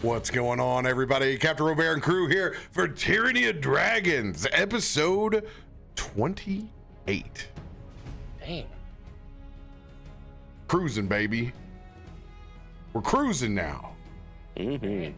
What's going on, everybody? CaptainRoBear and crew here for Tyranny of Dragons, episode 28. Dang. Cruising, baby. We're cruising now. Mm-hmm.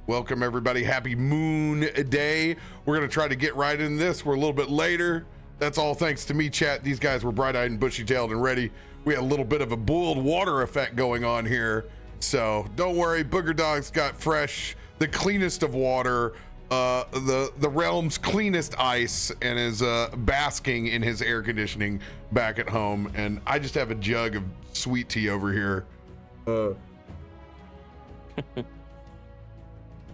Welcome, everybody. Happy Moon Day. We're going to try to get right in this. We're a little bit later. That's all thanks to me, chat. These guys were bright-eyed and bushy-tailed and ready. We had a little bit of a boiled water effect going on here. So don't worry, Booger Dog's got fresh, the cleanest of water, the realm's cleanest ice, and is basking in his air conditioning back at home. And I just have a jug of sweet tea over here. We're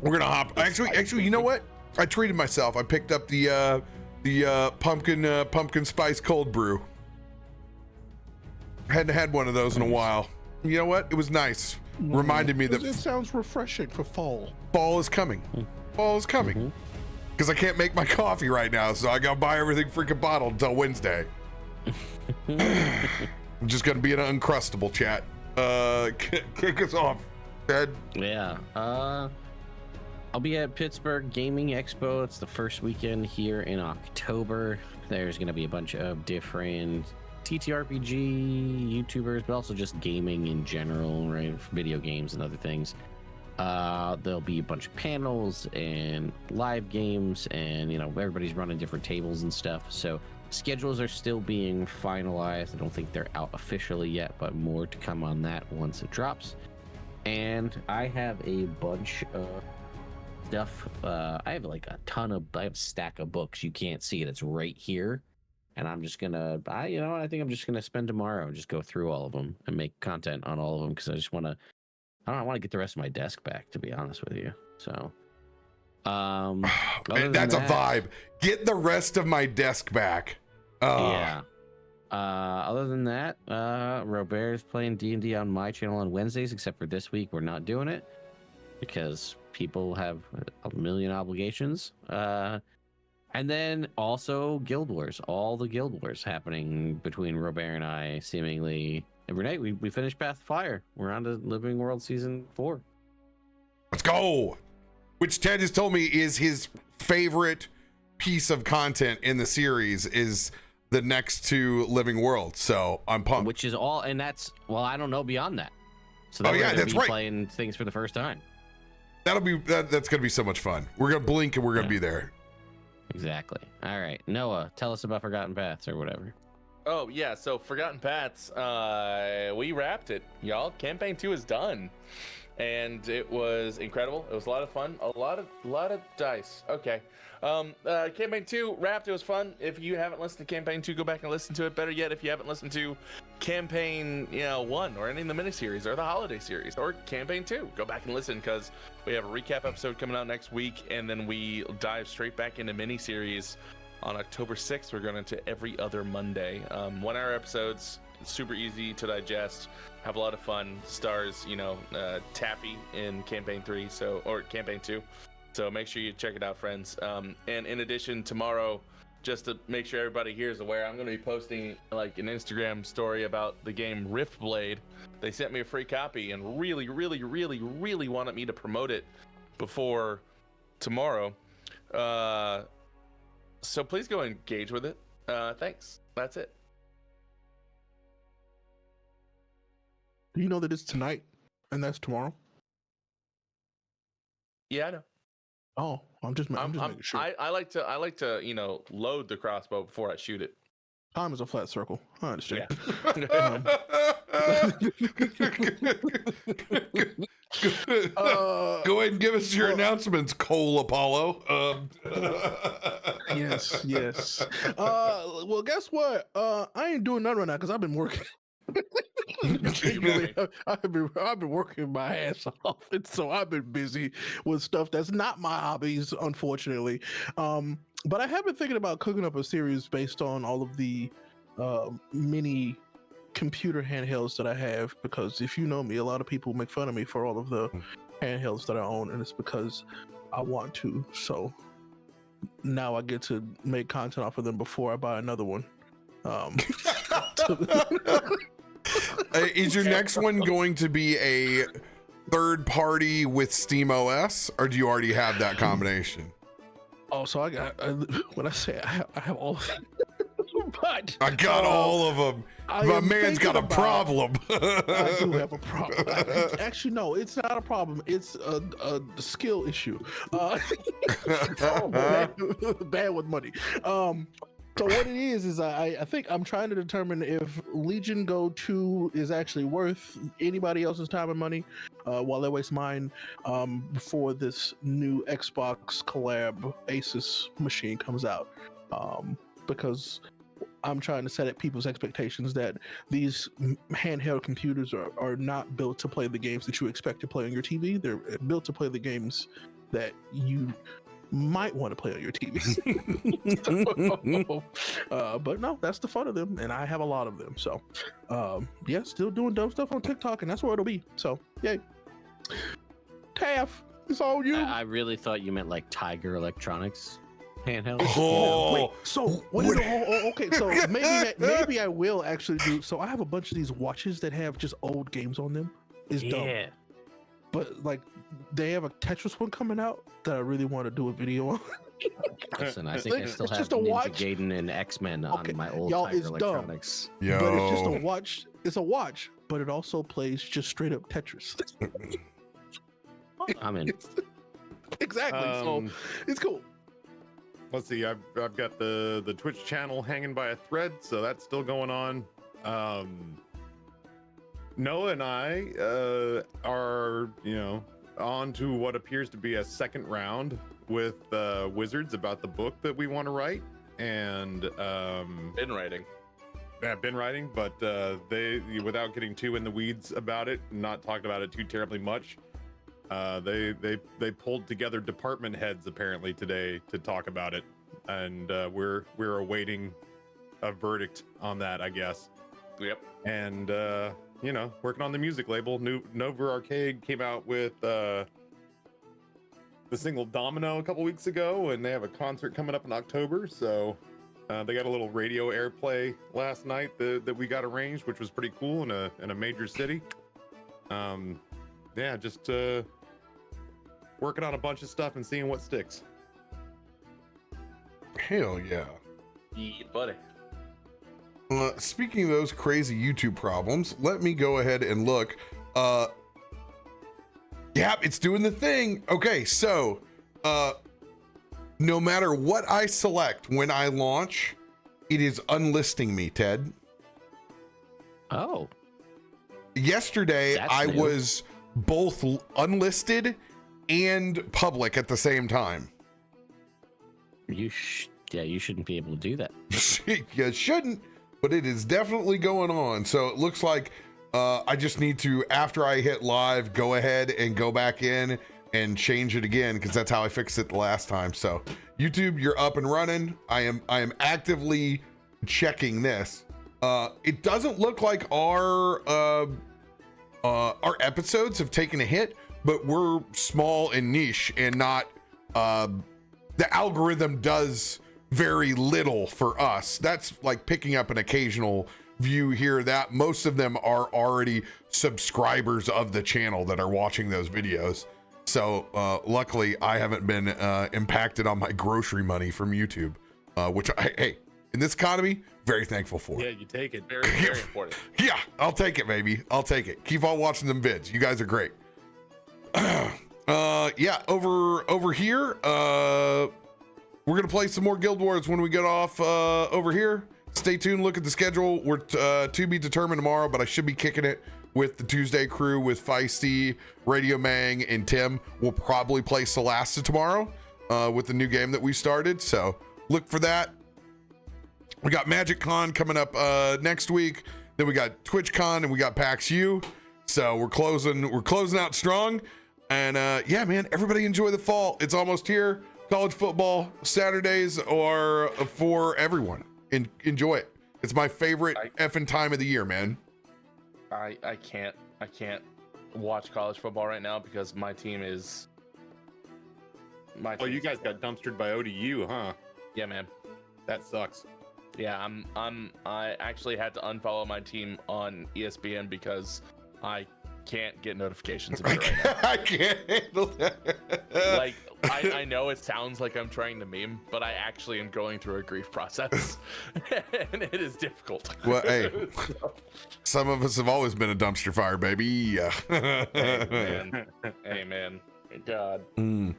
gonna hop. Actually, you know what? I treated myself. I picked up the pumpkin spice cold brew. Hadn't had one of those in a while. You know what? It was nice. Reminded me that it sounds refreshing for fall. Fall is coming. Fall is coming. Because I can't make my coffee right now, so I gotta buy everything freaking bottled until Wednesday. I'm just gonna be an uncrustable, chat. Kick us off, Ted. Yeah. I'll be at Pittsburgh Gaming Expo. It's the first weekend here in October. There's gonna be a bunch of different TTRPG YouTubers, but also just gaming in general, right? Video games and other things. There'll be a bunch of panels and live games, and everybody's running different tables and stuff. So schedules are still being finalized. I don't think they're out officially yet, but more to come on that once it drops. And I have a bunch of stuff. I have a stack of books. You can't see it. It's right here. And I'm just gonna, I think I'm just gonna spend tomorrow and just go through all of them and make content on all of them, because I just want to, I want to get the rest of my desk back, to be honest with you. So, that's a vibe. Get the rest of my desk back. Yeah. Other than that, RoBear is playing D&D on my channel on Wednesdays, except for this week we're not doing it because people have a million obligations. And then also Guild Wars, all the Guild Wars happening between RoBear and I seemingly every night. We finished Path of Fire. We're on to Living World Season 4. Let's go. Which Ted has told me is his favorite piece of content in the series is the next to Living World. So I'm pumped. Which is all, and that's, well, I don't know beyond that. So that's right. Playing things for the first time. That's going to be so much fun. We're going to blink and we're going to be there. Exactly. All right, Noah, tell us about Forgotten Paths or whatever. Oh yeah, so Forgotten Paths, we wrapped it, y'all. Campaign 2 is done, and it was incredible. It was a lot of fun. A lot of dice. Okay. Campaign 2 wrapped. It was fun. If you haven't listened to Campaign 2, go back and listen to it. Better yet, if you haven't listened to Campaign 1 or any of the miniseries or the holiday series or Campaign 2, go back and listen, because we have a recap episode coming out next week, and then we dive straight back into miniseries on October 6th. We're going into every other Monday. 1 hour episodes, super easy to digest, have a lot of fun. Stars, Taffy in Campaign 3, or Campaign 2. So make sure you check it out, friends. And in addition, tomorrow, just to make sure everybody here is aware, I'm going to be posting like an Instagram story about the game Riftblade. They sent me a free copy and really, really, really, really wanted me to promote it before tomorrow. So please go engage with it. Thanks. That's it. Do you know that it's tonight and that's tomorrow? Yeah, I know. Oh, I'm just making sure. I like to load the crossbow before I shoot it. Time is a flat circle. I understand. Yeah. Go ahead and give us your announcements, Cole Apollo. Yes. Well, guess what? I ain't doing nothing right now because I've been working. I've been working my ass off, and so I've been busy with stuff that's not my hobbies, unfortunately. But I have been thinking about cooking up a series based on all of the mini computer handhelds that I have, because if you know me, a lot of people make fun of me for all of the handhelds that I own, and it's because I want to. So now I get to make content off of them before I buy another one. Is your next one going to be third party with SteamOS, or do you already have that combination? Oh, so when I say I have all of them, but I got all of them. My man's got a problem. I do have a problem. Actually, no, it's not a problem. It's a skill issue. Bad with money. So what it is I think I'm trying to determine if Legion Go 2 is actually worth anybody else's time and money while they waste mine before this new Xbox collab Asus machine comes out. Because I'm trying to set up people's expectations that these handheld computers are not built to play the games that you expect to play on your TV. They're built to play the games that you might want to play on your TV. But no, that's the fun of them, and I have a lot of them. So yeah, still doing dope stuff on TikTok, and that's where it'll be. So yay. Taff, it's all you. I really thought you meant like Tiger Electronics handheld. Oh, Wait, so what is okay, so maybe I will actually do. So I have a bunch of these watches that have just old games on them. It's dumb. But like they have a Tetris one coming out that I really want to do a video on. Listen, I think I still It's have just a Ninja watch. Gaiden and X-Men on my old y'all, Tiger it's dumb. Electronics. yo. But it's just a watch. It's a watch, but it also plays just straight up Tetris. I'm in. Exactly. So it's cool. Let's see. I've got the Twitch channel hanging by a thread, so that's still going on. Noah and I are, on to what appears to be a second round with Wizards about the book that we want to write, and Been writing. I've been writing, but they, without getting too in the weeds about it, not talked about it too terribly much. They pulled together department heads apparently today to talk about it, and we're awaiting a verdict on that, I guess. Yep. And working on the music label. Nova Arcade came out with the single Domino a couple weeks ago, and they have a concert coming up in October. So they got a little radio airplay last night that we got arranged, which was pretty cool in a major city. Yeah, just working on a bunch of stuff and seeing what sticks. Hell yeah. Yeah, buddy. Speaking of those crazy YouTube problems, let me go ahead and look. Yep, it's doing the thing. Okay, so no matter what I select when I launch, it is unlisting me, Ted. Oh. Yesterday, That's I new. was both unlisted and public at the same time. You shouldn't be able to do that. You shouldn't, but it is definitely going on. So it looks like I just need to, after I hit live, go ahead and go back in and change it again, because that's how I fixed it the last time. So YouTube, you're up and running. I am actively checking this. It doesn't look like our episodes have taken a hit, but we're small and niche, and not the algorithm does very little for us. That's like picking up an occasional view here. That most of them are already subscribers of the channel that are watching those videos. So luckily I haven't been impacted on my grocery money from YouTube, which hey, in this economy, very thankful for. Yeah, you take it. Very, very important. Yeah, I'll take it, baby. I'll take it. Keep on watching them vids. You guys are great. Yeah, over here, we're gonna play some more Guild Wars when we get off over here. Stay tuned, look at the schedule. We're to be determined tomorrow, but I should be kicking it with the Tuesday crew with Feisty, Radio Mang, and Tim. We'll probably play Solasta tomorrow with the new game that we started, so look for that. We got Magic Con coming up next week. Then we got TwitchCon, and we got PAX U. So we're closing out strong. And yeah, man, everybody enjoy the fall. It's almost here. College football Saturdays are for everyone. Enjoy it. It's my favorite effing time of the year, man. I can't watch college football right now because my team is Oh, you guys got dumpstered by ODU, huh? Yeah, man. That sucks. Yeah, I actually had to unfollow my team on ESPN because I can't get notifications of it right now. I can't handle that. Like, I know it sounds like I'm trying to meme, but I actually am going through a grief process, and it is difficult. Well, hey, some of us have always been a dumpster fire, baby. Amen. God. Ugh.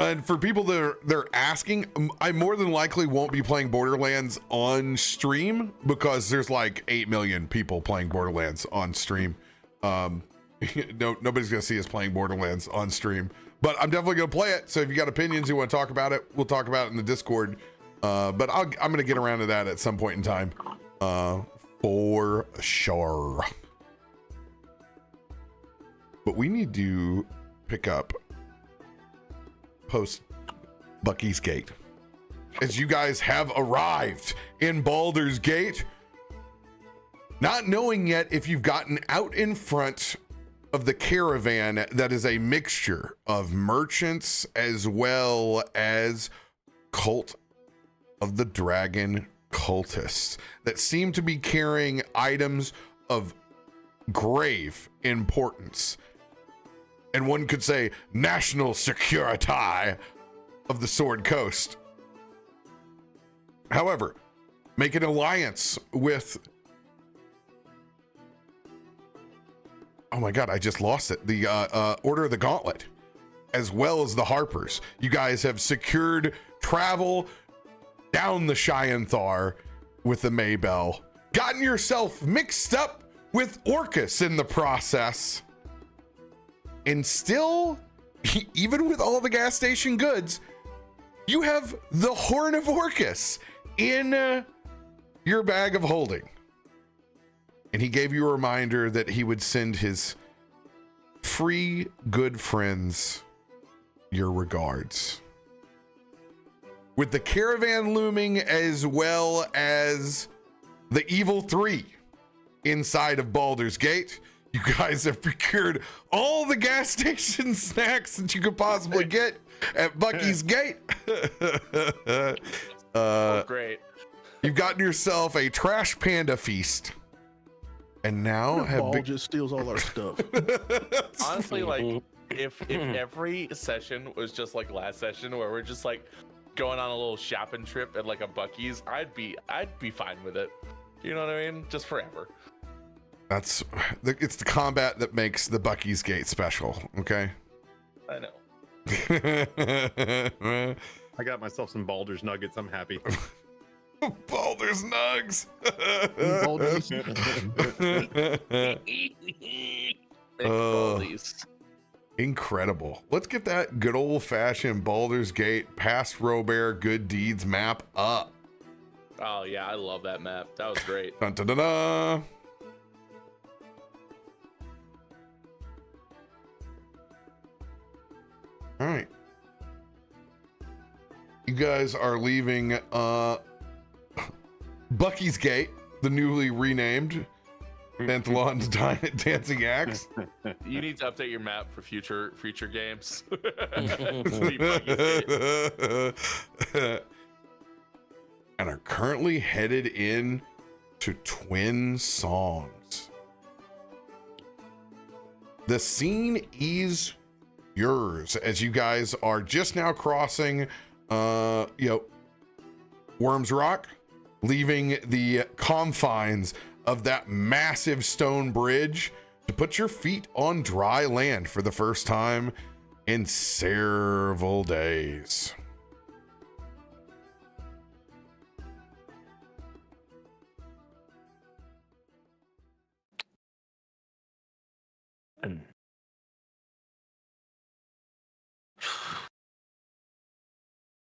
And for people that they're asking, I more than likely won't be playing Borderlands on stream because there's like 8 million people playing Borderlands on stream. Nobody's gonna see us playing Borderlands on stream, but I'm definitely gonna play it. So if you got opinions, you want to talk about it, we'll talk about it in the Discord. But I'm gonna get around to that at some point in time, for sure. But we need to pick up post Bucky's Gate, as you guys have arrived in Baldur's Gate, not knowing yet if you've gotten out in front of the caravan that is a mixture of merchants as well as Cult of the Dragon cultists that seem to be carrying items of grave importance, and one could say national security of the Sword Coast. However, make an alliance with, oh my God, I just lost it. The Order of the Gauntlet, as well as the Harpers. You guys have secured travel down the Cheyenne with the Maybell, gotten yourself mixed up with Orcus in the process. And still, even with all the gas station goods, you have the Horn of Orcus in your bag of holding. And he gave you a reminder that he would send his free good friends your regards. With the caravan looming, as well as the Evil 3 inside of Baldur's Gate, you guys have procured all the gas station snacks that you could possibly get at Bucky's Gate. Great. You've gotten yourself a Trash Panda feast. And now Ball just steals all our stuff. Honestly, like, if every session was just like last session, where we're just like going on a little shopping trip at like a Bucky's, I'd be fine with it. You know what I mean? Just forever. It's the combat that makes the Bucky's Gate special, okay? I know. I got myself some Baldur's Nuggets. I'm happy. Baldur's Nugs. Incredible. Let's get that good old-fashioned Baldur's Gate past RoBear good deeds map up. Oh yeah, I love that map. That was great. Dun, dun, dun, dun. All right. You guys are leaving Bucky's Gate, the newly renamed Panthalon's Dancing Axe. You need to update your map for future games. And are currently headed in to Twin Songs. The scene is yours as you guys are just now crossing Worms Rock, leaving the confines of that massive stone bridge to put your feet on dry land for the first time in several days.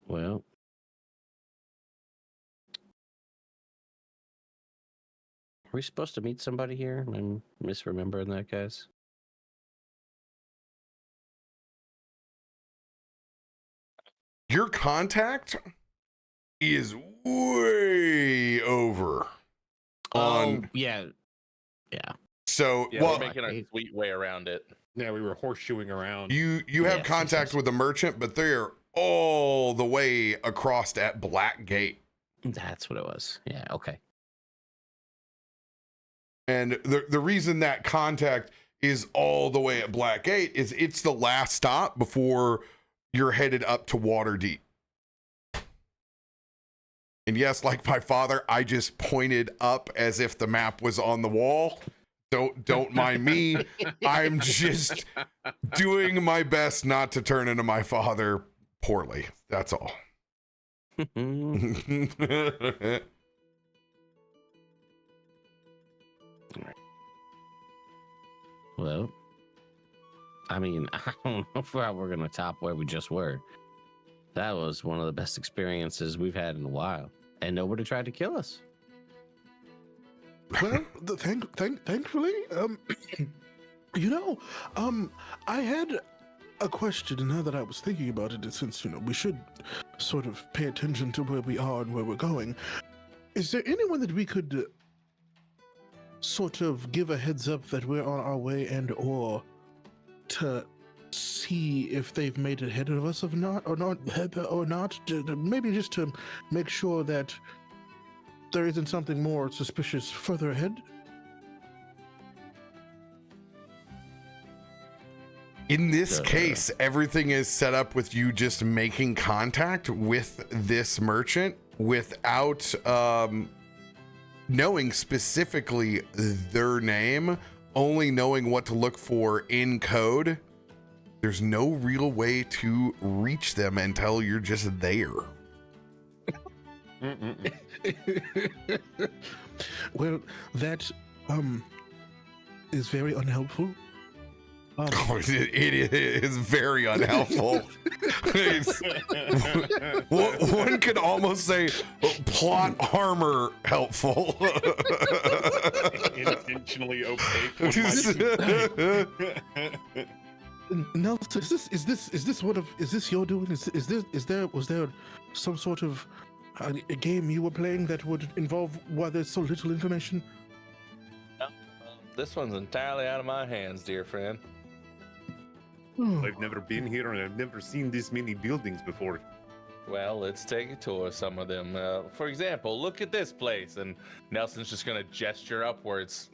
Well, are we supposed to meet somebody here? I'm misremembering that, guys. Your contact is way over on. Yeah. So, Yeah, well, we're making our sweet way around it. Yeah, we were horseshoeing around. you have contact with the merchant, but they're all the way across at Black Gate. That's what it was. Yeah, okay. And the reason that contact is all the way at Black Gate is it's the last stop before you're headed up to Waterdeep. And yes, like my father, I just pointed up as if the map was on the wall. Don't mind me. I'm just doing my best not to turn into my father poorly. That's all. Well, I mean, I don't know how we're going to top where we just were. That was one of the best experiences we've had in a while. And nobody tried to kill us. Well, thankfully, I had a question now that I was thinking about it, since, we should sort of pay attention to where we are and where we're going. Is there anyone that we could sort of give a heads up that we're on our way, and or to see if they've made it ahead of us or not, maybe just to make sure that there isn't something more suspicious further ahead? In this case, everything is set up with you just making contact with this merchant without knowing specifically their name, only knowing what to look for in code. There's no real way to reach them until you're just there. Well, that is very unhelpful. It is very unhelpful. One could almost say plot armor helpful. Intentionally opaque. Nelson, is this your doing? Was there some sort of a game you were playing that would involve why there's so little information? This one's entirely out of my hands, dear friend. I've never been here and I've never seen this many buildings before. Well, let's take a tour of some of them. For example, look at this place. And Nelson's just going to gesture upwards.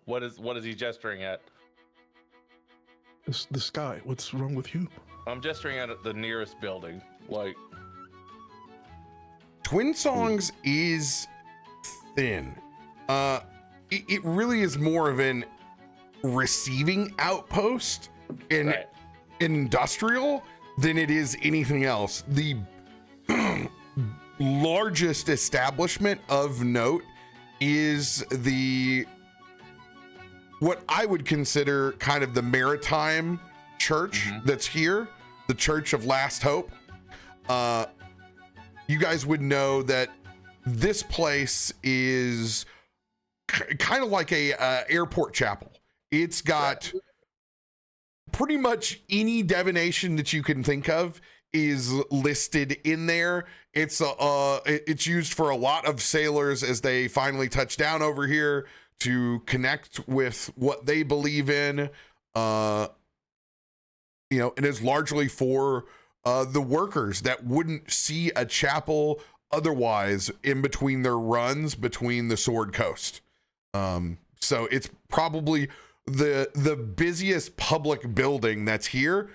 What is he gesturing at? The sky. What's wrong with you? I'm gesturing at the nearest building. Like, Twin Songs is thin. It really is more of an receiving outpost in right. industrial than it is anything else. The largest establishment of note is what I would consider kind of the maritime church that's here, the Church of Last Hope. You guys would know that this place is kind of like a airport chapel. It's got pretty much any divination that you can think of is listed in there. It's used for a lot of sailors as they finally touch down over here to connect with what they believe in. It is largely for the workers that wouldn't see a chapel otherwise in between their runs between the Sword Coast. So it's probably the busiest public building that's here.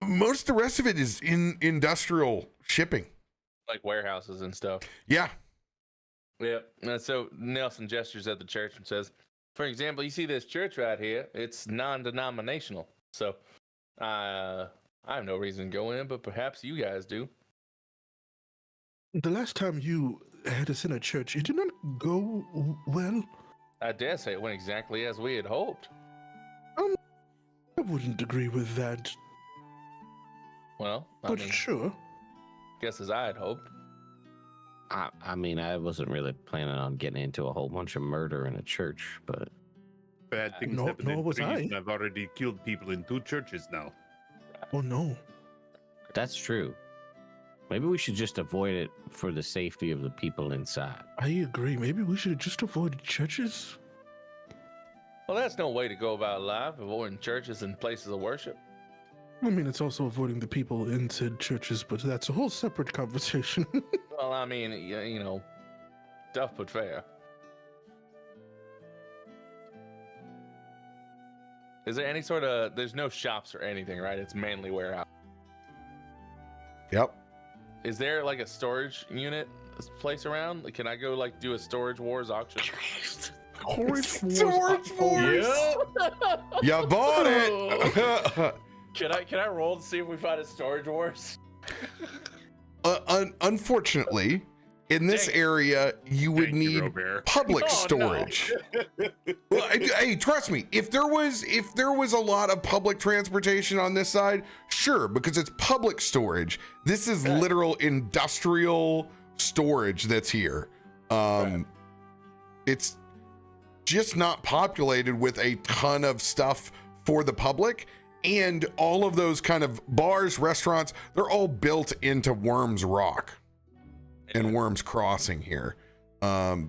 Most of the rest of it is in industrial shipping, like warehouses and stuff. Yeah. So Nelson gestures at the church and says, for example, you see this church right here. It's non-denominational. So I have no reason to go in, but perhaps you guys do. The last time you had us in a church, it did not go well. I dare say it went exactly as we had hoped. I wouldn't agree with that. Well, But sure. Guess as I had hoped. I mean, I wasn't really planning on getting into a whole bunch of murder in a church, but Bad things nor happen in was trees, I. and I've already killed people in 2 churches now. Oh no. that's true. Maybe we should just avoid it for the safety of the people inside. I agree. Maybe we should just avoid churches. Well, that's no way to go about life, avoiding churches and places of worship. I mean, it's also avoiding the people in said churches, but that's a whole separate conversation. Well, I mean, tough but fair. Is there any sort of? There's no shops or anything, right? It's mainly warehouse. Yep. Is there like a storage unit place around? Like, can I go like do a storage wars auction? Storage Storage Wars. You bought it. Can I roll to see if we find a storage wars? Unfortunately, in this Dang it. area, you would Thank you, need RoBear. public Oh, no. storage. Well, hey, trust me. If there was a lot of public transportation on this side, sure, because it's public storage. This is Okay. literal industrial storage that's here. It's just not populated with a ton of stuff for the public. And all of those kind of bars, restaurants, they're all built into Worms Rock and Worms Crossing here. The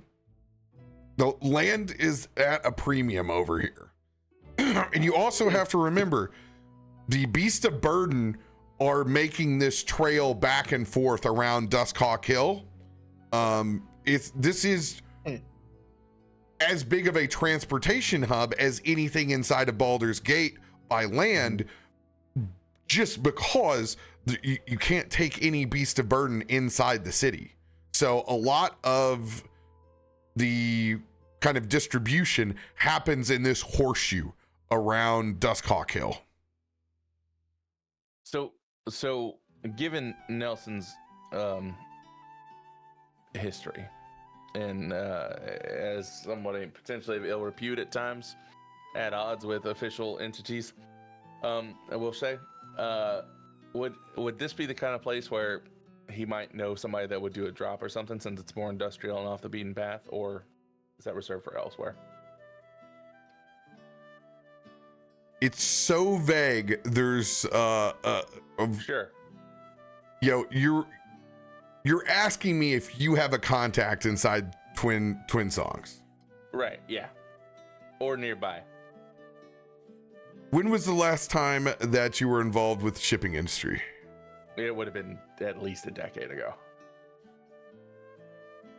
land is at a premium over here. And you also have to remember, the Beast of Burden are making this trail back and forth around Duskhawk Hill. This is as big of a transportation hub as anything inside of Baldur's Gate by land, just because you can't take any Beast of Burden inside the city. So a lot of the kind of distribution happens in this horseshoe around Duskhawk Hill. So given Nelson's history and as somebody potentially ill repute at times, at odds with official entities, I will say, would this be the kind of place where he might know somebody that would do a drop or something, since it's more industrial and off the beaten path, or is that reserved for elsewhere? It's so vague. There's Sure. you're asking me if you have a contact inside Twin Songs. Right, yeah. Or nearby. When was the last time that you were involved with the shipping industry? It would have been at least a decade ago.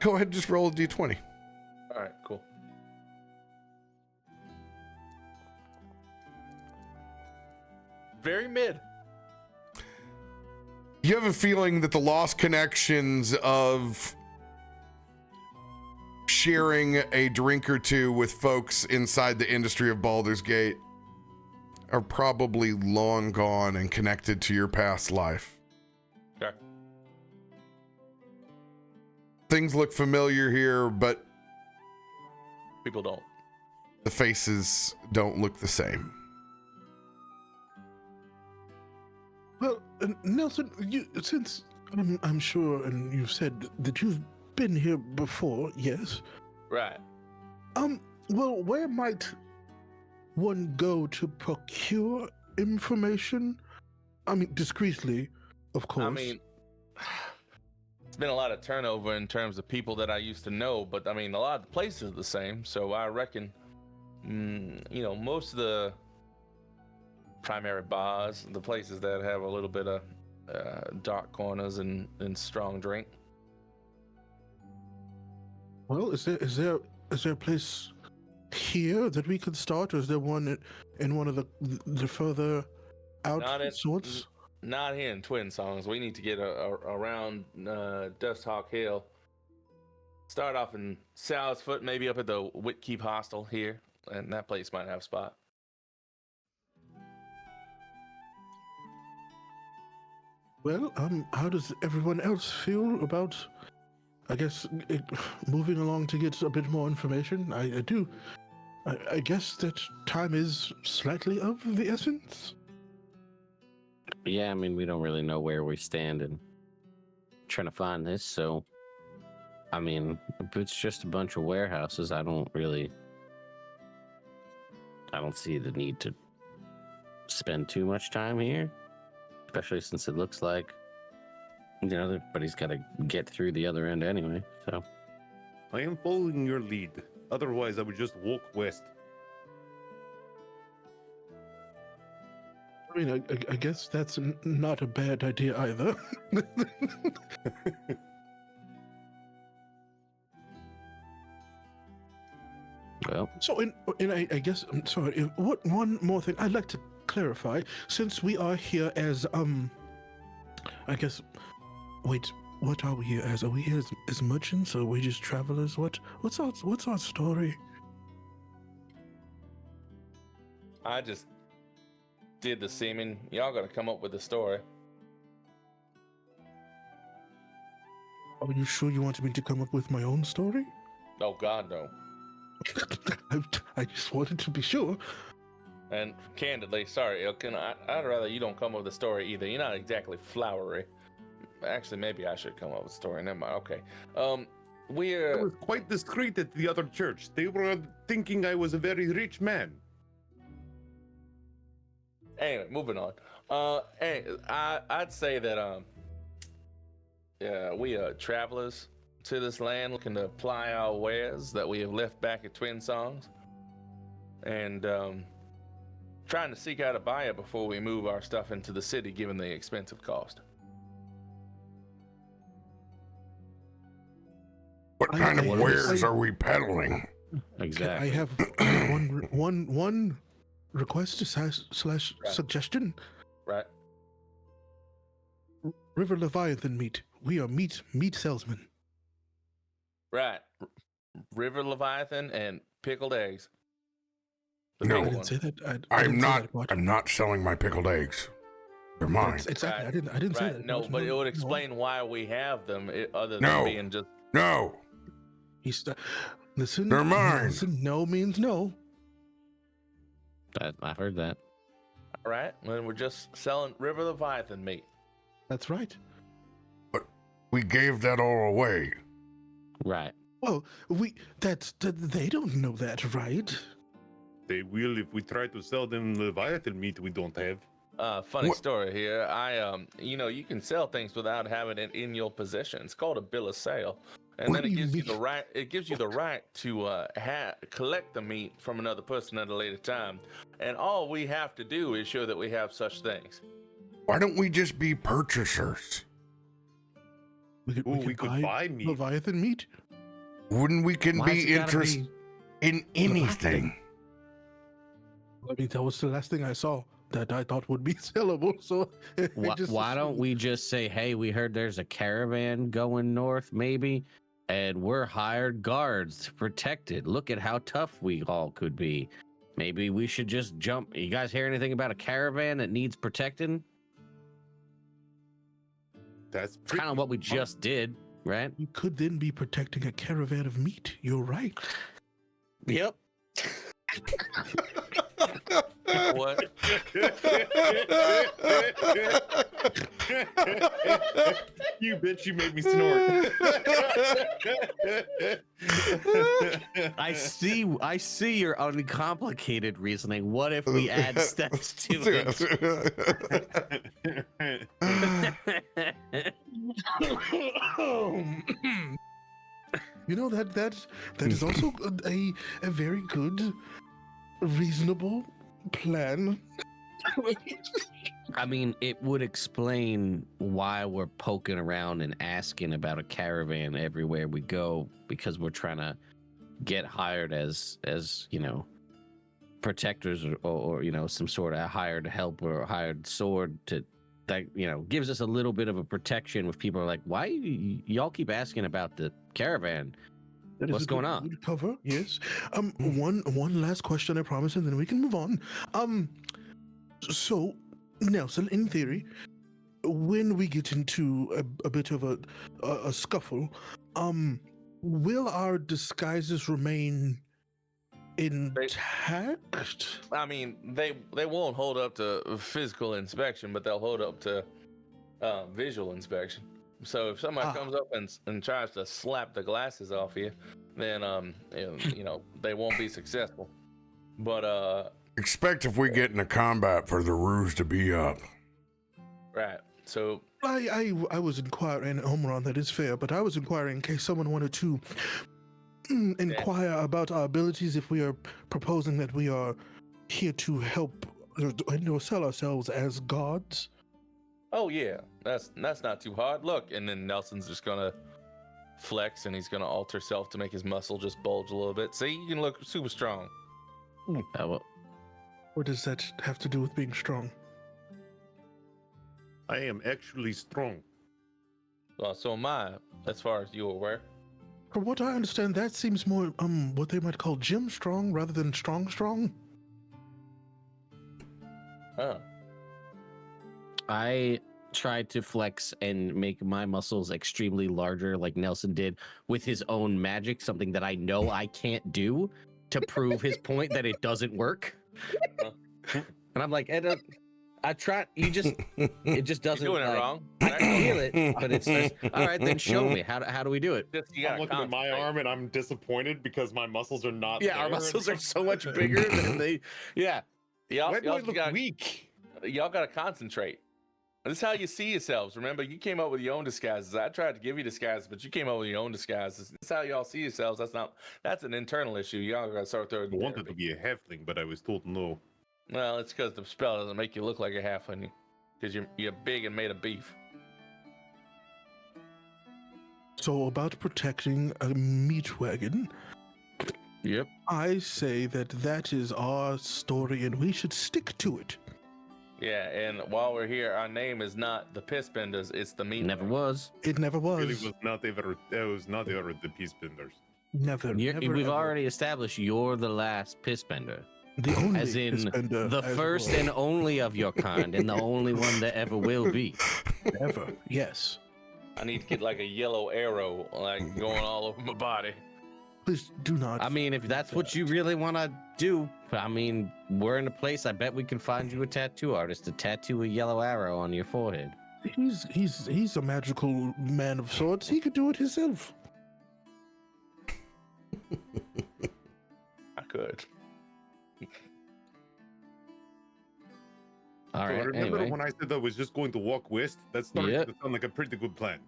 Go ahead and just roll a d20. All right, cool. Very mid. You have a feeling that the lost connections of sharing a drink or two with folks inside the industry of Baldur's Gate are probably long gone and connected to your past life. Okay. Things look familiar here, but People don't. the faces don't look the same. Well, Nelson, since I'm sure, and you've said that you've been here before, yes. Right. Well, where might one go to procure information? I mean, discreetly, of course. I mean, it's been a lot of turnover in terms of people that I used to know, but I mean, a lot of the places are the same. So I reckon, most of the primary bars, the places that have a little bit of dark corners and strong drink. Well, is there a place here that we could start, or is there one in one of the further out Not in- sorts? Not here in Twin Songs. We need to get around Duskhawk Hill. Start off in Sal's Foot, maybe up at the Whitkeep Hostel here, and that place might have a spot. Well, how does everyone else feel about, I guess, moving along to get a bit more information? I guess that time is slightly of the essence. Yeah, I mean, we don't really know where we stand and trying to find this. So, I mean, if it's just a bunch of warehouses, I don't see the need to spend too much time here, especially since it looks like, everybody's got to get through the other end anyway. So, I am following your lead. Otherwise, I would just walk west. I mean, I guess that's not a bad idea either. Well, So, I guess I'm sorry. What one more thing I'd like to clarify, since we are here as I guess. Wait, what are we here as? Are we here as merchants, or are we just travelers? What's our story? I just did the seeming. Y'all got to come up with a story. Are you sure you wanted me to come up with my own story? Oh God, no. I just wanted to be sure. And candidly, sorry, Ilkun, I'd rather you don't come up with a story either. You're not exactly flowery. Actually, maybe I should come up with a story. Never mind. Okay. I We're was quite discreet at the other church. They were thinking I was a very rich man. anyway. Moving on. I'd say that we are travelers to this land looking to ply our wares that we have left back at Twin Songs, and trying to seek out a buyer before we move our stuff into the city, given the expensive cost. What kind of wares are we peddling? exactly. I have one request slash suggestion. Right. River Leviathan meat. We are meat salesmen. Right. River Leviathan and pickled eggs. The No. big I didn't one. say that. I'm not selling my pickled eggs. They're mine. Exactly. Right. I didn't say Right. that. No, Bart. but it would no. explain why we have them, other No. than being just. No, Listen. they're mine. Listen. No means no. I've heard that. All right. When we're just selling River Leviathan meat. That's right. We gave that all away. Right. Well, they don't know that, right? They will if we try to sell them Leviathan meat we don't have. Funny What- story here. You can sell things without having it in your possession. It's called a bill of sale, and What then it do you gives you the mean? right. It gives you the right to collect the meat from another person at a later time, and all we have to do is show that we have such things. Why don't we just be purchasers? We could buy meat. Leviathan meat. Wouldn't we can Why's be it gotta interested in anything? I mean, that was the last thing I saw that I thought would be sellable. So Why don't we just say, hey, we heard there's a caravan going north, maybe, and we're hired guards to protect it. Look at how tough we all could be. Maybe we should just jump. You guys hear anything about a caravan that needs protecting? That's It's kind of what we just did, right? You could then be protecting a caravan of meat. You're right. Yep. What? You bitch, you made me snort. I see your uncomplicated reasoning. What if we add steps to it? You know that is also a very good, reasonable plan. I mean, it would explain why we're poking around and asking about a caravan everywhere we go, because we're trying to get hired as protectors or some sort of hired help or hired sword to that gives us a little bit of a protection. If people are like, why y'all keep asking about the caravan? That is What's a going good- on? good cover, yes. One last question, I promise, and then we can move on. So Nelson, in theory, when we get into a bit of a scuffle, will our disguises remain intact? I mean, they won't hold up to physical inspection, but they'll hold up to visual inspection. So if somebody comes up and tries to slap the glasses off you, then they won't be successful. But Expect if we get into combat for the ruse to be up. right. So I was inquiring, Almuron, that is fair, but I was inquiring in case someone wanted to inquire about our abilities, if we are proposing that we are here to help or sell ourselves as gods. oh yeah, that's not too hard. Look, and then Nelson's just gonna flex, and he's gonna alter self to make his muscle just bulge a little bit. See, you can look super strong. Well, What does that have to do with being strong? I am actually strong. Well, so am I, as far as you're aware. From what I understand, that seems more what they might call gym strong rather than strong. Oh. I tried to flex and make my muscles extremely larger, like Nelson did, with his own magic, something that I know I can't do, to prove his point that it doesn't work. And I'm like, I tried. It just doesn't. You're doing like, it wrong. I can feel it, but it's just, all right. Then show me how do we do it? Just, you I'm gotta looking at my concentrate. arm and I'm disappointed because my muscles are not. Yeah, our there. muscles are so much bigger than they. Yeah, Y'all, Why do I y'all, look gotta, weak? y'all gotta concentrate. This is how you see yourselves. Remember, you came up with your own disguises. I tried to give you disguises, but you came up with your own disguises. This is how y'all see yourselves. That's an internal issue. Y'all gotta start throwing. I wanted to be a halfling, but I was told no. Well, it's because the spell doesn't make you look like a halfling, because you're big and made of beef. So about protecting a meat wagon, yep. I say that is our story and we should stick to it. Yeah, and while we're here, our name is not the Piss Benders, it's the Meat. Never was. It never was. Really was not ever. It was not ever the peace benders. Never. We've ever. already established you're the last piss bender. The only As in suspender the as first well. and only of your kind, and the only one that ever will be. Ever. Yes. I need to get like a yellow arrow, like going all over my body. Please do not. I mean, if that's what you really want to do, I mean, we're in a place. I bet we can find you a tattoo artist to tattoo a yellow arrow on your forehead. He's a magical man of sorts. He could do it himself. I could. All So right. remember Anyway. when I said I was just going to walk west? That started Yep. to sound like a pretty good plan.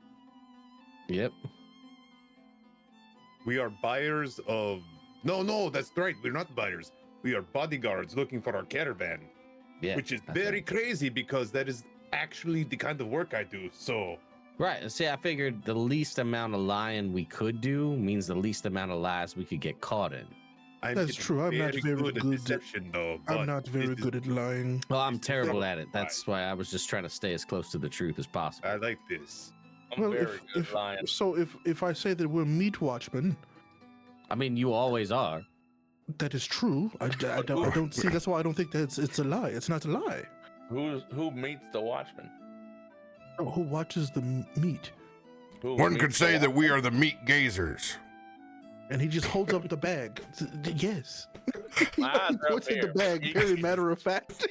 Yep. We are buyers of. No, that's right. We're not buyers. We are bodyguards looking for our caravan, Yeah. which is that's very it. crazy because that is actually the kind of work I do. So Right. See, I figured the least amount of lying we could do means the least amount of lies we could get caught in. I'm That's getting true. I'm not very good at good. deception, though. I'm but not very this is- good at lying. Well, I'm This is terrible so at it. That's why I was just trying to stay as close to the truth as possible. I like this. I'm Well, very if, good if at lying. so, if I say that we're meat watchmen, I mean, you always are. that is true. I don't see. That's why I don't think that it's a lie. It's not a lie. Who meets the Watchman? Who watches the meat? Who One meets could the say that Watchman? we are the meat gazers. And he just holds up the bag. Yes. My eyes are up What's in the here. bag? You- Very matter of fact.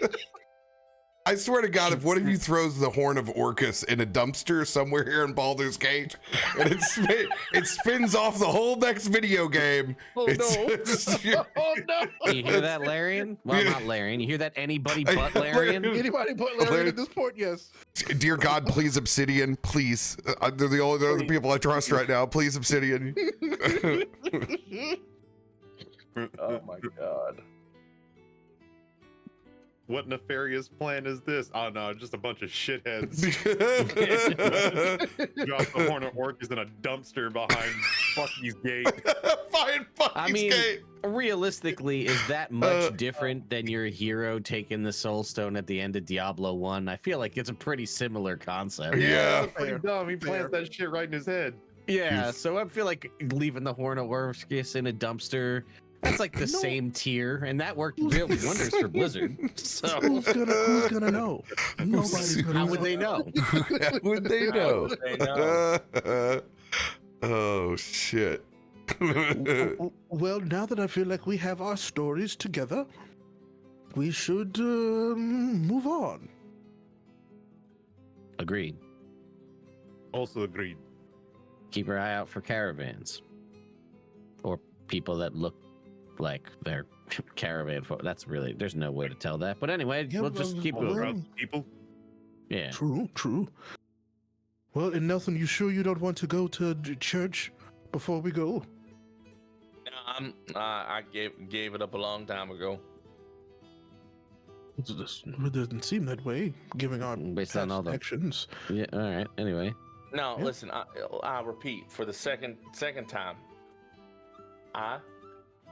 I swear to God, if one of you throws the horn of Orcus in a dumpster somewhere here in Baldur's Gate, and it spins off the whole next video game. Oh It's- no! Oh no! You hear that, Larian? Well, Yeah. not Larian. You hear that, anybody but Larian? Anybody put Larry at this point? Yes. Dear God, please Obsidian, please. They're they're the people I trust right now. Please Obsidian. Oh my god. What nefarious plan is this? Oh no, just a bunch of shitheads. Drop the horn of Orcus in a dumpster behind Bucky's gate. Fine, I mean, realistically, is that much different than your hero taking the Soul Stone at the end of Diablo 1? I feel like it's a pretty similar concept. Yeah. That's pretty dumb. He plants that shit right in his head. Yeah, so I feel like leaving the Horn of Orcus in a dumpster, that's like the same tier, and that worked real wonders for Blizzard. So Who's gonna know? Nobody's gonna how know. would they know? How would they know? would they know? Oh shit. Well, now that I feel like we have our stories together, we should move on. Agreed. Also agreed. Keep your eye out for caravans. Or people that look like they're caravan folk. That's really, there's no way to tell that. But anyway, Yeah, we'll just well, keep All moving. around people. Yeah. True. Well, and Nelson, you sure you don't want to go to church before we go? No, I gave it up a long time ago. It doesn't seem that way, given our Based on past all the- actions. Yeah, all right. Anyway, No, Yeah. listen. I repeat for the second time. I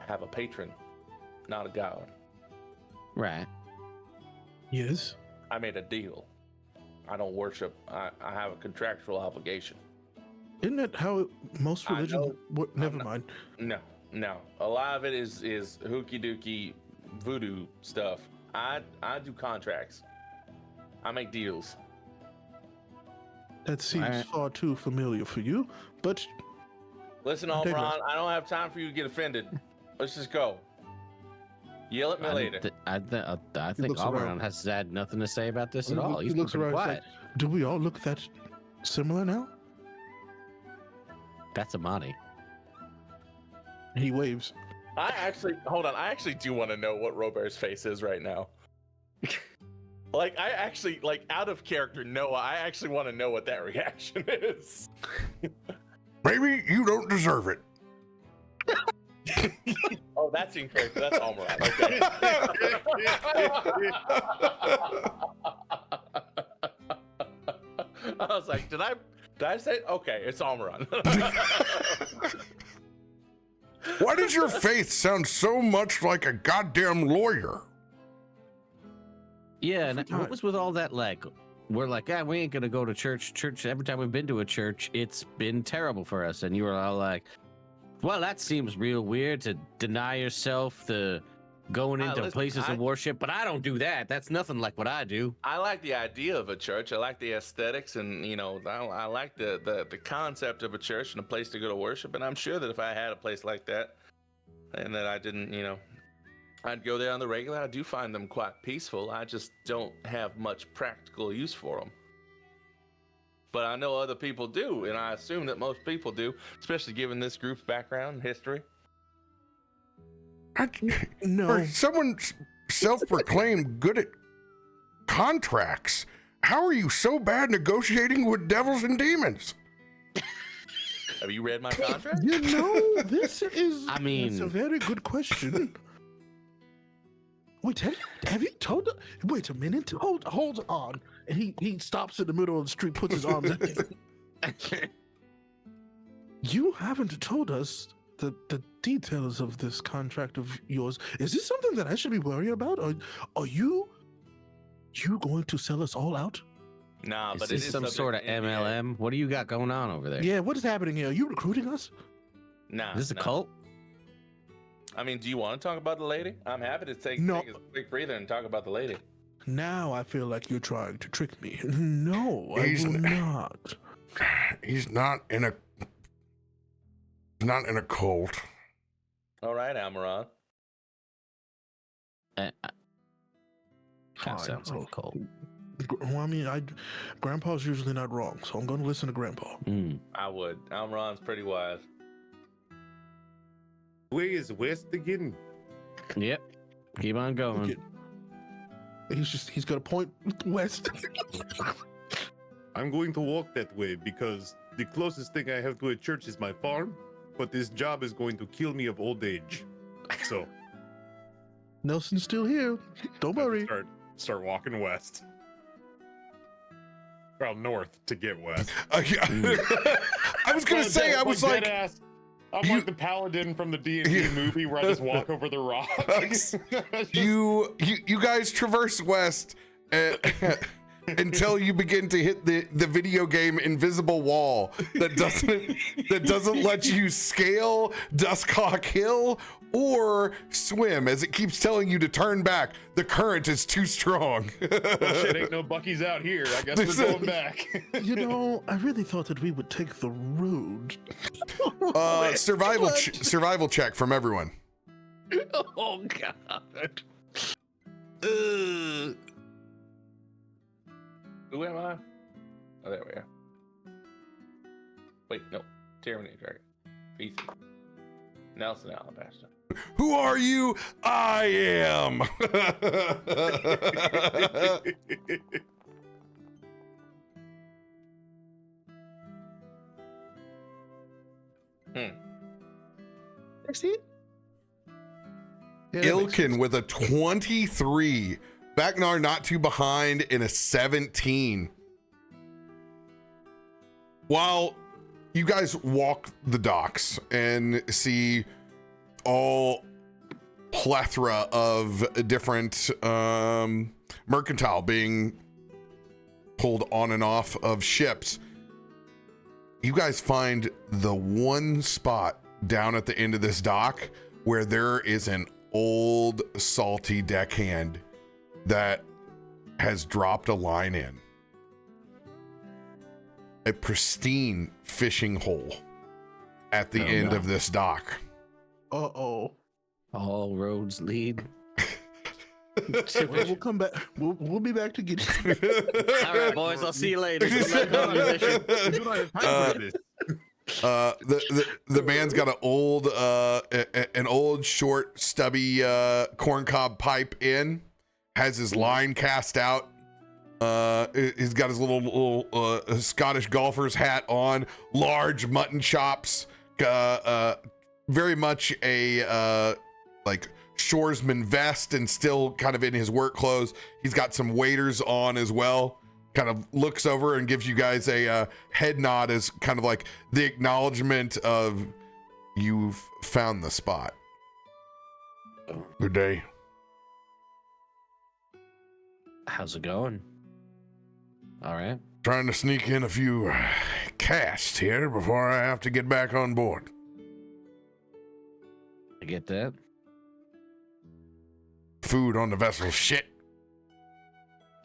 have a patron, not a god. Right. Yes. I made a deal. I don't worship. I have a contractual obligation. Isn't that how most I religions? know. Never not- mind. No. A lot of it is hooky dooky voodoo stuff. I do contracts. I make deals. That seems Alright. far too familiar for you. But Listen, I digress. Almuron, I don't have time for you to get offended. Let's just go. Yell at me later. I think looks Almuron around. has had nothing to say about this He at all. look- he He's looks been around, he's quiet. do we all look that similar now? That's Amatti. He waves. Hold on. I actually do want to know what RoBear's face is right now. Out of character, Noah, I actually want to know what that reaction is. Maybe you don't deserve it. Oh, that's in character. That's Almuron. Okay. I was like, did I say? Okay, it's Almuron. Why does your faith sound so much like a goddamn lawyer? Yeah, and time. what was with all that? Like, we're like, we ain't gonna go to church. Every time we've been to a church, it's been terrible for us. And you were all like, well, that seems real weird to deny yourself the going into listen, places of worship, but I don't do that. That's nothing like what I do. I like the idea of a church. I like the aesthetics, and I like the concept of a church and a place to go to worship. And I'm sure that if I had a place like that, and that I didn't, I'd go there on the regular. I do find them quite peaceful. I just don't have much practical use for them. But I know other people do, and I assume that most people do, especially given this group's background and history. No. For someone self-proclaimed good at contracts, how are you so bad negotiating with devils and demons? Have you read my contract? You know, this is. I mean- it's a very good question. Wait, have you told? Wait a minute. Hold on. And he stops in the middle of the street, puts his arms out. You haven't told us the details of this contract of yours. Is this something that I should be worried about? Or are you going to sell us all out? Nah, Is but this it is some sort of subject to NDA. MLM? What do you got going on over there? Yeah, what is happening here? Are you recruiting us? Nah, Is this a nah. cult? I mean, do you want to talk about the lady? I'm happy to take No. a quick breather and talk about the lady. Now I feel like you're trying to trick me. No, I He's will n- not. He's not in a cult. All right, Almuron. Kind of Fine. sounds like a cult. Well, I mean, Grandpa's usually not wrong, so I'm going to listen to Grandpa. Mm. I would. Almuron's pretty wise. Way is west again. Yep. Keep on going. Okay. He's got a point west. I'm going to walk that way because the closest thing I have to a church is my farm, but this job is going to kill me of old age. So Nelson's still here. Don't worry. start walking west. Well, north to get west. I was gonna say, I was like, deadass. I'm you- like the paladin from the D&D You- movie where I just walk over the rocks. you guys traverse west until you begin to hit the video game invisible wall that doesn't let you scale Duskhawk Hill or swim, as it keeps telling you to turn back. The current is too strong. Well, shit, ain't no Bucky's out here. I guess we're going back. You know, I really thought that we would take the road. Survival check from everyone. Oh God. Who am I? Oh, there we are. Wait, no. Tyranny Dragon. Peace. Nelson Alabaster. Who are you? I am. See? Yeah, that makes sense. Ilkun with a 23. Vaknor not too behind in a 17. while you guys walk the docks and see all plethora of different mercantile being pulled on and off of ships, you guys find the one spot down at the end of this dock where there is an old salty deckhand that has dropped a line in. A pristine fishing hole at the end of this dock. Uh-oh. All roads lead. We'll come back. We'll be back to get you. All right, boys. I'll see you later. Good luck on your mission. We don't have time for this. The man's got an old short stubby corncob pipe in, has his line cast out. He's got his little Scottish golfer's hat on, large mutton chops, very much a like shoresman vest, and still kind of in his work clothes. He's got some waders on as well. Kind of looks over and gives you guys a head nod as kind of like the acknowledgement of you've found the spot. Good day. How's it going? All right. Trying to sneak in a few casts here before I have to get back on board. I get that. Food on the vessel shit.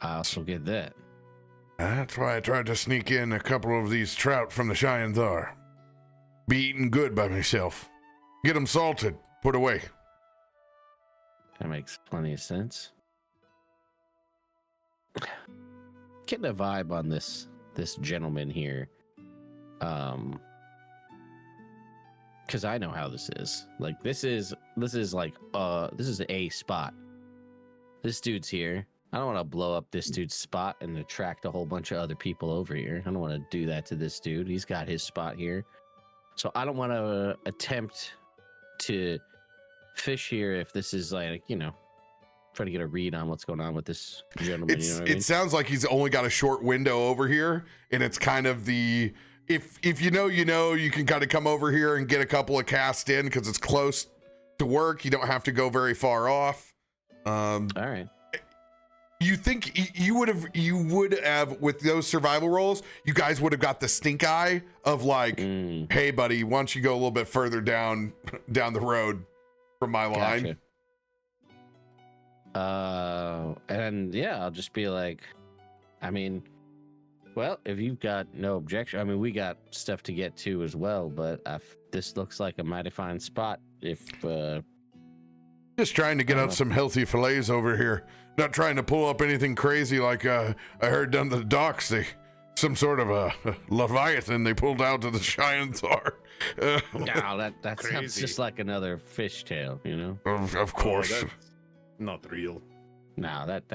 I also get that. That's why I tried to sneak in a couple of these trout from the Cheyenne Thar. Be eaten good by myself. Get them salted, put away. That makes plenty of sense. Getting a vibe on this gentleman here. Because I know how this is. Like this is a spot. This dude's here. I don't want to blow up this dude's spot and attract a whole bunch of other people over here. I don't want to do that to this dude. He's got his spot here. So I don't want to attempt to fish here if this is like, try to get a read on what's going on with this gentleman. It sounds like he's only got a short window over here, and it's kind of the if you know, you can kind of come over here and get a couple of casts in because it's close to work. You don't have to go very far off. All right. You think you would have with those survival rolls, you guys would have got the stink eye of like, hey buddy, why don't you go a little bit further down the road from my line? Gotcha. And yeah, I'll just be like, well, if you've got no objection, we got stuff to get to as well, but this looks like a mighty fine spot. Just trying to get out some healthy fillets over here. Not trying to pull up anything crazy like I heard down the docks. Some sort of a Leviathan they pulled out to the Cheyenne Thar. No, that sounds just like another fishtail, Of course. Oh, that's not real. No, that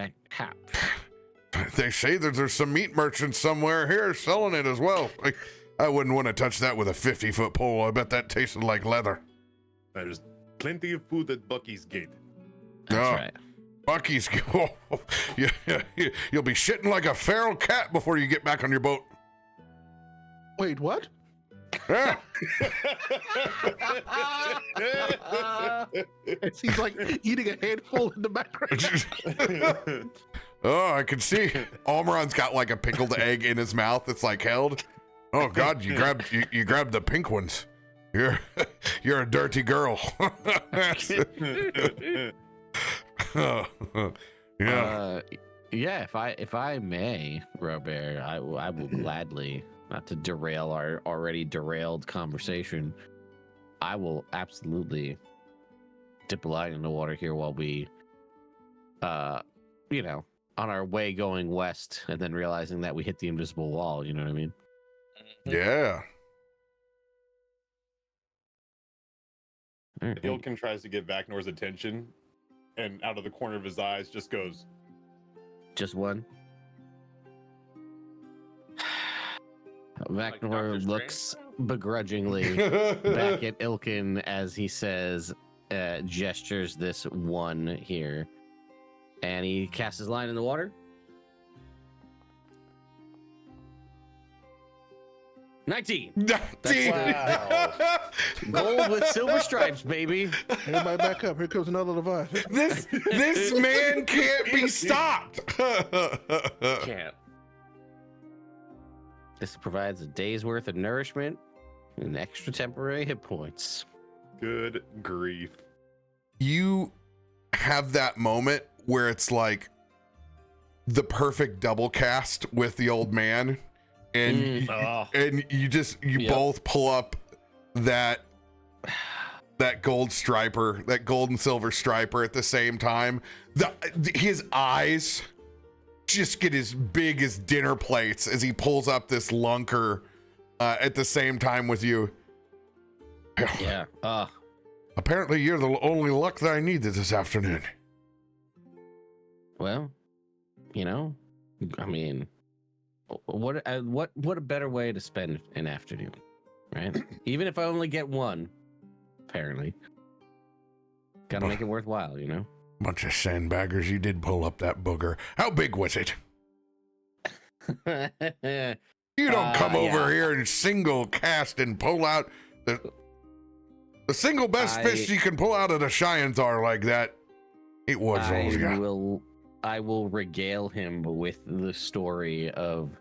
They say that there's some meat merchants somewhere here selling it as well. I wouldn't want to touch that with a 50-foot pole. I bet that tasted like leather. There's plenty of food at Bucky's Gate. That's right. Bucky's, you'll be shitting like a feral cat before you get back on your boat. Wait, what? Yeah. He's like eating a handful in the background. Oh, I can see. Almuron's got like a pickled egg in his mouth. It's like held. Oh God, you grabbed the pink ones. You're a dirty girl. Yeah. If I may, RoBear, I will gladly, not to derail our already derailed conversation, I will absolutely dip a line in the water here while we, on our way going west, and then realizing that we hit the invisible wall. You know what I mean? Yeah. Ilkun tries to get Vaknor's attention, and out of the corner of his eyes just goes, Just one. Like Vaknor Doctor looks begrudgingly back at Ilkun as he says, gestures this one here, and he casts his line in the water. 19. 19. Wow. Gold with silver stripes, baby. Everybody back up. Here comes another Leviathan. This man can't be stopped. Can't. This provides a day's worth of nourishment and extra temporary hit points. Good grief. You have that moment where it's like the perfect double cast with the old man, and and you both pull up that gold striper, that gold and silver striper at the same time. His eyes just get as big as dinner plates as he pulls up this lunker at the same time with you. Yeah. Apparently you're the only luck that I needed this afternoon. Well, you know, I mean, what a better way to spend an afternoon, right? Even if I only get one, apparently. Gotta make it worthwhile, you know? Bunch of sandbaggers, you did pull up that booger. How big was it? You don't come over here and single cast and pull out the single best fish you can pull out of the Cheyenne like that. It was those guys. I will regale him with the story of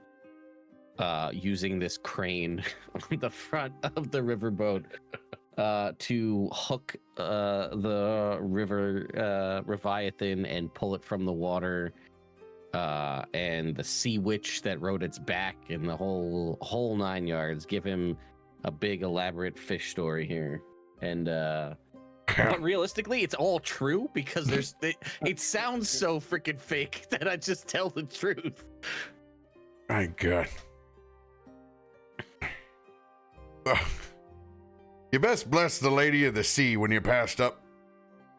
using this crane on the front of the riverboat to hook the river Leviathan and pull it from the water, and the sea witch that rode its back and the whole 9 yards. Give him a big elaborate fish story here. And but realistically, it's all true because it sounds so freaking fake that I just tell the truth. My God. You best bless the Lady of the Sea when you passed up.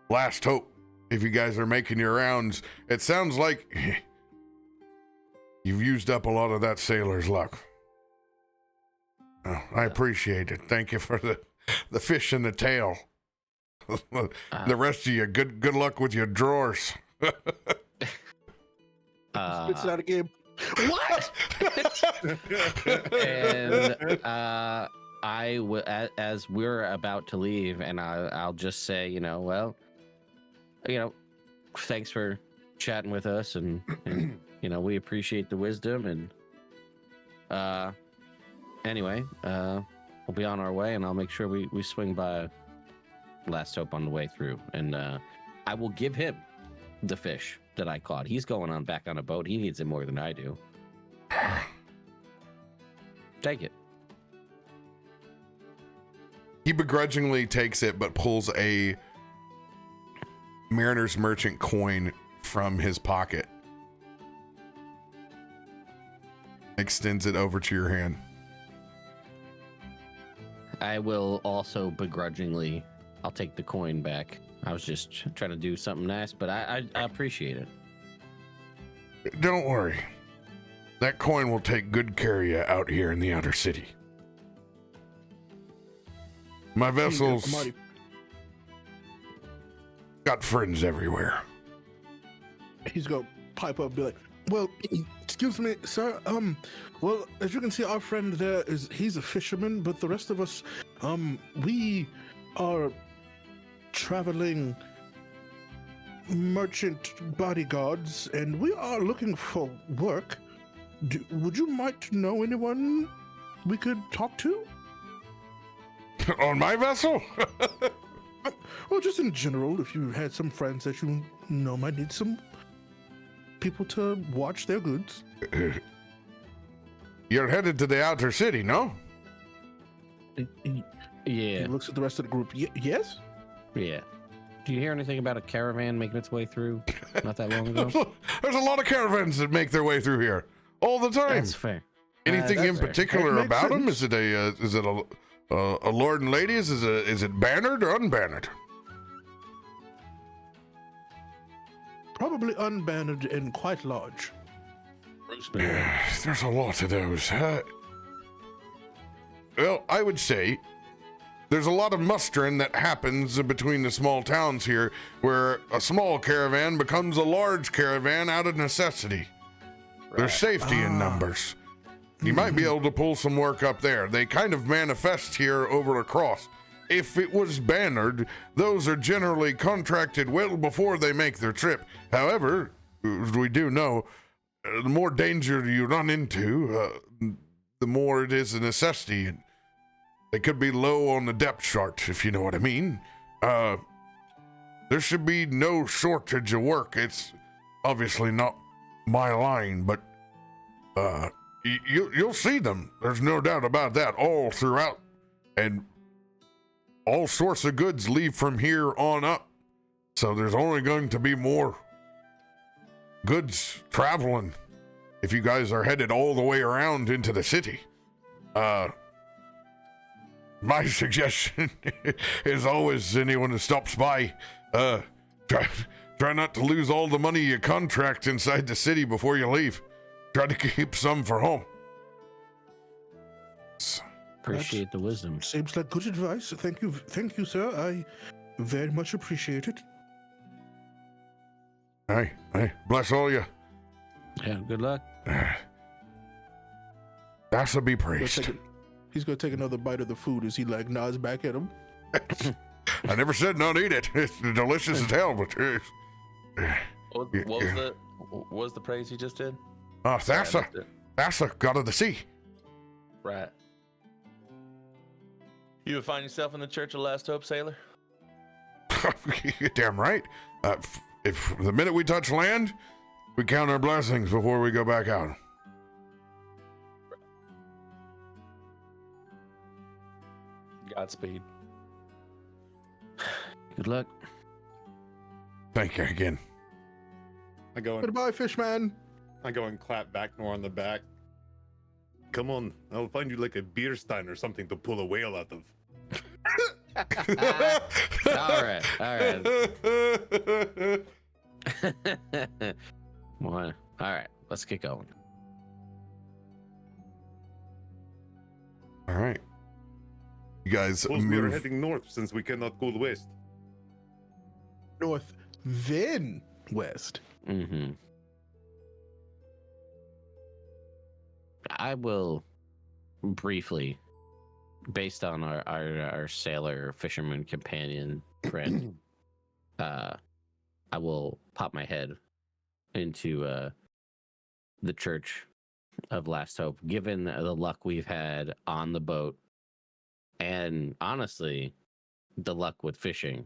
Last hope, if you guys are making your rounds. It sounds like you've used up a lot of that sailor's luck. Oh, I appreciate it. Thank you for the fish in the tail. The rest of you, good luck with your drawers. Spits it out again. What? And I will, as we're about to leave, and I'll just say, thanks for chatting with us, and we appreciate the wisdom, and anyway, we'll be on our way, and I'll make sure we swing by Last Hope on the way through, and I will give him the fish that I caught. He's going back on a boat. He needs it more than I do. Take it. He begrudgingly takes it, but pulls a Mariner's Merchant coin from his pocket. Extends it over to your hand. I will also begrudgingly, I'll take the coin back. I was just trying to do something nice, but I appreciate it. Don't worry. That coin will take good care of you out here in the outer city. My vessel's got friends everywhere. He's gonna pipe up and be like, well, excuse me, sir. Well, as you can see, our friend there he's a fisherman, but the rest of us, we are traveling merchant bodyguards, and we are looking for work. Would you might know anyone we could talk to? On my vessel? Well, just in general, if you had some friends that you know might need some people to watch their goods. You're headed to the outer city, no? Yeah. He looks at the rest of the group. Yes? Yeah. Do you hear anything about a caravan making its way through not that long ago? There's a lot of caravans that make their way through here all the time. That's fair. Anything in fair. particular about them? Is it a lord and ladies? Is it bannered or unbannered? Probably unbannered and quite large. There's a lot of those. Well, I would say there's a lot of mustering that happens between the small towns here, where a small caravan becomes a large caravan out of necessity. There's safety in numbers. You might be able to pull some work up there. They kind of manifest here over across. If it was bannered, those are generally contracted well before they make their trip. However, as we do know, the more danger you run into, the more it is a necessity. And they could be low on the depth chart, if you know what I mean. There should be no shortage of work. It's obviously not my line, but you'll see them. There's no doubt about that all throughout. And all sorts of goods leave from here on up. So there's only going to be more goods traveling if you guys are headed all the way around into the city. My suggestion is always anyone who stops by, try not to lose all the money you contract inside the city before you leave. Try to keep some for home. Appreciate the wisdom. Seems like good advice. Thank you, sir. I very much appreciate it. Hey, bless all you. Yeah, good luck. That's be praised. He's gonna take another bite of the food as he like nods back at him. I never said not eat it. It's delicious as hell, but What was the praise you just did? Thassa, god of the sea. Right. You would find yourself in the Church of Last Hope, sailor? You're damn right. If the minute we touch land, we count our blessings before we go back out. Godspeed. Good luck. Thank you again. I go and Goodbye, fishman. clap Vaknor on the back. Come on, I'll find you like a beer stein or something to pull a whale out of. All right. One. All right, let's get going. All right. You guys Suppose we are move. heading north since we cannot go west. North, then west. Mm-hmm. I will briefly, based on our sailor fisherman companion friend, I will pop my head into the Church of Last Hope, given the luck we've had on the boat, and honestly, the luck with fishing.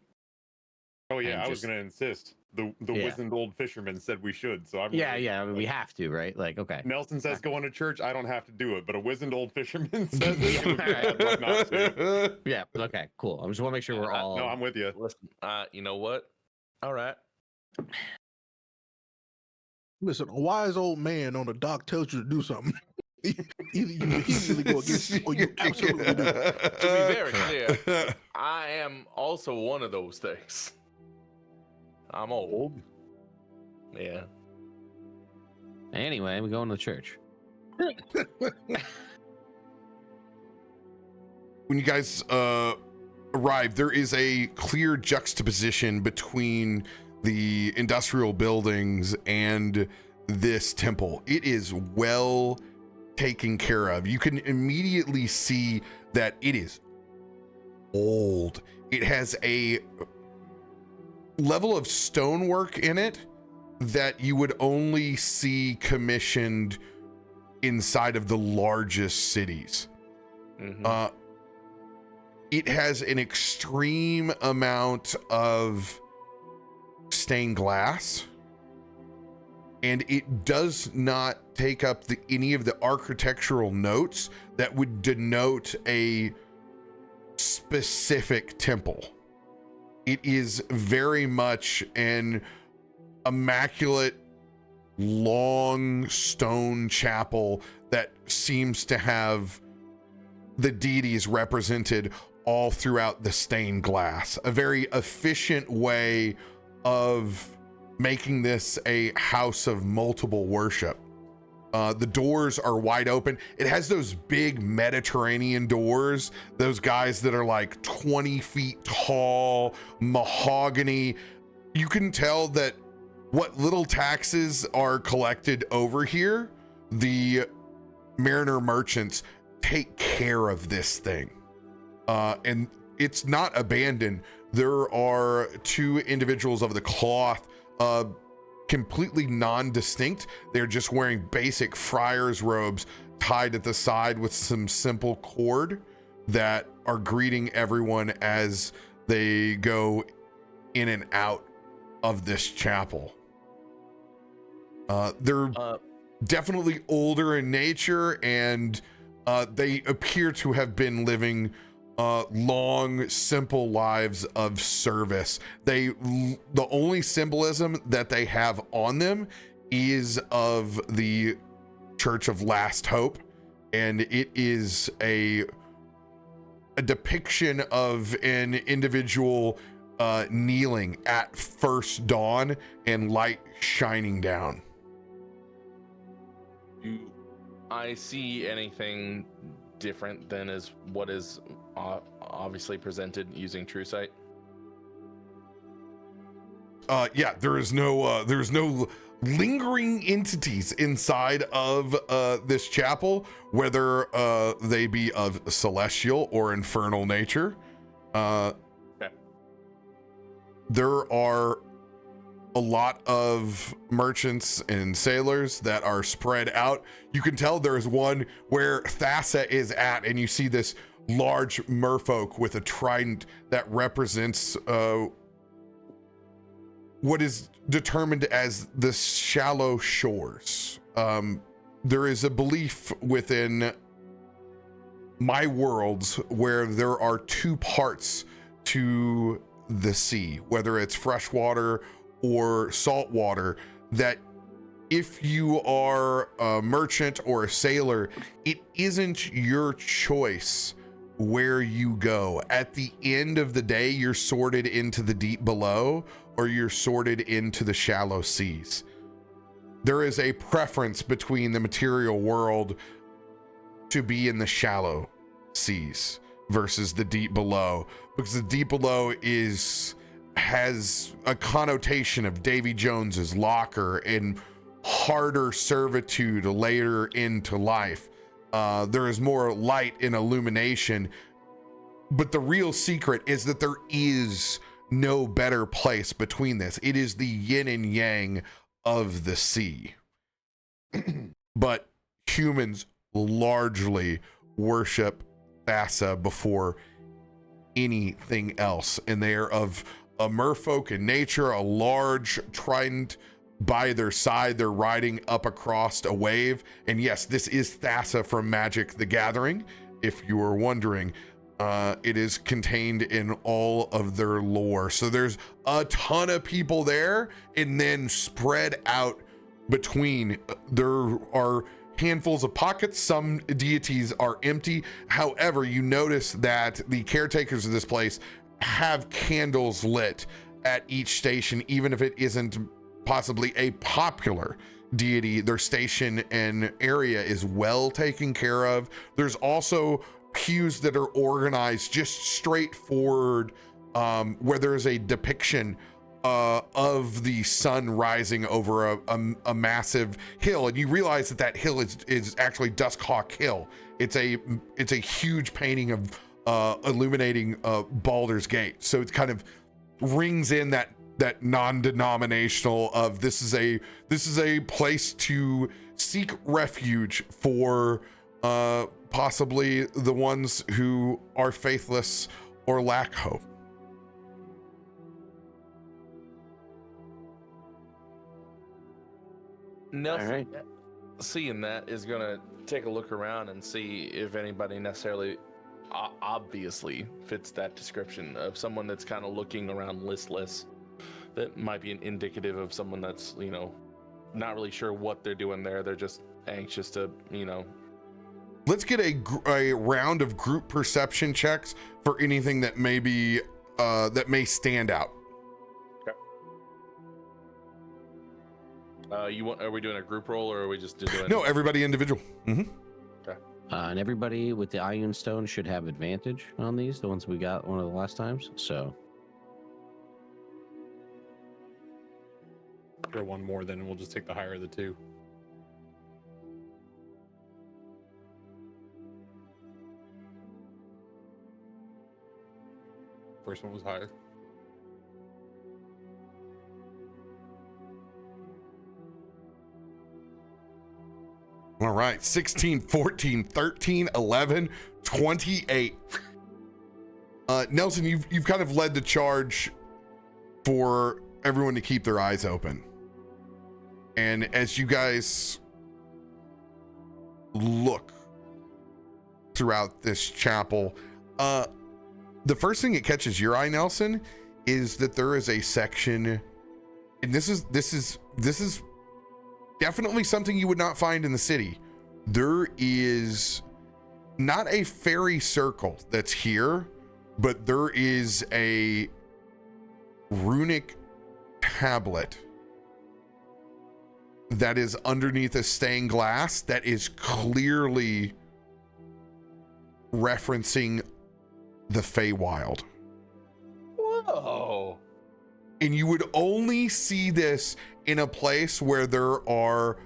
Oh yeah, And I was just- gonna insist. The wizened old fisherman said we should, so I'm Yeah, I mean, we have to, right? Like, okay. Nelson says going to church. I don't have to do it, but a wizened old fisherman says it would be Alright. bad luck not to. Yeah, okay, cool. I just want to make sure we're all. No, I'm with you. Listen, you know what? All right. Listen, a wise old man on the dock tells you to do something. Either you vehemently go against it or you absolutely do. To be very clear, I am also one of those things. I'm old. Yeah. Anyway, we go into the church. When you guys arrive, there is a clear juxtaposition between the industrial buildings and this temple. It is well taken care of. You can immediately see that it is old. It has a level of stonework in it that you would only see commissioned inside of the largest cities. Mhm. It has an extreme amount of stained glass, and it does not take up any of the architectural notes that would denote a specific temple. It is very much an immaculate, long stone chapel that seems to have the deities represented all throughout the stained glass. A very efficient way of making this a house of multiple worship. The doors are wide open. It has those big Mediterranean doors, those guys that are like 20 feet tall, mahogany. You can tell that what little taxes are collected over here, the mariner merchants take care of this thing. And it's not abandoned. There are 2 individuals of the cloth, completely non-distinct. They're just wearing basic friar's robes tied at the side with some simple cord that are greeting everyone as they go in and out of this chapel. They're definitely older in nature, and they appear to have been living long, simple lives of service. The only symbolism that they have on them is of the Church of Last Hope, and it is a depiction of an individual kneeling at first dawn and light shining down. Do I see anything different than what is obviously presented using TrueSight? Yeah, there's no lingering entities inside of this chapel, whether they be of celestial or infernal nature. Okay. There are a lot of merchants and sailors that are spread out. You can tell there's one where Thassa is at, and you see this large merfolk with a trident that represents what is determined as the shallow shores. There is a belief within my worlds where there are 2 parts to the sea, whether it's freshwater or saltwater, that if you are a merchant or a sailor, it isn't your choice where you go. At the end of the day, you're sorted into the deep below, or you're sorted into the shallow seas. There is a preference between the material world to be in the shallow seas versus the deep below, because the deep below has a connotation of Davy Jones's locker and harder servitude later into life. There is more light and illumination, but the real secret is that there is no better place between this. It is the yin and yang of the sea. But humans largely worship Thassa before anything else, and they are of a merfolk in nature, a large trident by their side. They're riding up across a wave, and yes, this is Thassa from Magic the Gathering, if you were wondering. It is contained in all of their lore. So there's a ton of people there, and then spread out between, there are handfuls of pockets. Some deities are empty. However, you notice that the caretakers of this place have candles lit at each station, even if it isn't possibly a popular deity. Their station and area is well taken care of. There's also pews that are organized just straightforward, where there's a depiction of the sun rising over a massive hill, and you realize that hill is actually Duskhawk Hill. It's a huge painting of illuminating Baldur's Gate, so it kind of rings in that non-denominational of this is a place to seek refuge for possibly the ones who are faithless or lack hope. Nelson, All right. seeing that, is gonna take a look around and see if anybody necessarily obviously fits that description of someone that's kind of looking around listless. That might be an indicative of someone that's, not really sure what they're doing there. They're just anxious to, Let's get a round of group perception checks for anything that may be that may stand out. Are we doing a group roll, or are we just doing? No, everybody individual. Mm-hmm. And everybody with the Iron Stone should have advantage on these, the ones we got one of the last times. So Throw one more, then we'll just take the higher of the 2. First one was higher. All right, 16, 14, 13, 11, 28. Nelson, you've kind of led the charge for everyone to keep their eyes open. And as you guys look throughout this chapel, the first thing that catches your eye, Nelson, is that there is a section, and this is definitely something you would not find in the city. There is not a fairy circle that's here, but there is a runic tablet that is underneath a stained glass that is clearly referencing the Feywild. Whoa. And you would only see this in a place where there are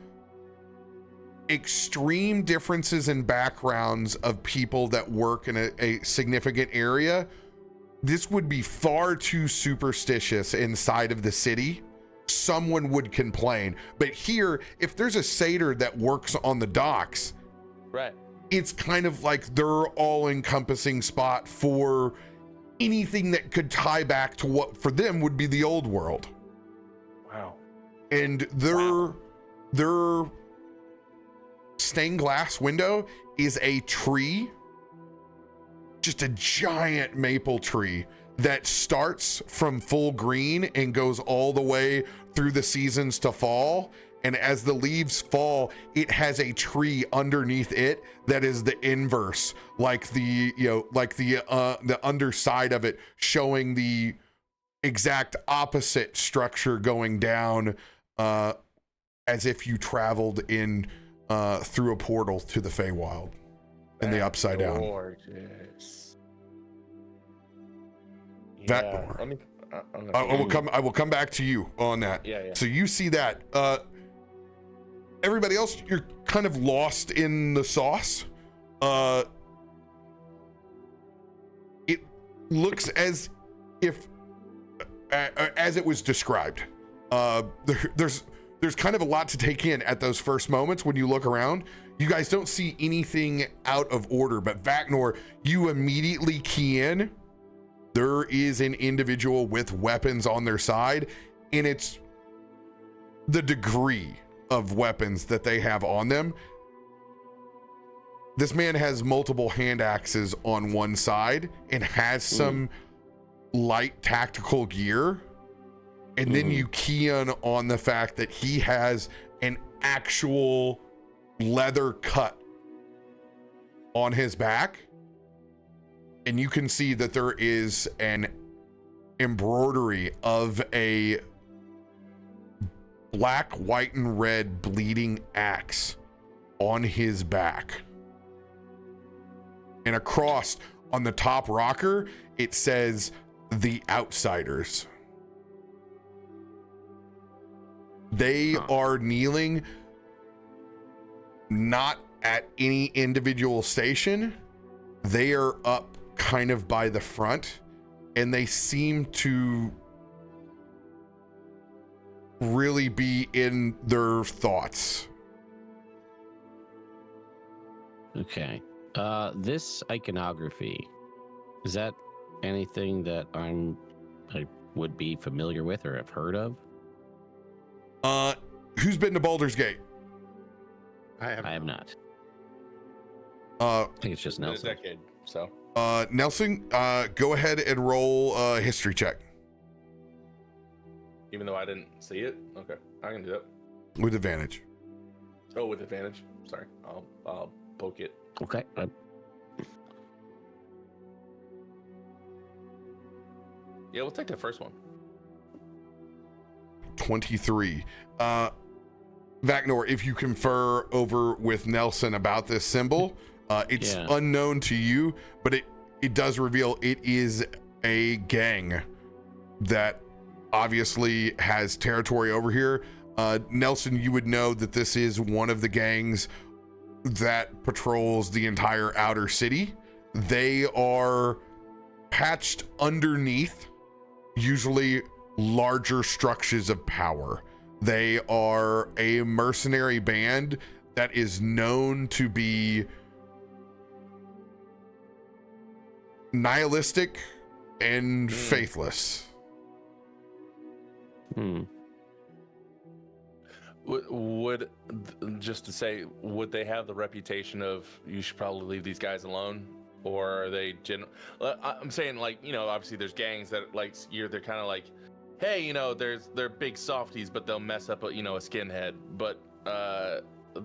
extreme differences in backgrounds of people that work in a significant area. This would be far too superstitious inside of the city. Someone would complain. But here, if there's a satyr that works on the docks, Right. it's kind of like their all-encompassing spot for anything that could tie back to what for them would be the old world. Wow. And their stained glass window is a tree, just a giant maple tree that starts from full green and goes all the way through the seasons to fall. And as the leaves fall, it has a tree underneath it that is the inverse, like the underside of it showing the exact opposite structure going down, as if you traveled in through a portal to the Feywild and the upside down. Gorgeous. Vaknor. Let me. I will come back to you on that. Yeah. So you see that. Everybody else, you're kind of lost in the sauce. It looks as if, as it was described. There's kind of a lot to take in at those first moments when you look around. You guys don't see anything out of order, but Vaknor, you immediately key in. There is an individual with weapons on their side, and it's the degree of weapons that they have on them. This man has multiple hand axes on one side and has some light tactical gear. And then you key in on the fact that he has an actual leather cut on his back. And you can see that there is an embroidery of a black, white, and red bleeding axe on his back. And across on the top rocker, it says The Outsiders. They are kneeling not at any individual station. They are up kind of by the front, and they seem to really be in their thoughts. Okay. This iconography, is that anything that I would be familiar with or have heard of? Who's been to Baldur's Gate? I have not. I think it's just In a Nelson. decade. So. Nelson, go ahead and roll a history check Even though I didn't see it. Okay, I can do that. with advantage. Oh, with advantage. Sorry, I'll poke it. Okay. Yeah, we'll take the first one. 23. Vaknor, if you confer over with Nelson about this symbol, it's unknown to you, but it does reveal it is a gang that obviously has territory over here. Nelson, you would know that this is one of the gangs that patrols the entire outer city. They are hatched underneath usually larger structures of power. They are a mercenary band that is known to be nihilistic and faithless. Would just to say, would they have the reputation of you should probably leave these guys alone, or are they I'm saying, like, you know, obviously there's gangs that like they're kind of like, hey, you know, they're big softies, but they'll mess up a skinhead. But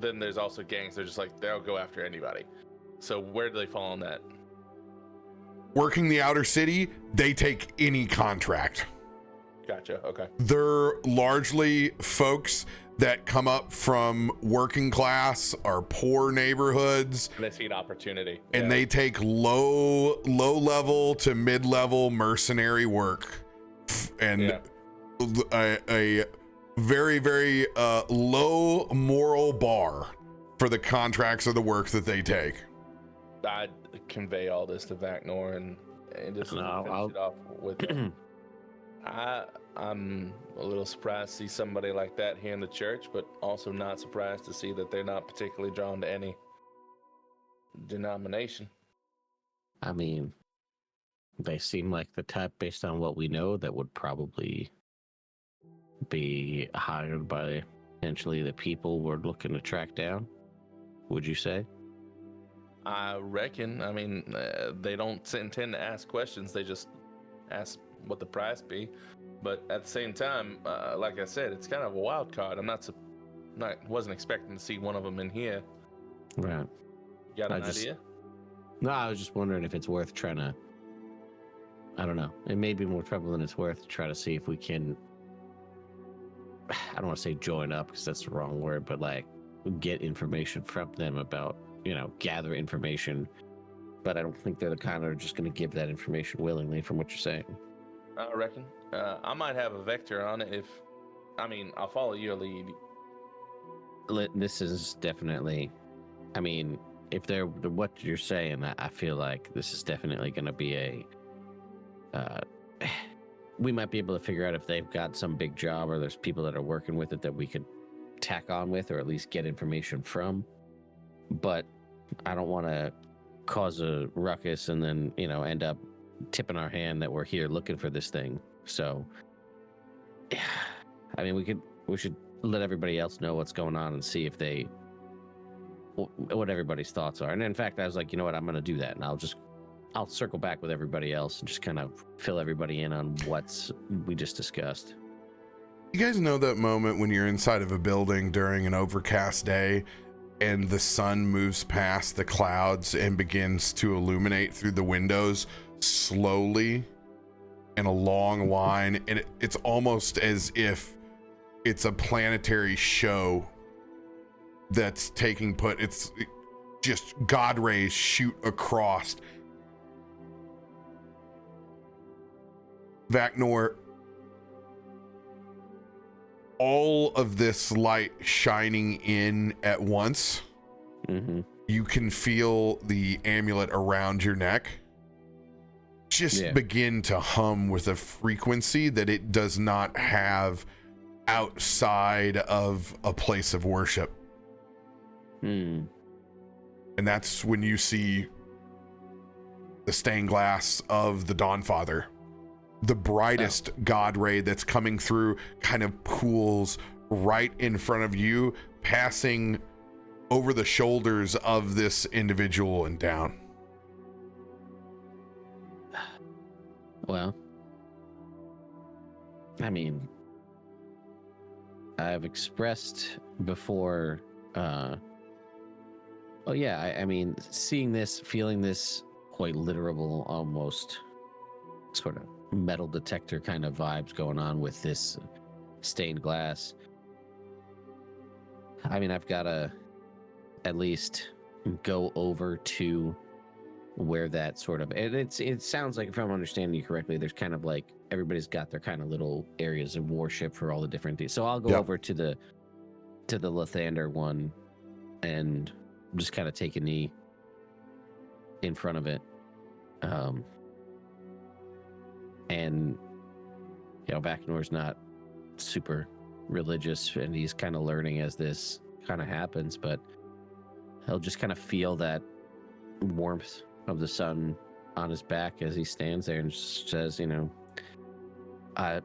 then there's also gangs that are just like they'll go after anybody. So where do they fall on that? Working the outer city, they take any contract. Gotcha. Okay. They're largely folks that come up from working class or poor neighborhoods. And they see an opportunity. And they take low level to mid-level mercenary work. And a very, very low moral bar for the contracts or the work that they take. I'd convey all this to Vaknor and just finish it off with it. I'm a little surprised to see somebody like that here in the church, but also not surprised to see that they're not particularly drawn to any denomination. I mean, they seem like the type, based on what we know, that would probably be hired by potentially the people we're looking to track down. Would you say? I reckon. I mean, they don't intend to ask questions. They just ask what the price be. But at the same time, like I said, it's kind of a wild card. Wasn't expecting to see one of them in here. Right. You got an idea? No, I was just wondering if it's worth trying to. I don't know. It may be more trouble than it's worth to try to see if we can. I don't want to say join up because that's the wrong word, but like get information from them about, gather information. But I don't think they're the kind that are just going to give that information willingly, from what you're saying. I reckon. I might have a vector on it I'll follow your lead. This is definitely, if they're what you're saying, I feel like this is definitely going to be we might be able to figure out if they've got some big job or there's people that are working with it that we could tack on with or at least get information from. But I don't want to cause a ruckus and then, end up tipping our hand that we're here looking for this thing. So, we should let everybody else know what's going on and see if what everybody's thoughts are. And in fact, I was like, you know what, I'm going to do that. And I'll circle back with everybody else and just kind of fill everybody in on what we just discussed. You guys know that moment when you're inside of a building during an overcast day and the sun moves past the clouds and begins to illuminate through the windows slowly in a long line, and it's almost as if it's a planetary show that's taking place. It's just God rays shoot across. Vaknor, all of this light shining in at once. Mm-hmm. You can feel the amulet around your neck just begin to hum with a frequency that it does not have outside of a place of worship. And that's when you see the stained glass of the Dawnfather. The brightest God ray that's coming through kind of pools right in front of you, passing over the shoulders of this individual and down. Well, I've expressed before, seeing this, feeling this quite literal, almost sort of metal detector kind of vibes going on with this stained glass. I've got to at least go over to where that sort of, and it sounds like, if I'm understanding you correctly, there's kind of like everybody's got their kind of little areas of worship for all the different things. So I'll go over to the Lathander one and just kind of take a knee in front of it. And Vaknor's not super religious, and he's kind of learning as this kind of happens, but he'll just kind of feel that warmth of the sun on his back as he stands there and says, I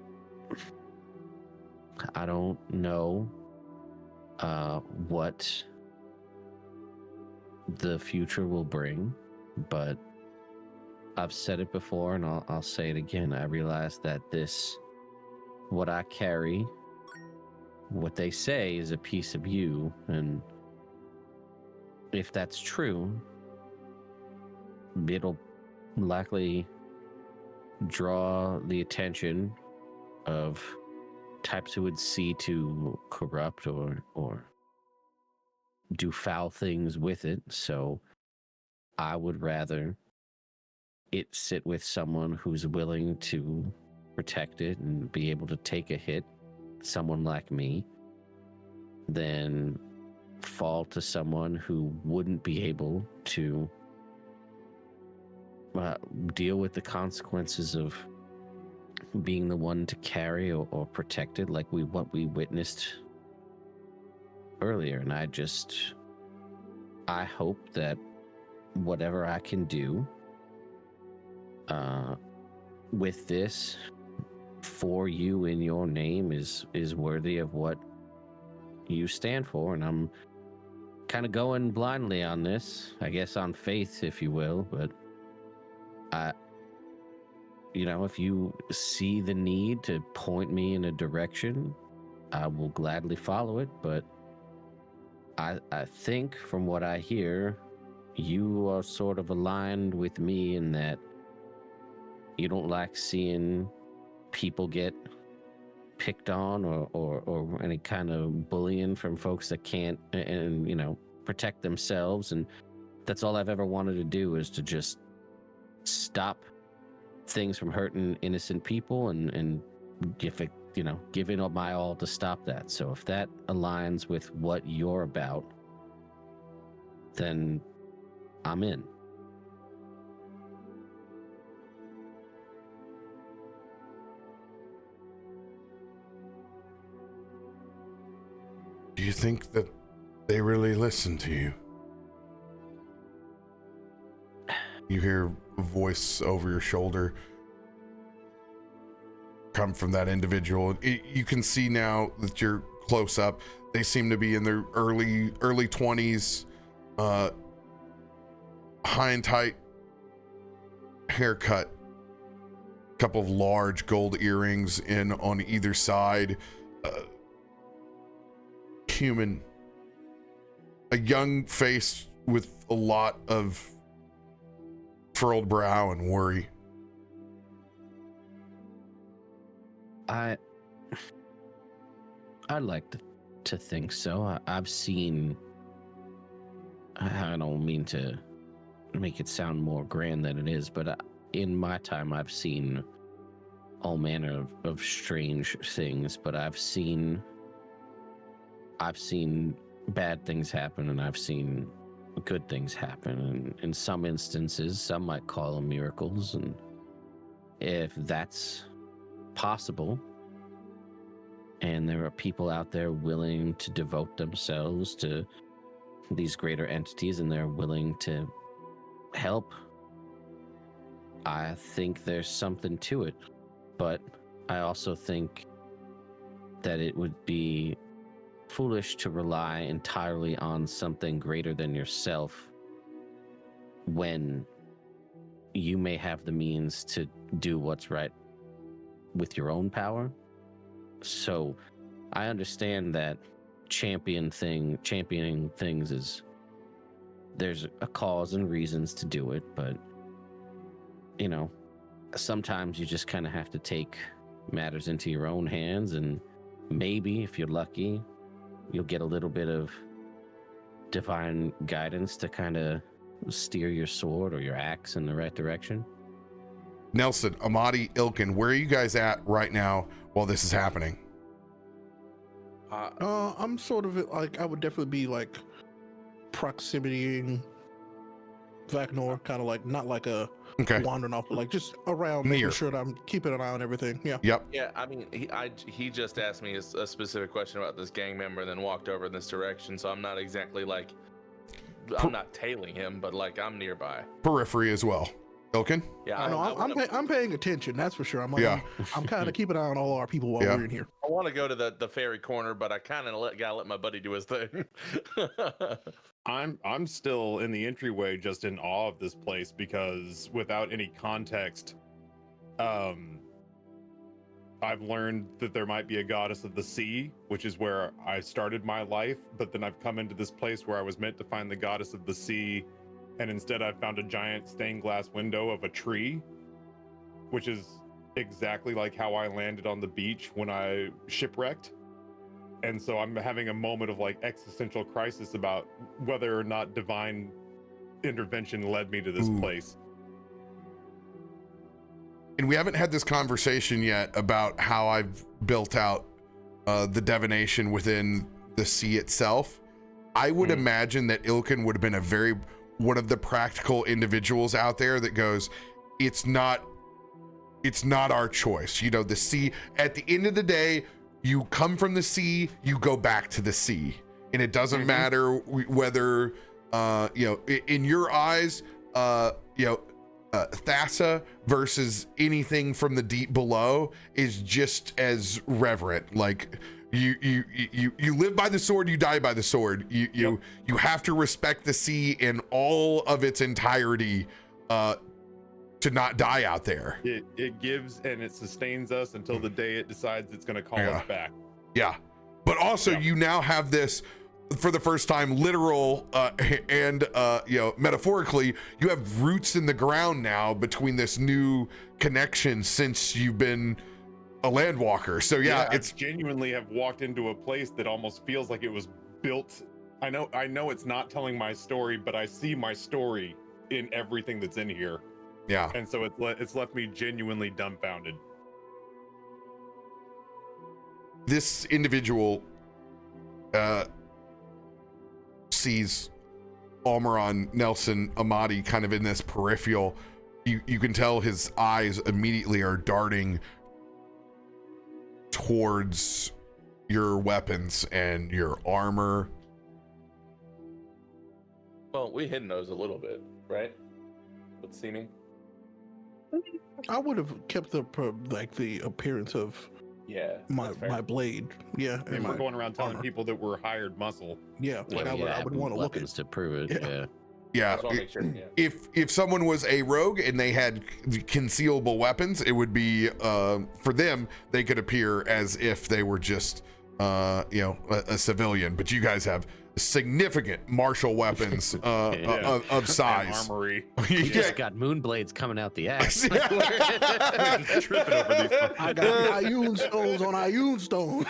don't know what the future will bring, but I've said it before and I'll say it again. I realize that what I carry, what they say is a piece of you, and if that's true, it'll likely draw the attention of types who would see to corrupt or do foul things with it. So I would rather it sit with someone who's willing to protect it and be able to take a hit, someone like me, than fall to someone who wouldn't be able to deal with the consequences of being the one to carry or protect it, like what we witnessed earlier. And I hope that whatever I can do with this for you in your name is worthy of what you stand for. And I'm kind of going blindly on this, I guess, on faith, if you will, but if you see the need to point me in a direction, I will gladly follow it. But I think from what I hear, you are sort of aligned with me in that you don't like seeing people get picked on or any kind of bullying from folks that can't and protect themselves. And that's all I've ever wanted to do, is to just stop things from hurting innocent people and give it my all to stop that. So if that aligns with what you're about, then I'm in. Do you think that they really listen to you? You hear a voice over your shoulder come from that individual. You can see now that you're close up, they seem to be in their early 20s, high and tight haircut, couple of large gold earrings in on either side, human, a young face with a lot of furrowed brow and worry. I'd like to think so. I've seen, I don't mean to make it sound more grand than it is, but in my time I've seen all manner of strange things, but I've seen bad things happen, and I've seen good things happen, and in some instances some might call them miracles. And if that's possible and there are people out there willing to devote themselves to these greater entities and they're willing to help, I think there's something to it. But I also think that it would be foolish to rely entirely on something greater than yourself when you may have the means to do what's right with your own power. So I understand that championing things is, there's a cause and reasons to do it, but sometimes you just kind of have to take matters into your own hands, and maybe if you're lucky, you'll get a little bit of divine guidance to kind of steer your sword or your axe in the right direction. Nelson, Amatti, Ilkun, where are you guys at right now while this is happening? I'm sort of like, I would definitely be like proximitying Vaknor, kind of like, not like a Okay. wandering off, but like just around, making Near. sure that I'm keeping an eye on everything. Yeah. Yep. Yeah, I mean, he just asked me a specific question about this gang member, and then walked over in this direction. So I'm not exactly like, I'm not tailing him, but like I'm nearby. Periphery as well. Ilkun? Yeah, I know. I'm paying attention. That's for sure. I'm like, I'm kind of keeping an eye on all our people while we're in here. I want to go to the ferry corner, but I kind of gotta let my buddy do his thing. I'm still in the entryway, just in awe of this place, because without any context, I've learned that there might be a goddess of the sea, which is where I started my life, but then I've come into this place where I was meant to find the goddess of the sea, and instead I found a giant stained glass window of a tree, which is exactly like how I landed on the beach when I shipwrecked. And so I'm having a moment of like existential crisis about whether or not divine intervention led me to this place. And we haven't had this conversation yet about how I've built out the divination within the sea itself. I would imagine that Ilkun would have been one of the practical individuals out there that goes, it's not our choice. You know, the sea, at the end of the day, you come from the sea, you go back to the sea. And it doesn't matter whether, in your eyes, Thassa versus anything from the deep below is just as reverent. Like you live by the sword, you die by the sword. You have to respect the sea in all of its entirety to not die out there. It gives and it sustains us until the day it decides it's going to call us back. Yeah, but also you now have this, for the first time, literal and metaphorically, you have roots in the ground now between this new connection since you've been a landwalker. So it's genuinely have walked into a place that almost feels like it was built. I know it's not telling my story, but I see my story in everything that's in here. Yeah, and so it's left me genuinely dumbfounded. This individual sees Almuron, Nelson, Amatti kind of in this peripheral. You can tell his eyes immediately are darting towards your weapons and your armor. Well, we hidden those a little bit, right? With seeming. I would have kept the appearance of my blade. Yeah, I mean, we're going around telling people that we're hired muscle. Yeah, like I would want to look at to prove it. Yeah. If someone was a rogue and they had concealable weapons, it would be for them, they could appear as if they were just a civilian. But you guys have significant martial weapons of size. And armory. You just got moon blades coming out the ass. Tripping over these. I got Ioun stones on Ioun stones.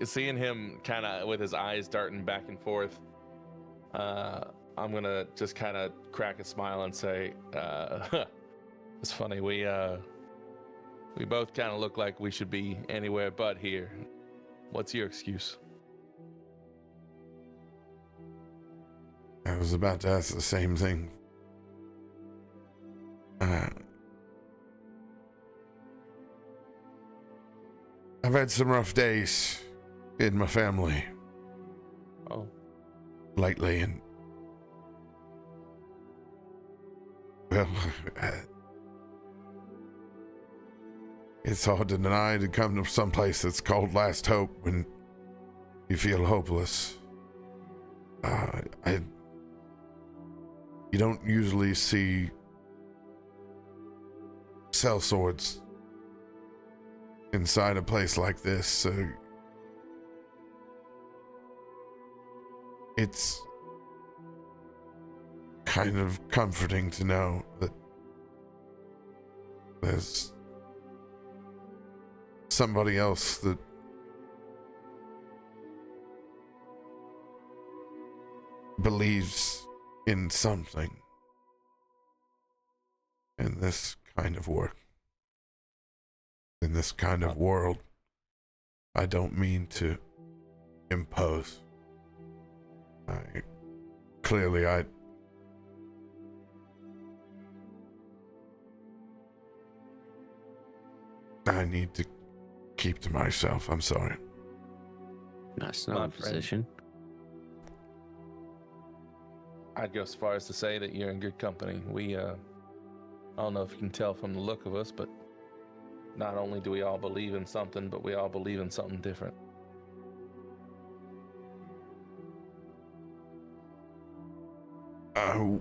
Seeing him kind of with his eyes darting back and forth, I'm gonna just kind of crack a smile and say, "It's funny. We both kind of look like we should be anywhere but here. What's your excuse?" I was about to ask the same thing. I've had some rough days in my family. Oh. Lately, and well, it's hard to deny to come to some place that's called Last Hope when you feel hopeless. You don't usually see sellswords inside a place like this, so it's kind of comforting to know that there's somebody else that believes in something in this kind of work, in this kind of world. I don't mean to impose. I need to keep to myself. I'm sorry. That's not My a friend. position. I'd go as far as to say that you're in good company. I don't know if you can tell from the look of us, but not only do we all believe in something, but we all believe in something different. I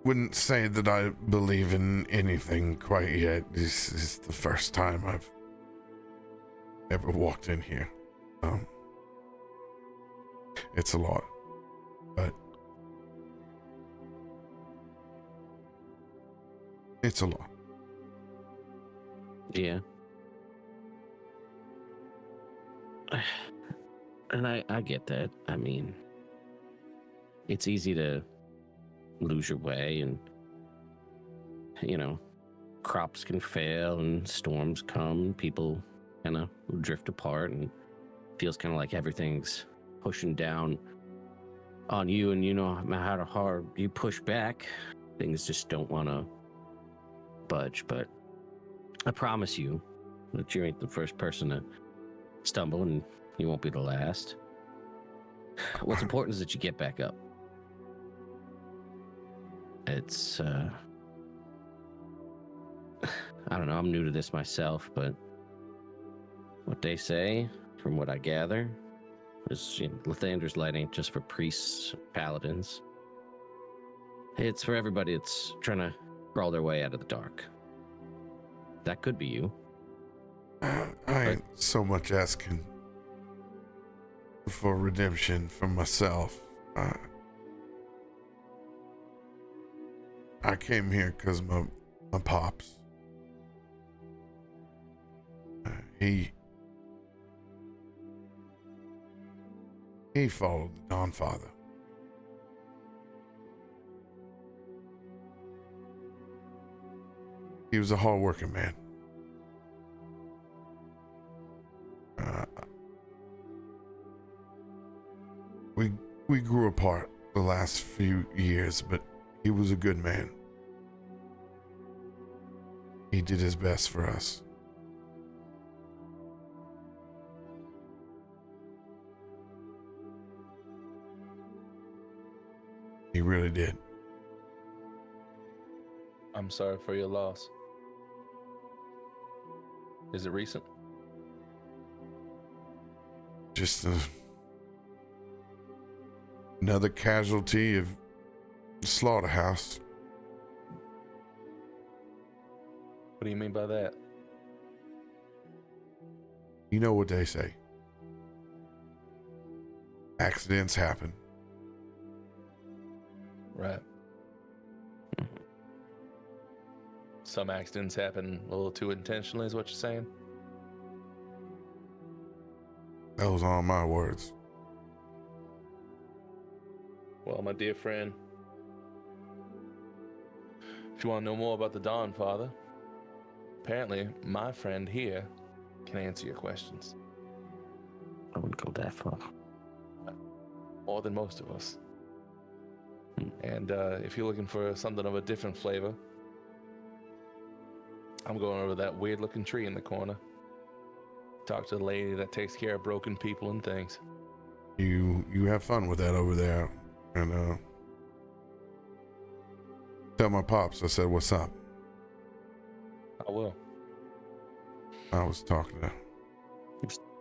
wouldn't say that I believe in anything quite yet. This is the first time I've ever walked in here. It's a lot, but it's a lot. Yeah. And I get that. I mean, it's easy to lose your way, and crops can fail and storms come, people kind of drift apart, and feels kind of like everything's pushing down on you, and no matter how hard you push back, things just don't want to budge. But I promise you that you ain't the first person to stumble, and you won't be the last. What's important is that you get back up. It's I don't know, I'm new to this myself, but what they say, from what I gather, is Lathander's light ain't just for priests, paladins. It's for everybody that's trying to crawl their way out of the dark. That could be you. I ain't so much asking for redemption for myself. I came here because my pops. He followed the Dawn Father. He was a hard-working man. We grew apart the last few years, but he was a good man. He did his best for us. He really did. I'm sorry for your loss. Is it recent? Just another casualty of the slaughterhouse. What do you mean by that? You know what they say. Accidents happen. Right. Some accidents happen a little too intentionally, is what you're saying? Those aren't my words. Well, my dear friend, if you want to know more about the Dawn Father, apparently my friend here can answer your questions. I wouldn't go that far. More than most of us. And if you're looking for something of a different flavor, I'm going over that weird looking tree in the corner. Talk to the lady that takes care of broken people and things. You have fun with that over there. And tell my pops I said what's up. I will. I was talking to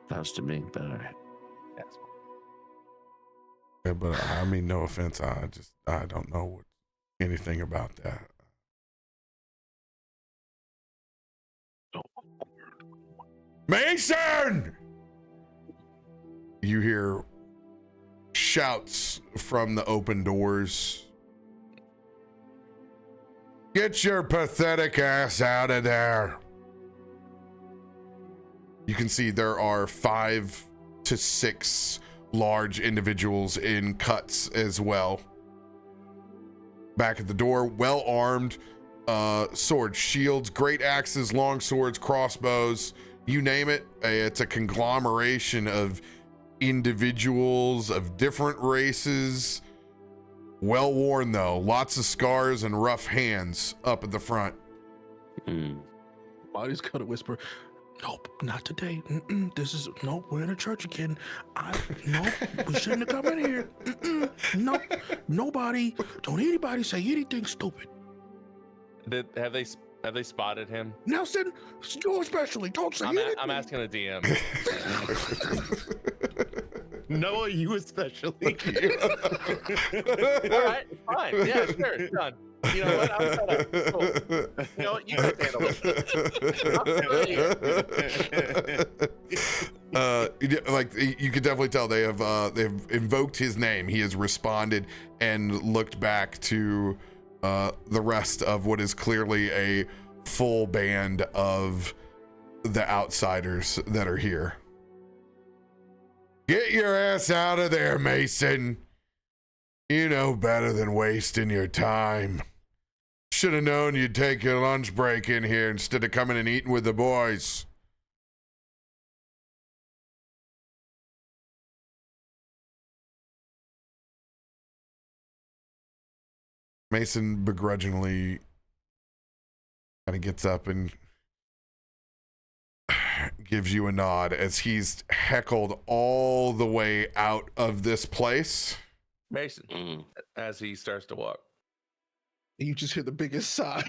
Sounds to me, but all right. Yes. yeah, but I mean no offense. I don't know anything about that. Mason! You hear shouts from the open doors. Get your pathetic ass out of there. You can see there are 5 to 6 large individuals in cuts as well. Back at the door, well armed, swords, shields, great axes, long swords, crossbows, you name it. It's a conglomeration of individuals of different races. Well worn though, lots of scars and rough hands up at the front. Body's gonna whisper, Nope, not today. This is nope. We're in a church again. Nope. We shouldn't have come in here. Nope. Nobody. Don't anybody say anything stupid. Have they spotted him? Nelson, you especially. Don't say anything. I'm asking the DM. Noah, you especially. All right, fine. Yeah, sure, done. You know what? I'm fed up. Cool. You know what? You guys handle it. Like you could definitely tell they've invoked his name. He has responded and looked back to the rest of what is clearly a full band of the outsiders that are here. Get your ass out of there, Mason. You know better than wasting your time. Should have known you'd take your lunch break in here instead of coming and eating with the boys. Mason begrudgingly kind of gets up and gives you a nod as he's heckled all the way out of this place. Mason, as he starts to walk. You just hear the biggest sigh.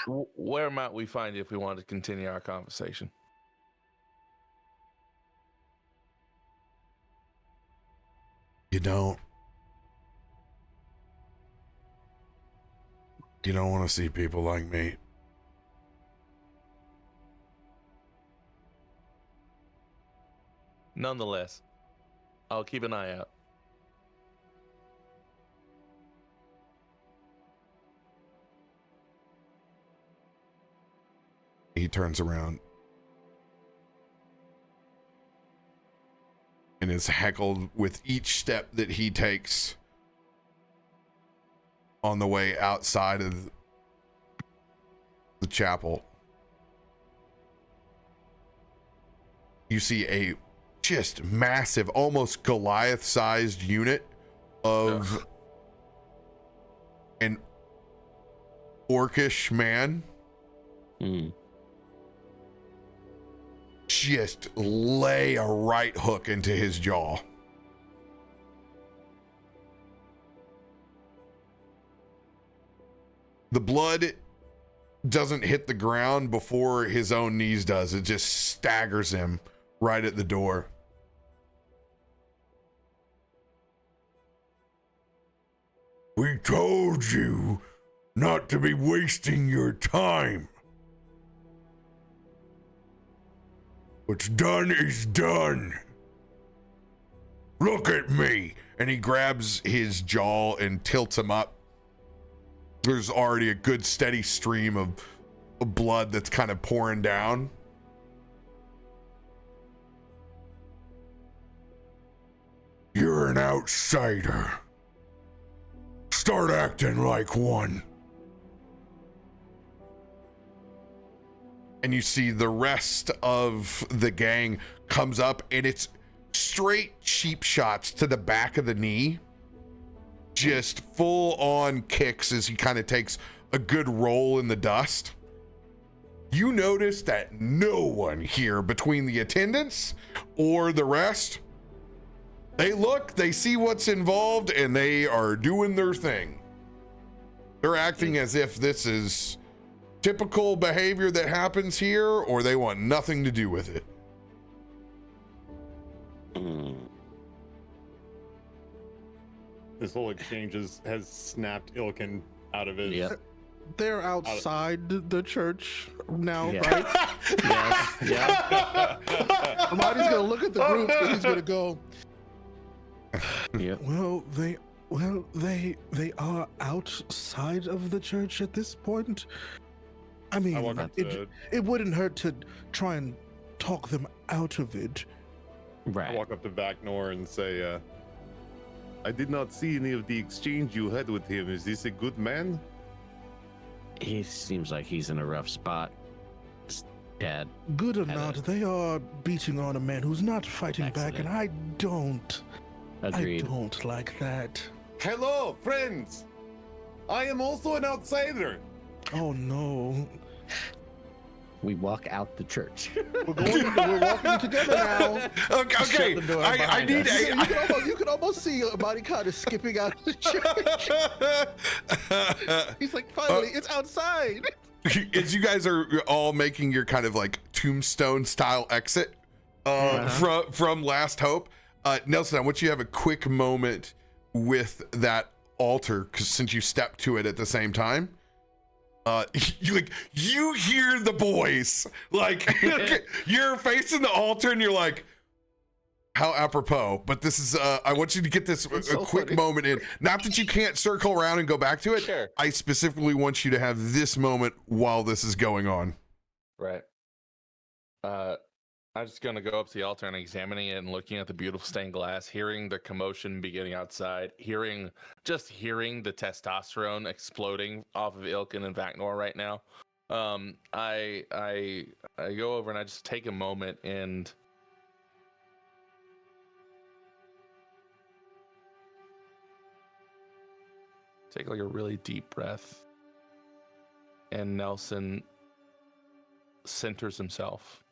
Where might we find you if we want to continue our conversation? You don't want to see people like me. Nonetheless, I'll keep an eye out. He turns around and is heckled with each step that he takes on the way outside of the chapel. You see a just massive, almost Goliath-sized unit of an orcish man. Just lay a right hook into his jaw. The blood doesn't hit the ground before his own knees does. It just staggers him right at the door. We told you not to be wasting your time. What's done is done. Look at me. And he grabs his jaw and tilts him up. There's already a good steady stream of blood that's kind of pouring down. You're an outsider. Start acting like one. And you see the rest of the gang comes up, and it's straight cheap shots to the back of the knee. Just full on kicks as he kind of takes a good roll in the dust. You notice that no one here between the attendants or the rest, they look, they see what's involved, and they are doing their thing. They're acting as if this is typical behavior that happens here, or they want nothing to do with it. This whole exchange has snapped Ilkun out of his. Yep. They're outside the church now, Yeah. right? Yeah. Amatti's gonna look at the group and he's gonna go, Yep. Well, they are outside of the church at this point. I mean, I walk up to, it wouldn't hurt to try and talk them out of it. I Right. walk up to Vaknor and say, I did not see any of the exchange you had with him. Is this a good man? He seems like he's in a rough spot. Dad. Good or Had not, a- they are beating on a man who's not fighting back, and I don't like that. Hello, friends. I am also an outsider. Oh no. We walk out the church. We're walking together now. Okay, Shut the door I behind need us. You can almost see Amatti kind of skipping out of the church. He's like, finally, it's outside. as you guys are all making your kind of like tombstone style exit from Last Hope, Nelson, I want you to have a quick moment with that altar, because since you stepped to it at the same time, you hear the voice, like you're facing the altar and you're like, how apropos. But this is I want you to get this a quick funny. moment in. Not that you can't circle around and go back to it. Sure. I specifically want you to have this moment while this is going on. Right. I'm just gonna go up to the altar and examining it and looking at the beautiful stained glass, hearing the commotion beginning outside, hearing the testosterone exploding off of Ilkun and Vaknor right now. I go over and I just take a moment and take like a really deep breath. And Nelson centers himself.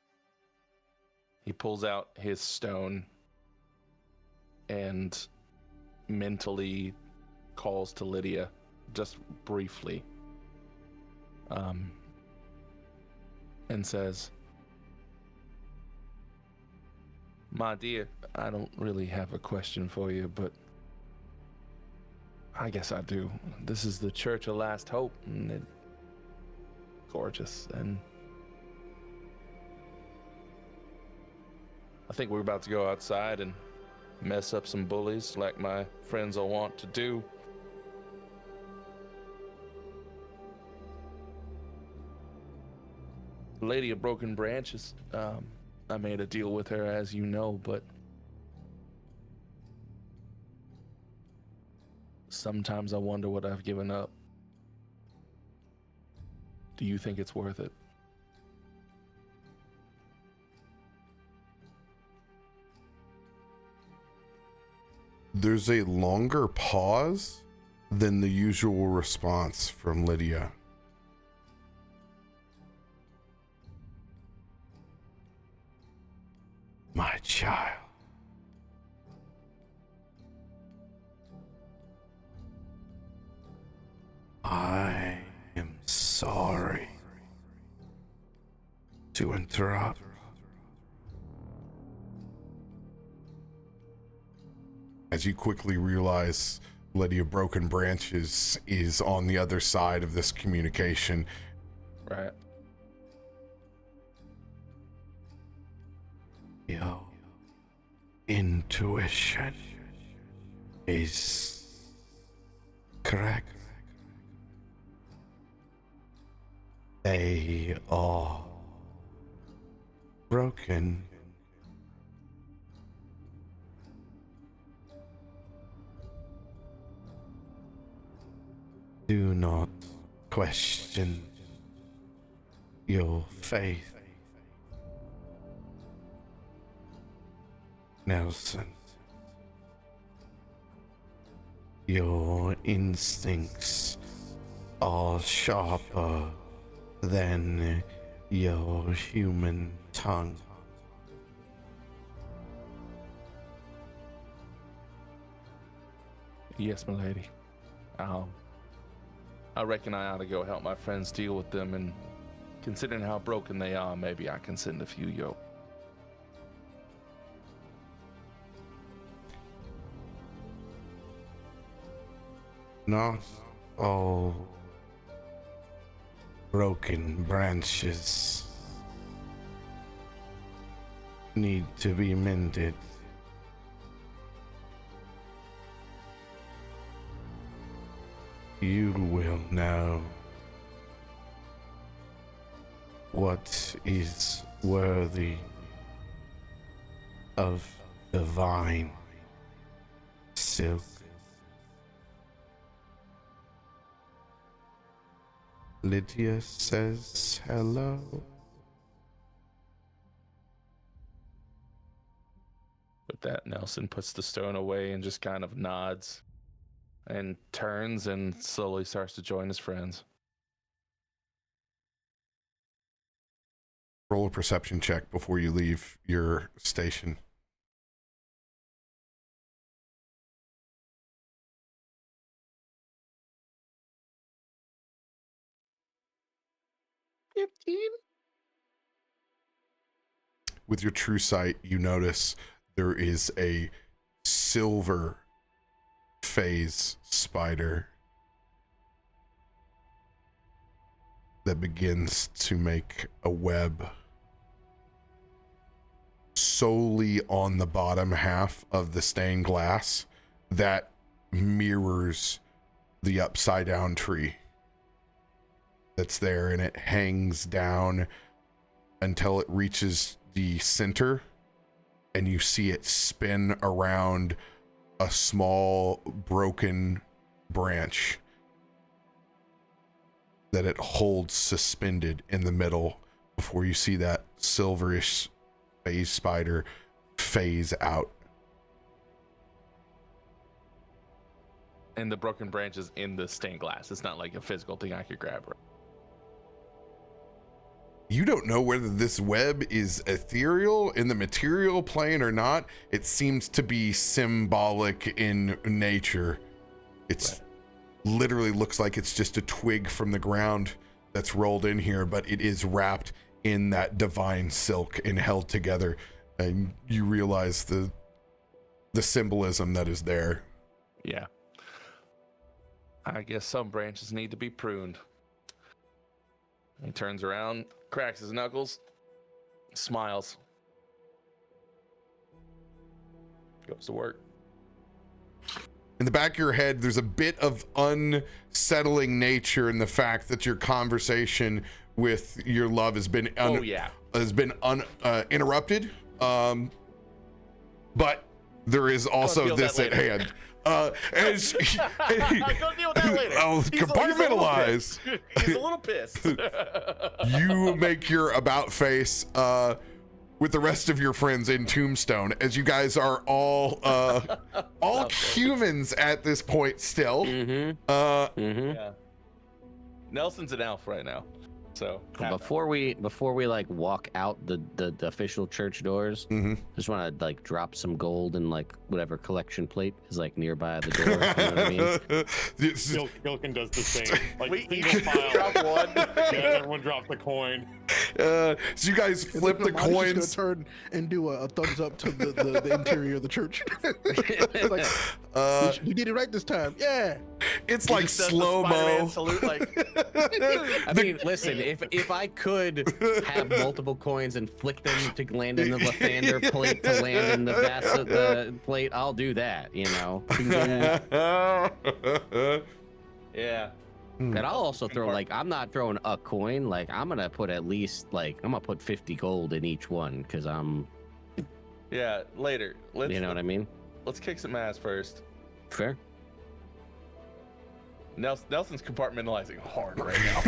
He pulls out his stone and mentally calls to Lydia just briefly, and says, "My dear, I don't really have a question for you, but I guess I do. This is the Church of Last Hope, and it's gorgeous, and I think we're about to go outside and mess up some bullies like my friends will want to do. Lady of Broken Branches, I made a deal with her, as you know, but sometimes I wonder what I've given up. Do you think it's worth it?" There's a longer pause than the usual response from Lydia. My child, I am sorry to interrupt. As you quickly realize, Lady of Broken Branches is on the other side of this communication. Right. Your intuition is correct. They are broken. Do not question your faith, Nelson. Your instincts are sharper than your human tongue. Yes, my lady. I reckon I ought to go help my friends deal with them, and considering how broken they are, maybe I can send a few yo. Not all broken branches need to be mended. You will know what is worthy of divine silk. Lydia says hello. With that, Nelson puts the stone away and just kind of nods and turns and slowly starts to join his friends. Roll a perception check before you leave your station. With your true sight, you notice there is a silver phase spider that begins to make a web solely on the bottom half of the stained glass that mirrors the upside down tree that's there, and it hangs down until it reaches the center, and you see it spin around a small broken branch that it holds suspended in the middle before you see that silverish phase spider phase out. And the broken branch is in the stained glass. It's not like a physical thing I could grab. You don't know whether this web is ethereal in the material plane or not. It seems to be symbolic in nature. It's literally looks like it's just a twig from the ground that's rolled in here, but it is wrapped in that divine silk and held together. And you realize the symbolism that is there. Yeah. I guess some branches need to be pruned. He turns around, cracks his knuckles, smiles, goes to work. In the back of your head, there's a bit of unsettling nature in the fact that your conversation with your love has been interrupted. But there is also this at hand. Go deal with that later. I'll compartmentalize. He's a little pissed. You make your about face with the rest of your friends in Tombstone, as you guys are all humans at this point still. Yeah. Nelson's an elf right now. So before we like walk out the official church doors, just want to like drop some gold and like whatever collection plate is like nearby the door. You know what I mean? Ilkun does the same. Like we single each file. drop one. Yeah, everyone drops the coin. So you guys flip the coins. Just gonna turn and do a thumbs up to the interior of the church. Like, we did it right this time. Yeah. It's like slow-mo. Salute, like. I mean, listen, if I could have multiple coins and flick them to land in the Lathander plate to land in the the plate, I'll do that, you know. Yeah. And I'll also throw, like, I'm not throwing a coin, like, I'm gonna put at least, like, I'm gonna put 50 gold in each one, because I'm... Yeah, later. You know what I mean? Let's kick some ass first. Fair. Nelson's compartmentalizing hard right now.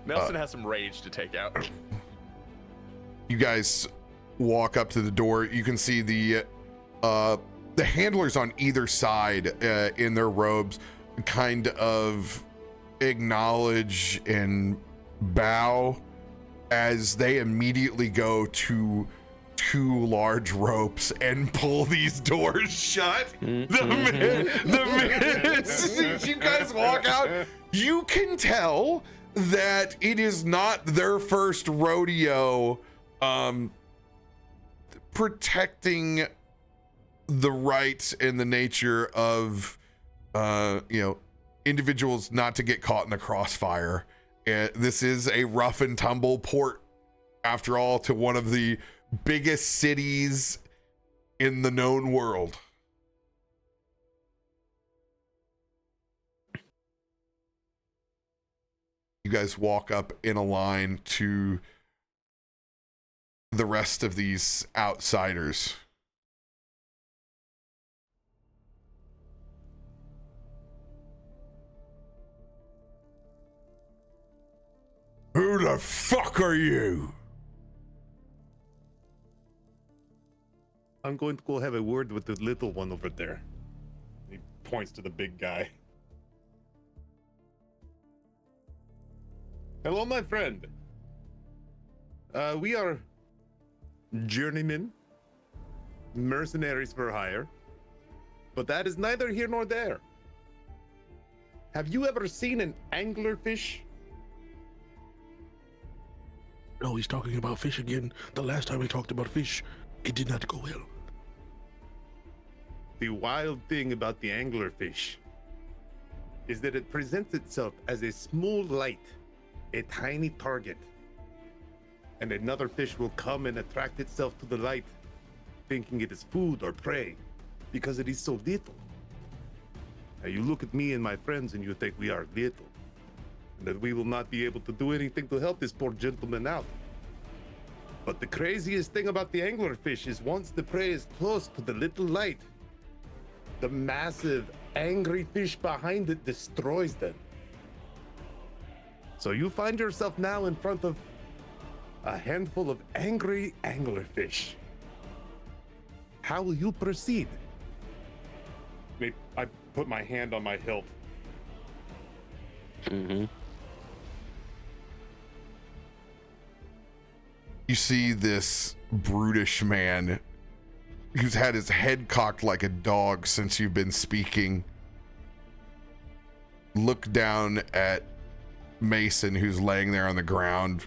Nelson has some rage to take out. You guys walk up to the door. You can see the handlers on either side in their robes kind of acknowledge and bow as they immediately go to two large ropes and pull these doors shut. The minute you guys walk out, you can tell that it is not their first rodeo protecting the rights and the nature of individuals not to get caught in the crossfire. This is a rough and tumble port, after all, to one of the biggest cities in the known world. You guys walk up in a line to the rest of these outsiders. Who the fuck are you? I'm going to go have a word with the little one over there. He points to the big guy. Hello, my friend. We are journeymen, mercenaries for hire, but that is neither here nor there. Have you ever seen an anglerfish? No, he's talking about fish again. The last time we talked about fish, it did not go well. The wild thing about the anglerfish is that it presents itself as a small light, a tiny target. And another fish will come and attract itself to the light, thinking it is food or prey, because it is so little. Now you look at me and my friends and you think we are little, and that we will not be able to do anything to help this poor gentleman out. But the craziest thing about the anglerfish is once the prey is close to the little light, the massive, angry fish behind it destroys them. So you find yourself now in front of a handful of angry anglerfish. How will you proceed? I put my hand on my hilt. Mm-hmm. You see this brutish man who's had his head cocked like a dog since you've been speaking look down at Mason, who's laying there on the ground.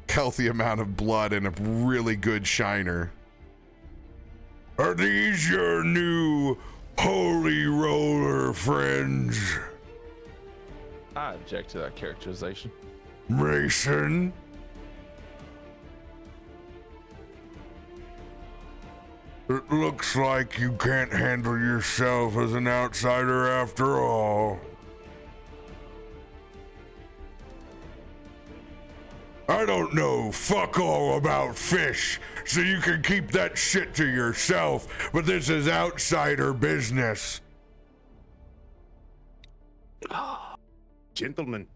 Healthy amount of blood and a really good shiner. Are these your new holy roller friends, I object to that characterization. Mason? It looks like you can't handle yourself as an outsider after all. I don't know fuck all about fish, so you can keep that shit to yourself, but this is outsider business. Gentlemen,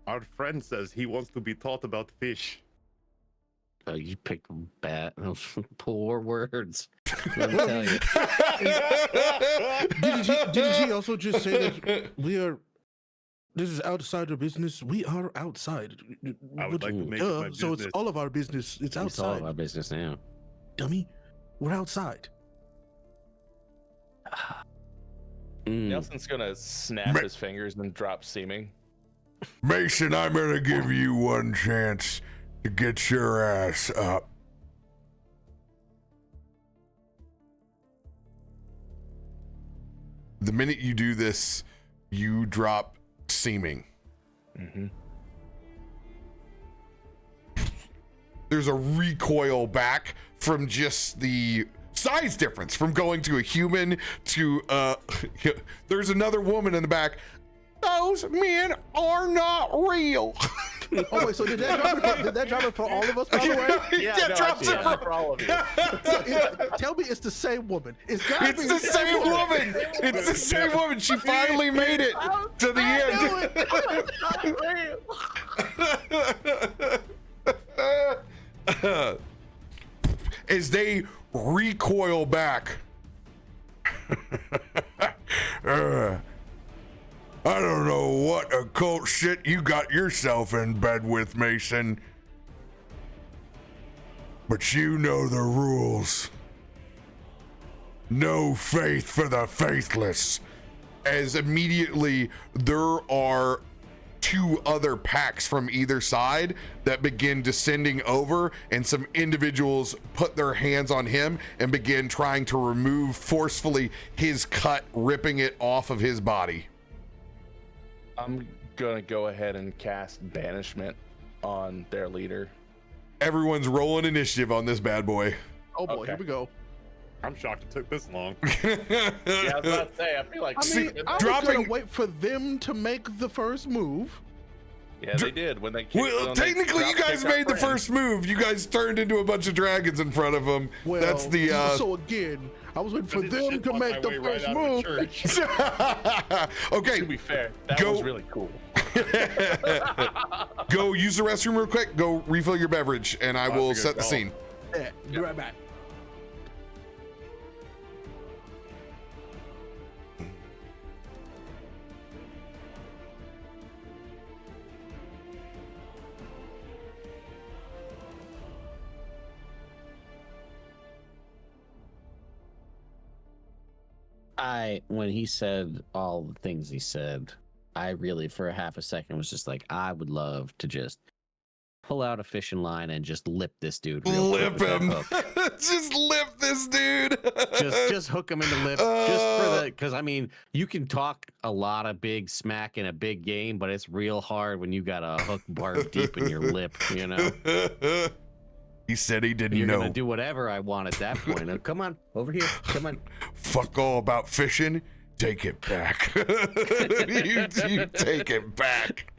our friend says he wants to be taught about fish. Oh, you picked bad, those poor words. Let me tell you. Didn't he also just say that this is outsider business? We are outside. I would like to make it my business. So it's all of our business. It's outside. It's all of our business now. Dummy. We're outside. Nelson's gonna snap his fingers and drop seeming. Mason, I'm gonna give you one chance to get your ass up. The minute you do this, you drop seeming. Mm-hmm. There's a recoil back from just the size difference from going to a human to there's another woman in the back. Those men are not real. Oh wait, so did that drop it for all of us, by the way? Yeah, Yeah, no, drops it for all of you. Tell me it's the same woman. It's the same woman. It's the same woman. She finally made it to the end. As they recoil back. I don't know what occult shit you got yourself in bed with, Mason. But you know the rules. No faith for the faithless. As immediately there are two other packs from either side that begin descending over, and some individuals put their hands on him and begin trying to remove forcefully his cut, ripping it off of his body. I'm gonna go ahead and cast banishment on their leader. Everyone's rolling initiative on this bad boy. Oh boy, Okay. here we go. I'm shocked it took this long. Yeah, I was about to say, I feel like I mean, I was dropping- gonna wait for them to make the first move. yeah, they did when they came. Well, technically, you guys made the first move. You guys turned into a bunch of dragons in front of them. Well, That's the. so again, I was waiting for This them shit to on make my the way right first out of move. the church. Okay, To be fair, that Go. was really cool. go use the restroom real quick. Go refill your beverage, and I will That's a set good the call. scene. Yeah, be right back. When he said all the things he said, I really, for a half a second, was just like, I would love to just pull out a fishing line and just lip this dude. Lip him. Just lip this dude. just hook him in the lip. Just for the, because I mean, you can talk a lot of big smack in a big game, but it's real hard when you got a hook barb deep in your lip. You know. He said he didn't You're know. gonna do whatever I want at that point. Now, come on, over here. Come on. Fuck all about fishing. Take it back. you take it back.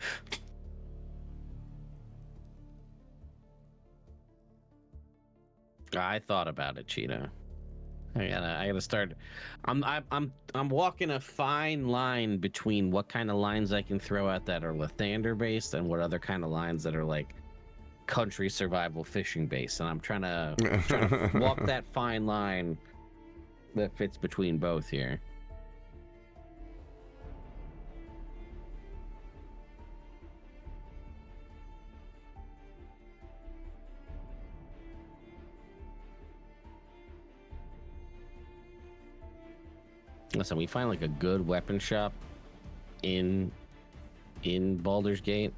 I thought about it, Cheetah. I gotta start. I'm walking a fine line between what kind of lines I can throw out that are Lathander based and what other kind of lines that are like country survival fishing based, and I'm trying to walk that fine line that fits between both here. Listen, we find like a good weapon shop in Baldur's Gate.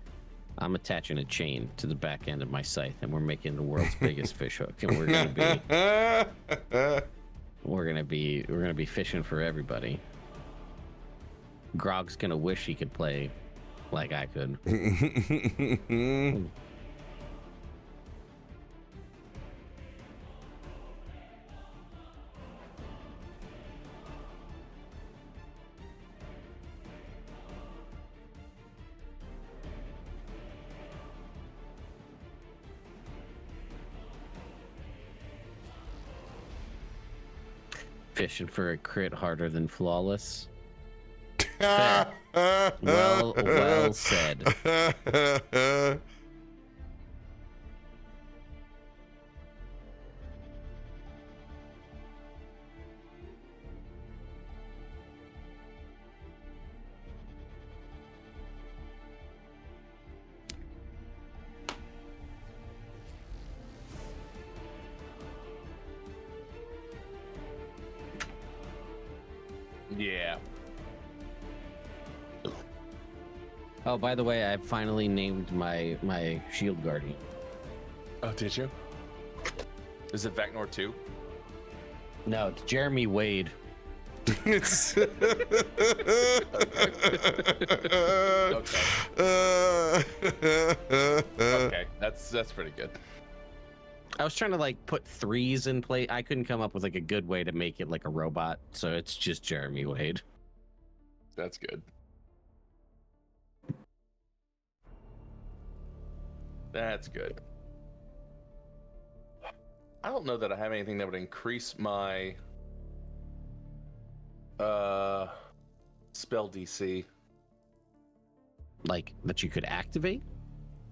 I'm attaching a chain to the back end of my scythe, and we're making the world's biggest fish hook, and we're gonna be fishing for everybody. Grog's gonna wish he could play like I could. Fishing for a crit harder than flawless. Fair. Well said. Yeah. Oh, by the way, I finally named my shield guardian. Oh, did you? Is it Vaknor 2? No, it's Jeremy Wade. It's Okay, that's pretty good. I was trying to like put threes in play. I couldn't come up with like a good way to make it like a robot, so it's just Jeremy Wade. That's good. That's good. I don't know that I have anything that would increase my spell DC. Like that you could activate?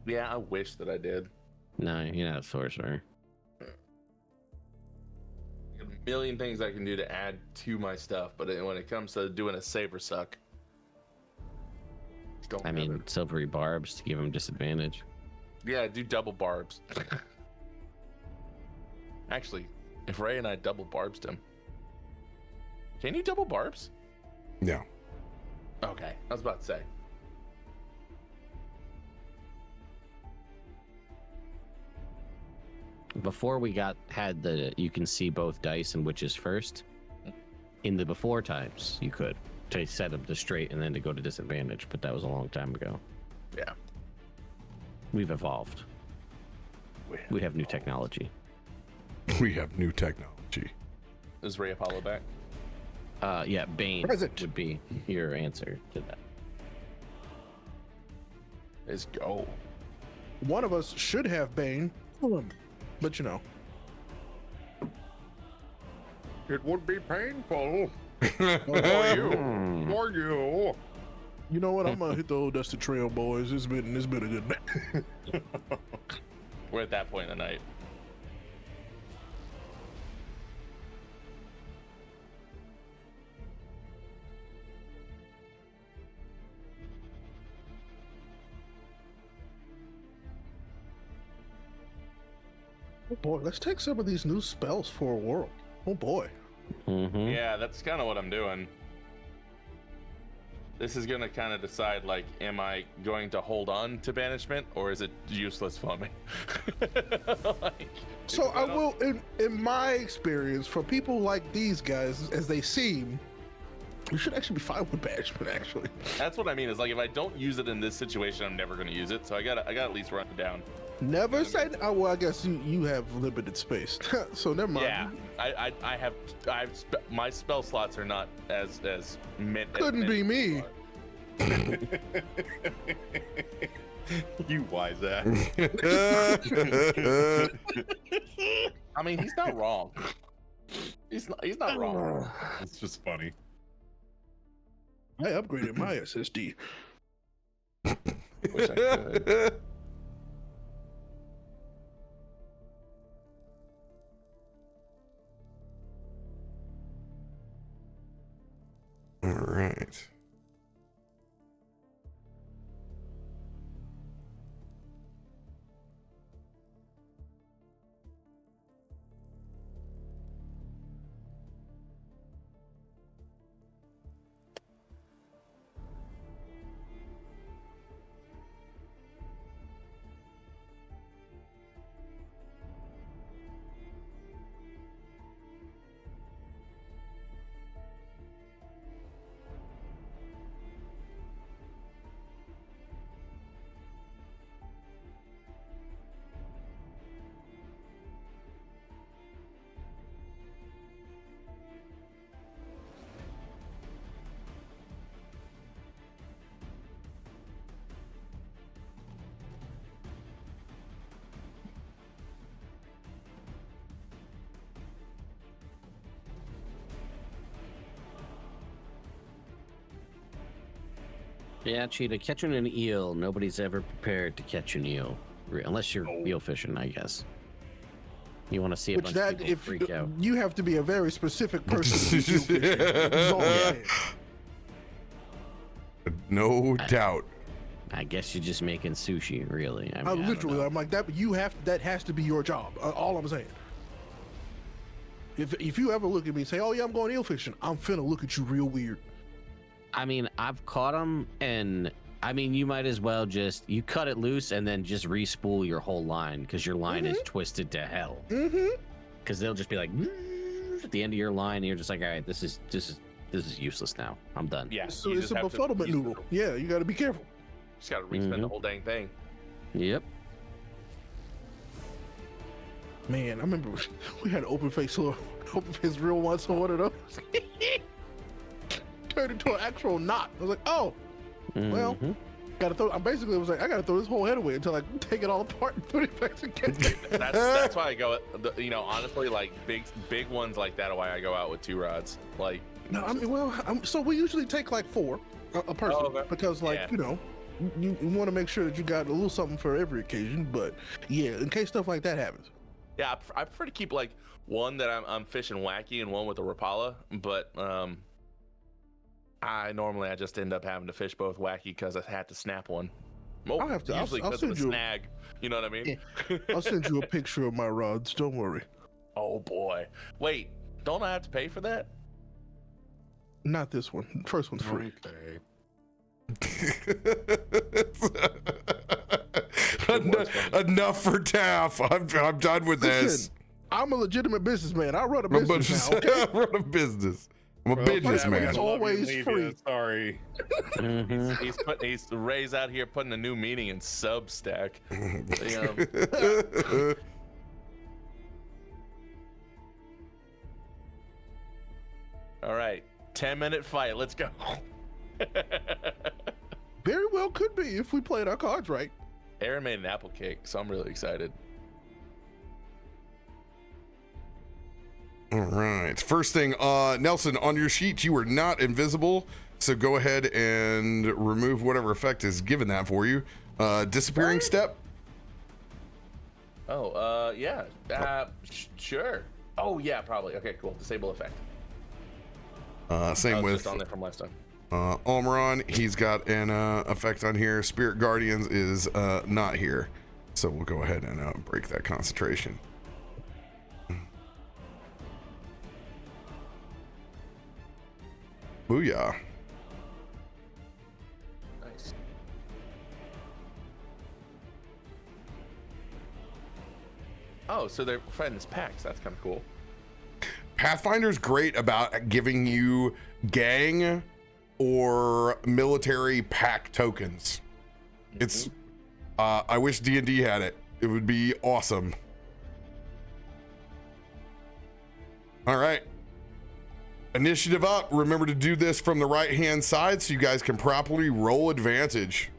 Yeah, I wish that I did. No, you're not a sorcerer. A million things I can do to add to my stuff, but when it comes to doing a save or suck, don't I have mean, it. silvery barbs to give him disadvantage. Yeah, do double barbs. Actually, if Ray and I double barbs him, can you double barbs? no. Okay, I was about to say. Before we had the you can see both dice and which is first. In the before times, you could to set them to straight and then to go to disadvantage, but that was a long time ago. Yeah. We've evolved. We have new technology. We have new technology. Is RayApollo back? Yeah, Bane Present. would be your answer to that. Let's go. One of us should have Bane, but you know. It would be painful For you. For you. You know what? I'm gonna hit the old dusty trail, boys. It's been a good day. We're at that point in the night. Oh boy, let's take some of these new spells for a whirl. Oh boy. Mm-hmm. Yeah, that's kind of what I'm doing. This is gonna kind of decide, like, am I going to hold on to banishment, or is it useless for me? Like, So if I don't- will, in my experience, for people like these guys, as they seem, you should actually be fine with banishment. Actually, That's what I mean. Is like, if I don't use it in this situation, I'm never gonna use it. So I gotta at least run it down. never said. Oh, well, I guess you have limited space, so never mind. Yeah, I have my spell slots are not as mint. Couldn't be me. You wise ass. I mean, he's not wrong. He's not wrong. It's just funny. I upgraded my SSD. Wish I could. All right. Yeah, Cheetah, catching an eel. Nobody's ever prepared to catch an eel, unless you're eel fishing, I guess. You want to see a Which bunch that of people if freak out. you have to be a very specific person. To do That's all I'm saying. No doubt. I guess you're just making sushi, really. I mean, I don't Literally, know. I'm like that. That has to be your job. All I'm saying. If you ever look at me and say, "Oh yeah, I'm going eel fishing," I'm finna look at you real weird. I mean, I've caught them, and I mean, you might as well you cut it loose and then just re-spool your whole line because your line is twisted to hell. Mm-hmm. Because they'll just be like at the end of your line, and you're just like, all right, this is useless now. I'm done. Yeah, So you it's just a have to- befuddlement you noodle. Yeah, you got to be careful. Just gotta respin the whole dang thing. Yep. Man, I remember we had open face real once on one of those. Turned into an actual knot. I was like, oh, well, Mhm. gotta throw. I basically was like, I gotta throw this whole head away until I take it all apart and put it back together. That's why I go. Honestly, like big ones like that are why I go out with 2 rods. Like, No, I mean, well, so we usually take like 4 a person Oh, okay. because, like, Yeah. you know, you want to make sure that you got a little something for every occasion. But yeah, in case stuff like that happens. yeah, I prefer to keep like one that I'm fishing wacky and one with a Rapala. But I just end up having to fish both wacky because I had to snap one. I'll have to- I'll- Usually I'll because of send the you a- snag. You know what I mean? I'll send you a picture of my rods. Don't worry. Oh boy. Wait, don't I have to pay for that? Not this one. First one's free. Okay. Enough for Taff. I'm done with this. Listen, I'm a legitimate businessman. I run a business now. Okay? Run a business. I'm a Well, businessman. It's I love you, always leave free. you, Sorry. Mhm. He's Ray's out here putting a new meaning in Substack. All right, 10-minute fight. Let's go. Very well could be if we played our cards right. Aaron made an apple cake, so I'm really excited. All right. First thing, Nelson, on your sheet, you were not invisible. So go ahead and remove whatever effect is given that for you. Disappearing step. Oh, yeah. Sure. Oh, yeah, probably. Okay, cool. Disable effect. Same That was with just on there from last time. Almuron. He's got an effect on here. Spirit Guardians is not here. So we'll go ahead and break that concentration. Booyah. Nice. Oh, so they're friends packs. That's kind of cool. Pathfinder's great about giving you gang or military pack tokens. It's I wish D&D had it. It would be awesome. All right. Initiative up. Remember to do this from the right-hand side so you guys can properly roll advantage.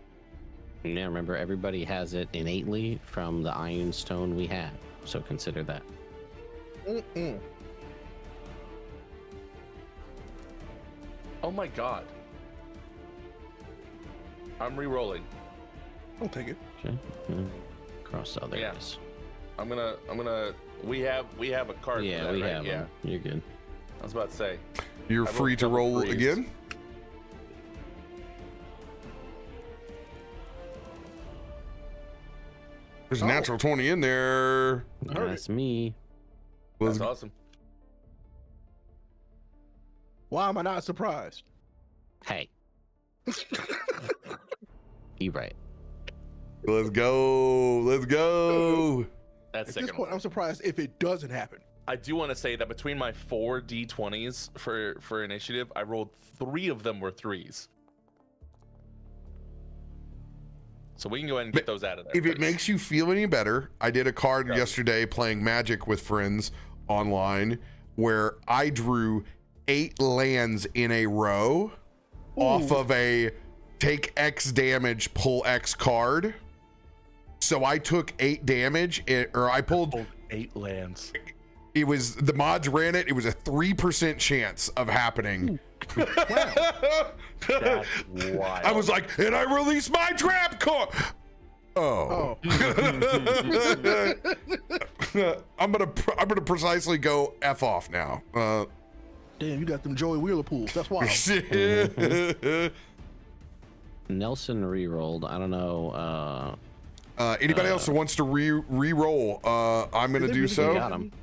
Yeah, remember, everybody has it innately from the Iron Stone we have, so consider that. Oh my god. I'm re-rolling. I'll take it. Okay. Cross the other Yeah. guys. I'm gonna. We have a card. Yeah, for that, we right? have Yeah. them. You're good. I was about to say. You're I free rolled to double roll threes. again. There's a natural 20 in there. heard That's me. Let's That's awesome. Why am I not surprised? Hey. You right. Let's go. Let's go. That's At sick. this point, I'm surprised if it doesn't happen. I do want to say that between my 4 D20s for initiative, I rolled 3 of them were 3s. So we can go ahead and get those out of there. If it please. makes you feel any better, I did a card Yeah. yesterday playing Magic with friends online where I drew 8 lands in a row off of a take X damage, pull X card. So I took 8 damage, or I pulled. 8 lands. It was the mods ran it. It was a 3% chance of happening. That's wild. I was like, and I released my trap card. Oh. I'm gonna precisely go F off now. Damn, you got them Joey Wheeler pools. That's wild. Nelson re-rolled. I don't know. Anybody else who wants to re-roll? I'm gonna do We so. got him.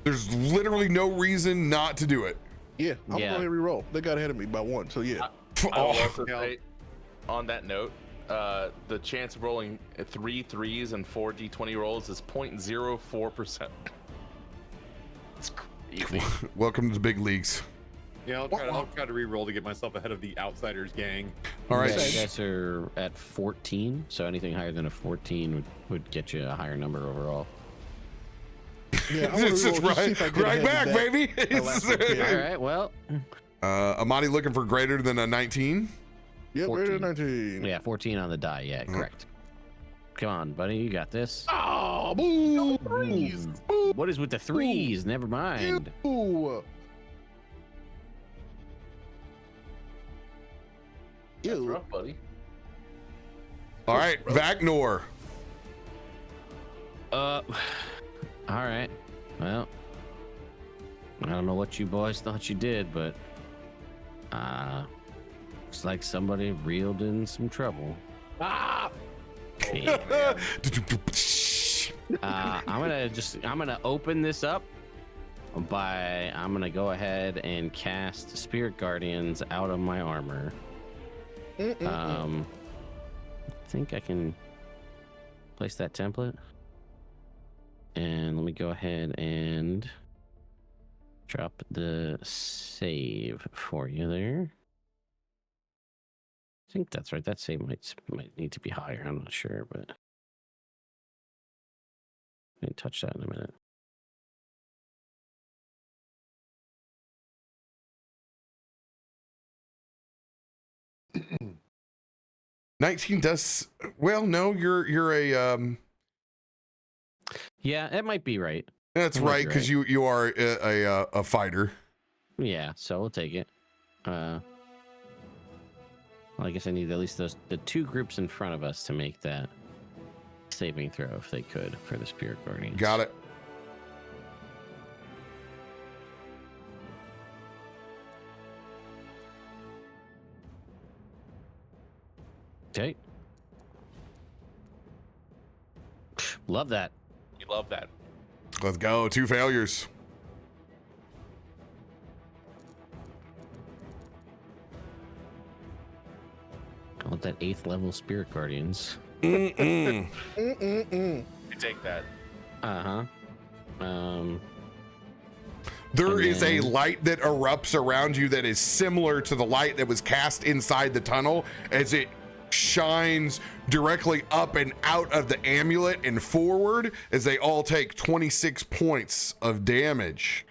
There's literally no reason not to do it. Yeah, I'm Yeah. going to re-roll. They got ahead of me by 1, so yeah. I will Oh, also say, on that note, the chance of rolling 3 3s and 4 D20 rolls is 0.04%. It's crazy. welcome to the big leagues. Yeah, I'll try to re-roll to get myself ahead of the Outsiders gang. All right. Yeah, you guys are at 14, so anything higher than a 14 would get you a higher number overall. Yeah, I wanna It's just re-roll just to see if I get right ahead of back, that. baby. That last one, yeah. All right, well, Amatti looking for greater than a 19. Yep, 14. greater than 19. yeah, 14 on the die. Yeah, correct. Come on, buddy, you got this. Oh, boo! Threes. Boo! What is with the threes? Never mind. Ew. That's Ew. rough, buddy. All right, Vaknor. All right. Well, I don't know what you boys thought you did, but looks like somebody reeled in some trouble. Ah! Yeah. I'm gonna open this up I'm gonna go ahead and cast Spirit Guardians out of my armor. I think I can place that template. And let me go ahead and drop the save for you there. I think that's right. That save might need to be higher. I'm not sure, but I can touch that in a minute. $19 does well. No, you're a Yeah, it might be right. That's That might right, be because you are a fighter. Yeah, so we'll take it. Well, I guess I need at least the 2 groups in front of us to make that saving throw if they could for the Spirit Guardians. Got it. Okay. Love that. You love that. Let's go. 2 failures. that 8th level Spirit Guardians. Mm-mm. Mm-mm-mm. You take that. Uh-huh. There And is a then- light that erupts around you that is similar to the light that was cast inside the tunnel as it shines directly up and out of the amulet and forward as they all take 26 points of damage.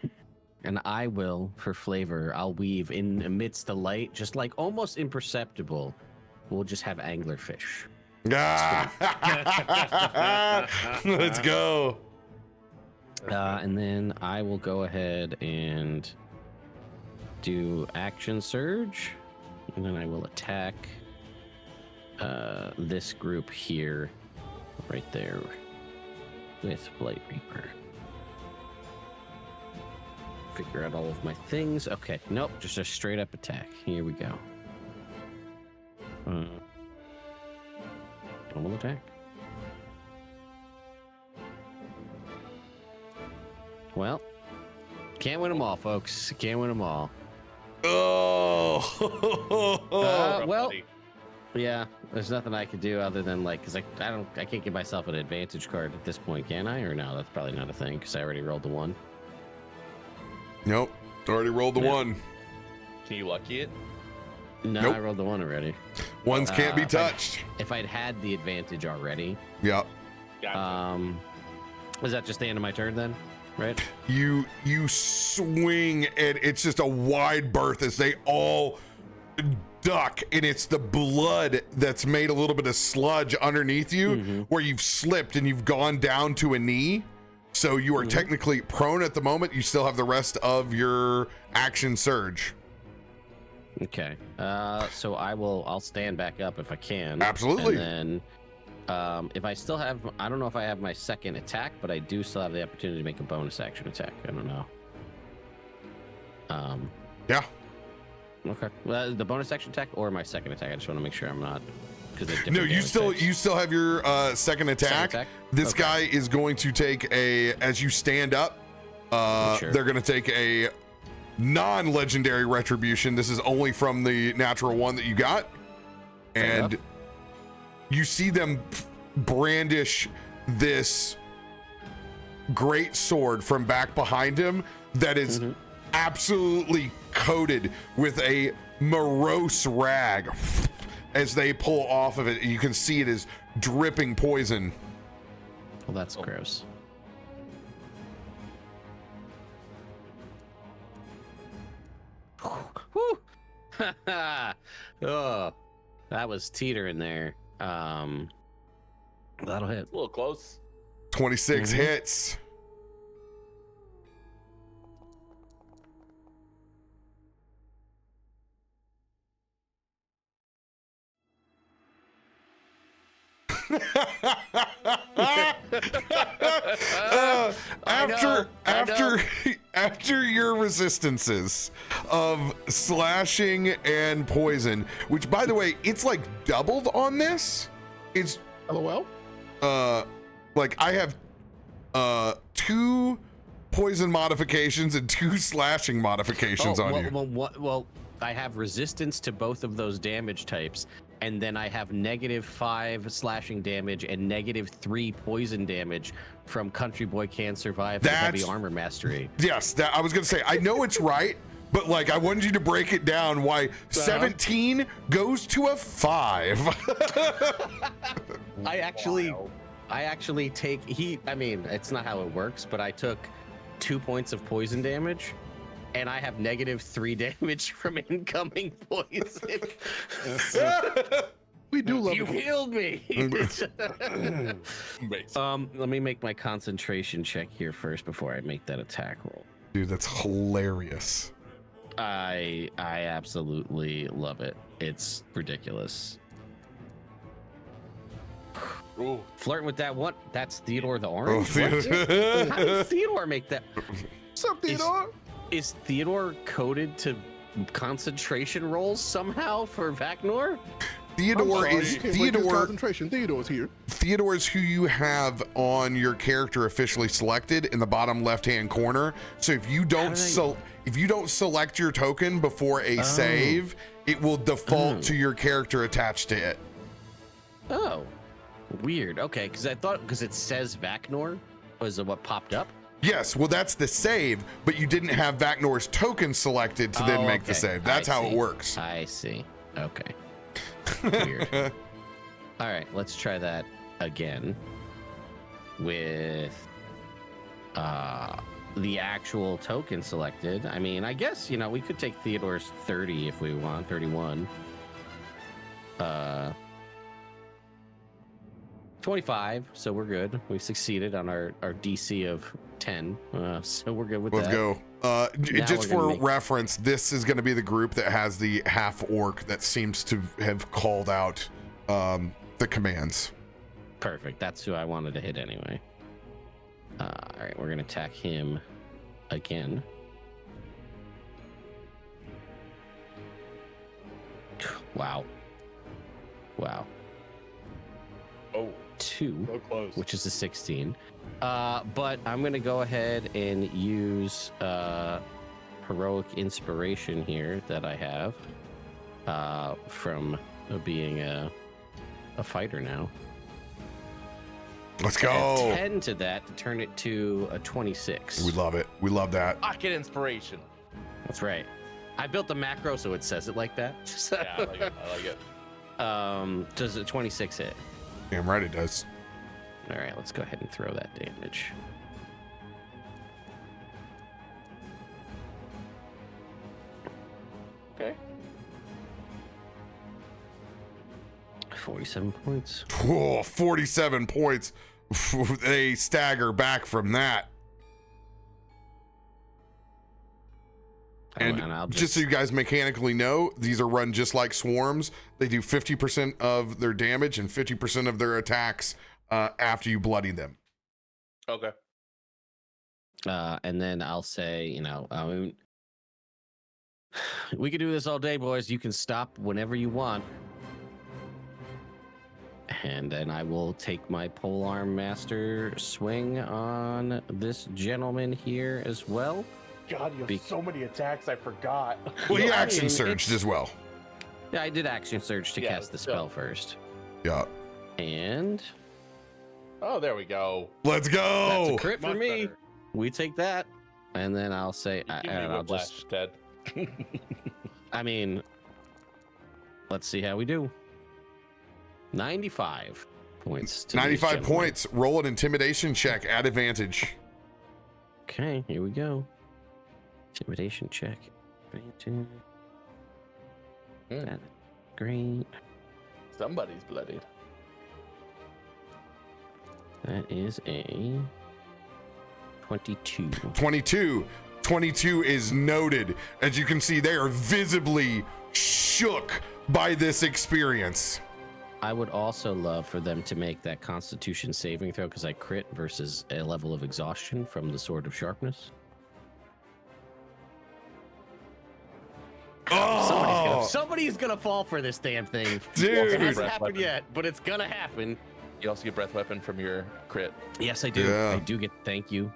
And I will, for flavor, I'll weave in amidst the light, just like almost imperceptible. We'll just have anglerfish. Ah. Let's go. And then I will go ahead and do action surge, and then I will attack this group here, right there, with Blight Reaper. Figure out all of my things. Okay, nope, just a straight up attack. Here we go. Normal attack. Well, can't win them all, folks. Can't win them all. Oh. Rough, Well, buddy. yeah, there's nothing I could do other than like, cause I can't give myself an advantage card at this point, can I? Or no, that's probably not a thing because I already rolled the 1. Nope. Already rolled the Yeah. 1. Can you lucky it? No, Nope. I rolled the 1 already. Ones can't be if I- touched. If I'd had the advantage already, Yep. Gotcha. was that just the end of my turn then? Right? You swing and it's just a wide berth as they all duck, and it's the blood that's made a little bit of sludge underneath you where you've slipped and you've gone down to a knee. So you are technically prone at the moment. You still have the rest of your action surge. Okay. So I'll stand back up if I can. Absolutely. And then if I still have, I don't know if I have my second attack, but I do still have the opportunity to make a bonus action attack. I don't know. Yeah. Okay. Well, the bonus action attack or my second attack. I just want to make sure I'm not, because No, you still have your second attack. attack? This Okay. guy is going to take as you stand up, Sure. they're going to take a non-legendary retribution. This is only from the natural one that you got. Fair And enough. you see them brandish this great sword from back behind him that is absolutely coated with a morose rag. As they pull off of it, you can see it is dripping poison. Well, that's gross. Whew. Oh, that was teetering there. That'll hit. A little close. 26 hits. After your resistances of slashing and poison, which by the way, it's like doubled on this. It's LOL. like I have 2 poison modifications and 2 slashing modifications on you. Well, I have resistance to both of those damage types, and then I have -5 slashing damage and -3 poison damage from Country Boy Can Survive with Heavy That's- Armor Mastery. Yes, that I was gonna say. I know it's right, but like I wanted you to break it down. Why 17 goes to a 5? I actually take I mean, it's not how it works, but I took 2 points of poison damage, and I have -3 damage from incoming poison. We do love You it. healed me. Amazing. Let me make my concentration check here first before I make that attack roll. Dude, that's hilarious. I absolutely love it. It's ridiculous. Ooh. Flirting with that one. That's Theodore the Oh, Orange. What? How did Theodore make that? What's up, Theodore? Is Theodore coded to concentration rolls somehow for Vaknor? Theodore is You can't break his Theodore. concentration. Theodore's here. Theodore is who you have on your character officially selected in the bottom left-hand corner. So if you don't did I- if you don't select your token before a save, it will default to your character attached to it. Oh, weird. Okay, because I thought because it says Vaknor was what popped up. Yes, well, that's the save, but you didn't have Vaknor's token selected to then make the save. That's how it works. I see. Okay. Weird. All right, let's try that again with the actual token selected. I mean, I guess, you know, we could take Theodore's 30 if we want, 31. 25, so we're good. We succeeded on our DC of 10, so we're good with Let's that. go. Now Just we're gonna for reference, this is going to be the group that has the half orc that seems to have called out the commands. Perfect. That's who I wanted to hit anyway. All right, we're gonna attack him again. Wow. Oh, 2, so close. which is a 16. But I'm gonna go ahead and use heroic inspiration here that I have from being a fighter now. Let's Add go. 10 to that to turn it to a 26. We love it. We love that. Pocket inspiration. That's right. I built the macro so it says it like that. Yeah, I like it. I like it. Does a 26 hit? Damn right it does. All right, let's go ahead and throw that damage. Okay. 47 points. Whoa, 47 points. They stagger back from that. And I'll just so you guys mechanically know, these are run just like swarms. They do 50% of their damage and 50% of their attacks after you bloody them. Okay. And then I'll say, you know, I mean, we can do this all day, boys. You can stop whenever you want. And then I will take my polearm master swing on this gentleman here as well. God, you have so many attacks, I forgot. Well, he Yeah, I action mean, surged it's- as well. Yeah, I did action surge to cast the spell first. Yeah. And Oh, there we go. Let's that's go. a crit for Much me. better. We take that. And then I'll say, Give me and I'll whiplash, just, Ted. I mean, let's see how we do. 95 points. To 95 these gentlemen. points. Roll an intimidation check at advantage. Okay, here we go. Intimidation check. Advantage. That's great. Somebody's bloodied. That is a 22. 22. 22 is noted. As you can see, they are visibly shook by this experience. I would also love for them to make that Constitution saving throw because I crit versus a level of exhaustion from the Sword of Sharpness. Oh, Somebody's gonna fall for this damn thing. It dude. hasn't happened yet, but it's gonna happen. You also get breath weapon from your crit. Yes, I do. Yeah. I do get. Thank you.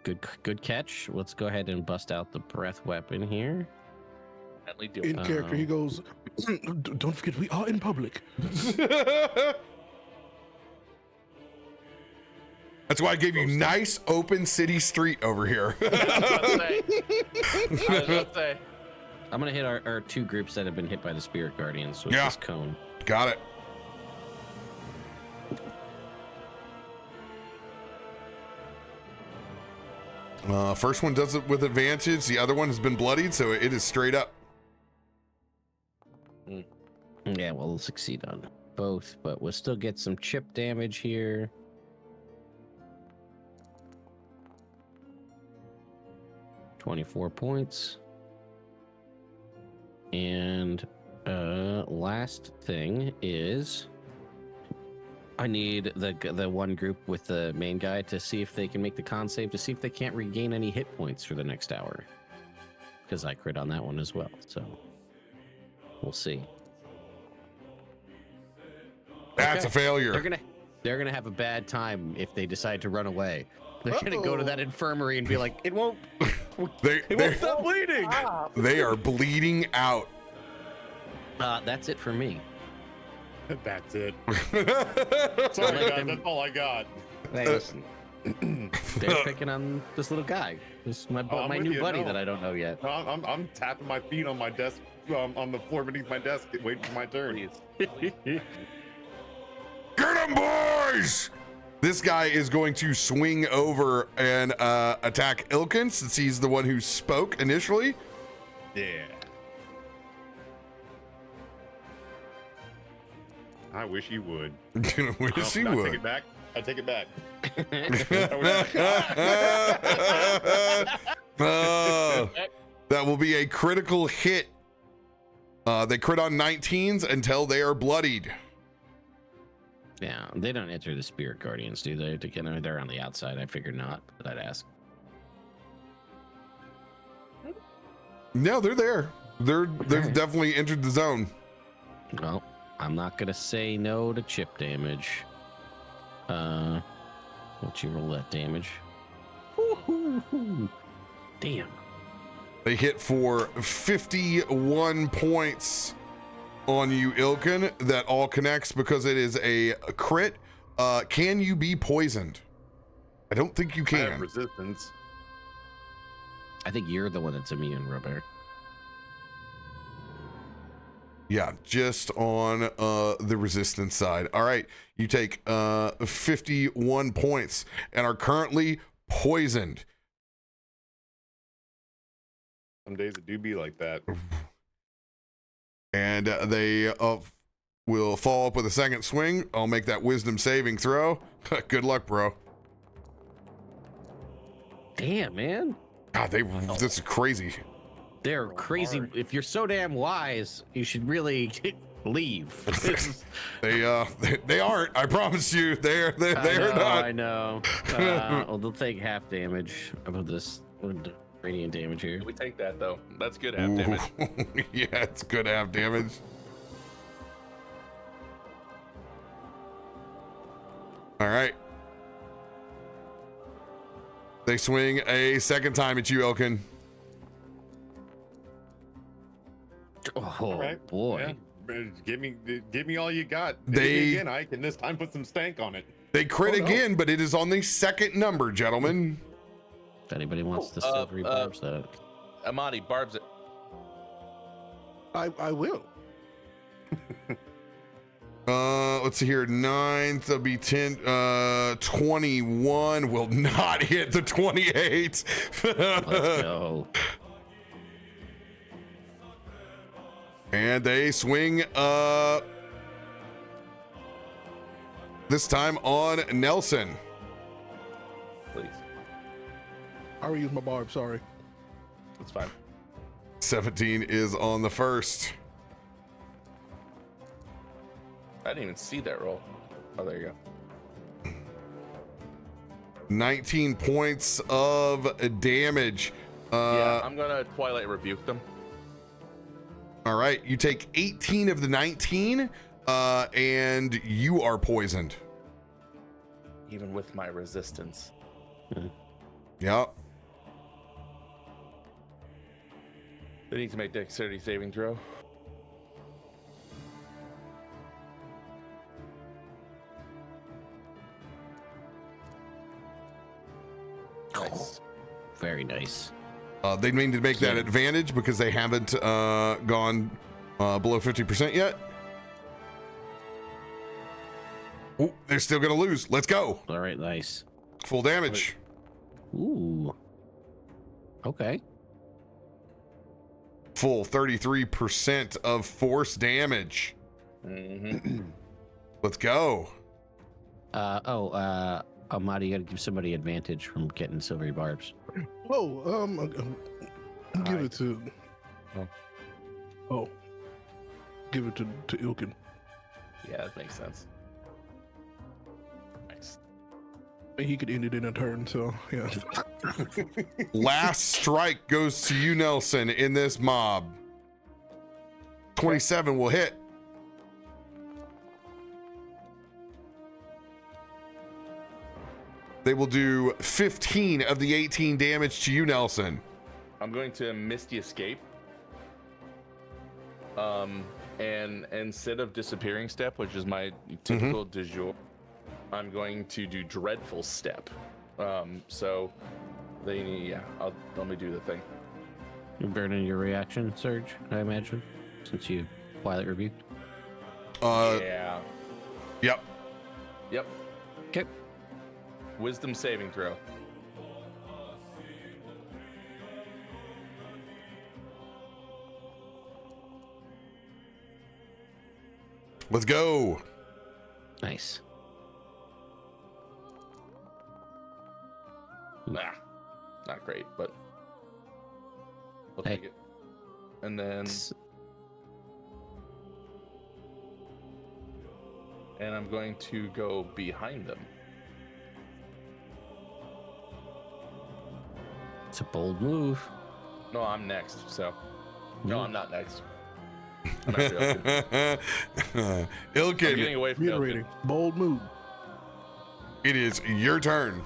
Good catch. Let's go ahead and bust out the breath weapon here. Definitely do In it. character, he goes, "Don't forget, we are in public." That's why I gave you nice open city street over here. I was about to say. I'm gonna hit our two groups that have been hit by the Spirit Guardians with Yeah. this cone. Got it. First one does it with advantage. The other one has been bloodied, so it is straight up. Yeah, we'll succeed on both, but we'll still get some chip damage here. $24 points. And last thing is I need the one group with the main guy to see if they can make the con save to see if they can't regain any hit points for the next hour. Because I crit on that one as well. So we'll see. That's Okay. a failure. They're gonna have a bad time if they decide to run away. They're gonna go to that infirmary and be like, it won't They stop bleeding. they are bleeding out. That's it for me. That's it. Sorry, guys. That's all I got. Hey, listen. They're picking on this little guy. This is my I'm with new you, buddy no. that I don't know yet. No, I'm tapping my feet on my desk, on the floor beneath my desk, waiting for my turn. Get him, boys! This guy is going to swing over and attack Ilkun since he's the one who spoke initially. Yeah. I wish he would. Wish he I would. take it back. I take it back. That will be a critical hit. They crit on 19s until they are bloodied. Yeah, they don't enter the Spirit Guardians, do they? They're on the outside. I figured not, but I'd ask. No, they're there. They've definitely entered the zone. Well, I'm not gonna say no to chip damage. What'd you roll that damage? Woo-hoo-hoo. Damn. They hit for 51 points on you, Ilkun. That all connects because it is a crit. Can you be poisoned? I don't think you I have can. resistance. I think you're the one that's immune, RoBear. Yeah, just on the resistance side. All right, you take 51 points and are currently poisoned. Some days it do be like that. And they will follow up with a second swing. I'll make that wisdom saving throw. Good luck, bro. Damn, man. God, this is crazy. They're crazy. hard. If you're so damn wise, you should really leave. They aren't. I promise you, they're I not. know. Well, they'll take half damage of this radiant damage here. We take that though. That's good half damage. Yeah, it's good half damage. All right. They swing a second time at you, Ilkun. Oh All right. boy. Yeah. Give me all you got. They- Hit me again, Ike, and this time put some stank on it. They crit Oh, no. again, but it is on the second number, gentlemen. If anybody wants the silvery barbs, that Amatti, barbs it. I will. Let's see here. 9, that'll be 10. 21 will not hit the 28. let's go. And they swing this time on Nelson. Please. I already used my barb. Sorry. That's fine. 17 is on the first. I didn't even see that roll. Oh, there you go. 19 points of damage. Yeah, I'm gonna Twilight Rebuke them. All right, you take 18 of the 19, and you are poisoned. Even with my resistance. Yep. They need to make dexterity saving throw. Nice. Very nice. They need to make that advantage because they haven't gone below 50% yet. Ooh, they're still going to lose. Let's go. All right, nice. Full damage. Ooh. Okay. Full 33% of force damage. Mm-hmm. Let's go. Amatti, you gotta give somebody advantage from getting silvery barbs. Oh, give Alright. it to. Oh. Oh, give it to Ilkun. Yeah, that makes sense. Nice. And he could end it in a turn. So yeah. Last strike goes to you, Nelson, in this mob. 27 will hit. They will do 15 of the 18 damage to you, Nelson. I'm going to Misty Escape. And instead of disappearing step, which is my typical du jour, I'm going to do dreadful step. So let me do the thing. You're burning your reaction surge, I imagine, since you Twilight rebuked. Yeah. Yep. Yep. Okay. Wisdom saving throw. Let's go. Nice. Nah, not great, but we'll Hey. take it. And then, and I'm going to go behind them. It's a bold move. No, I'm next. So, no, I'm not next. I'm actually Ilkun. I'm getting Ilkun, away from Ilkun. Reiterating, bold move. it is your turn.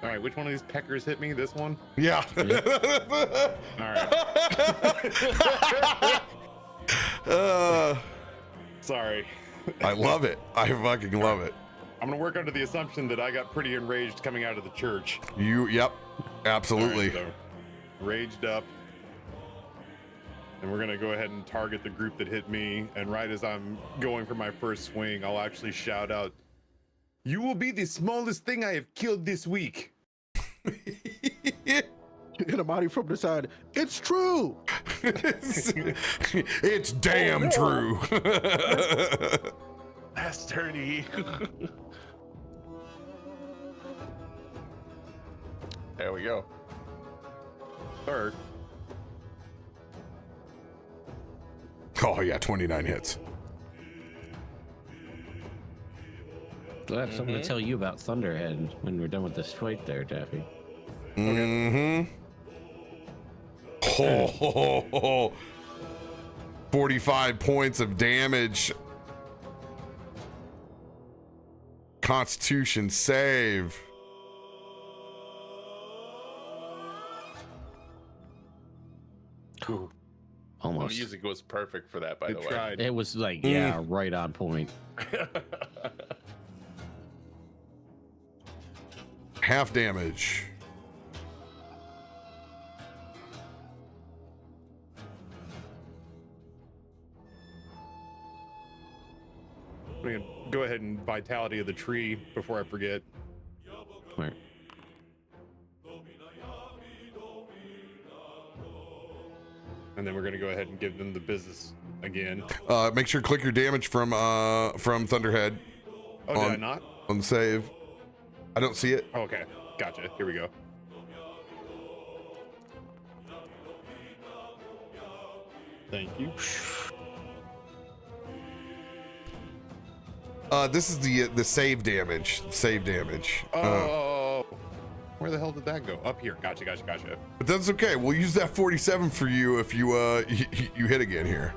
All right, which one of these peckers hit me? This one? Yeah. All right. Sorry. I love it. I fucking love it. I'm gonna work under the assumption that I got pretty enraged coming out of the church. Yep. Absolutely. All right, so raged up. And we're gonna go ahead and target the group that hit me. And right as I'm going for my first swing, I'll actually shout out, "You will be the smallest thing I have killed this week." And Amatti from the side. It's true. It's damn true. That's dirty. There we go. Third. Oh yeah, 29 hits. I have something to tell you about Thunderhead when we're done with this fight there, Taffy. Mm-hmm. Oh, 45 points of damage. Constitution save. Ooh, The Almost. music was perfect for that, by I the way. tried. It was like, yeah, right on point. Half damage. I'm gonna go ahead and vitality of the tree before I forget. Right. And then we're gonna go ahead and give them the business again. Make sure to click your damage from Thunderhead Oh, did I not? on the save. I don't see it. Oh, okay, gotcha. Here we go. Thank you. This is the save damage. Save damage. Oh, where the hell did that go? Up here. Gotcha. But that's okay. We'll use that 47 for you if you you hit again here.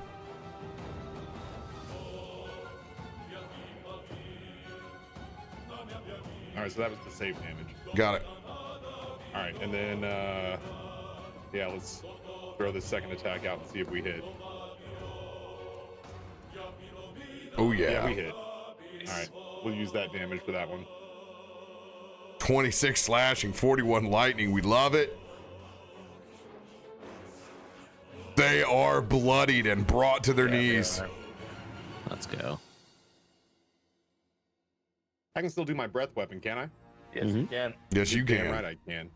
All right, so that was the save damage. Got it. All right, and then yeah, let's throw this second attack out and see if we hit. Oh Yeah, yeah. we hit. All right, we'll use that damage for that one. 26 slashing, 41 lightning. We love it. They are bloodied and brought to their knees. Let's go. I can still do my breath weapon, can I? Yes, you can. Yes, you Damn can. right, I can.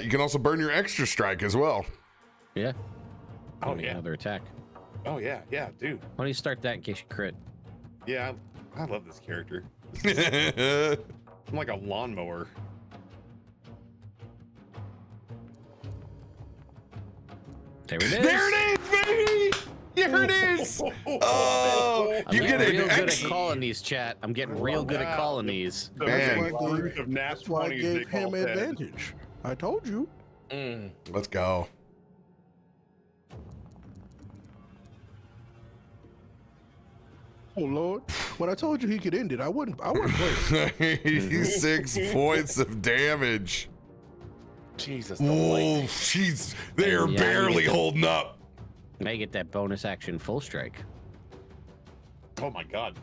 You can also burn your extra strike as well. Yeah. Oh Maybe yeah. Another attack. Oh yeah, dude. Why don't you start that in case you crit? Yeah, I love this character. I'm like a lawnmower. There it is. There it is, baby! Here it is! Oh, I'm you getting get real an good at extra. calling these, chat. I'm getting real good at calling these. The Man. group of nat That's why I 20s they gave call him 10. advantage. I told you. Let's go. Oh Lord, when I told you he could end it, I wouldn't play it. 86 points of damage. Jesus. The Oh, lightning. they are Yeah, barely yeah. holding up. Now you get that bonus action full strike Oh my god.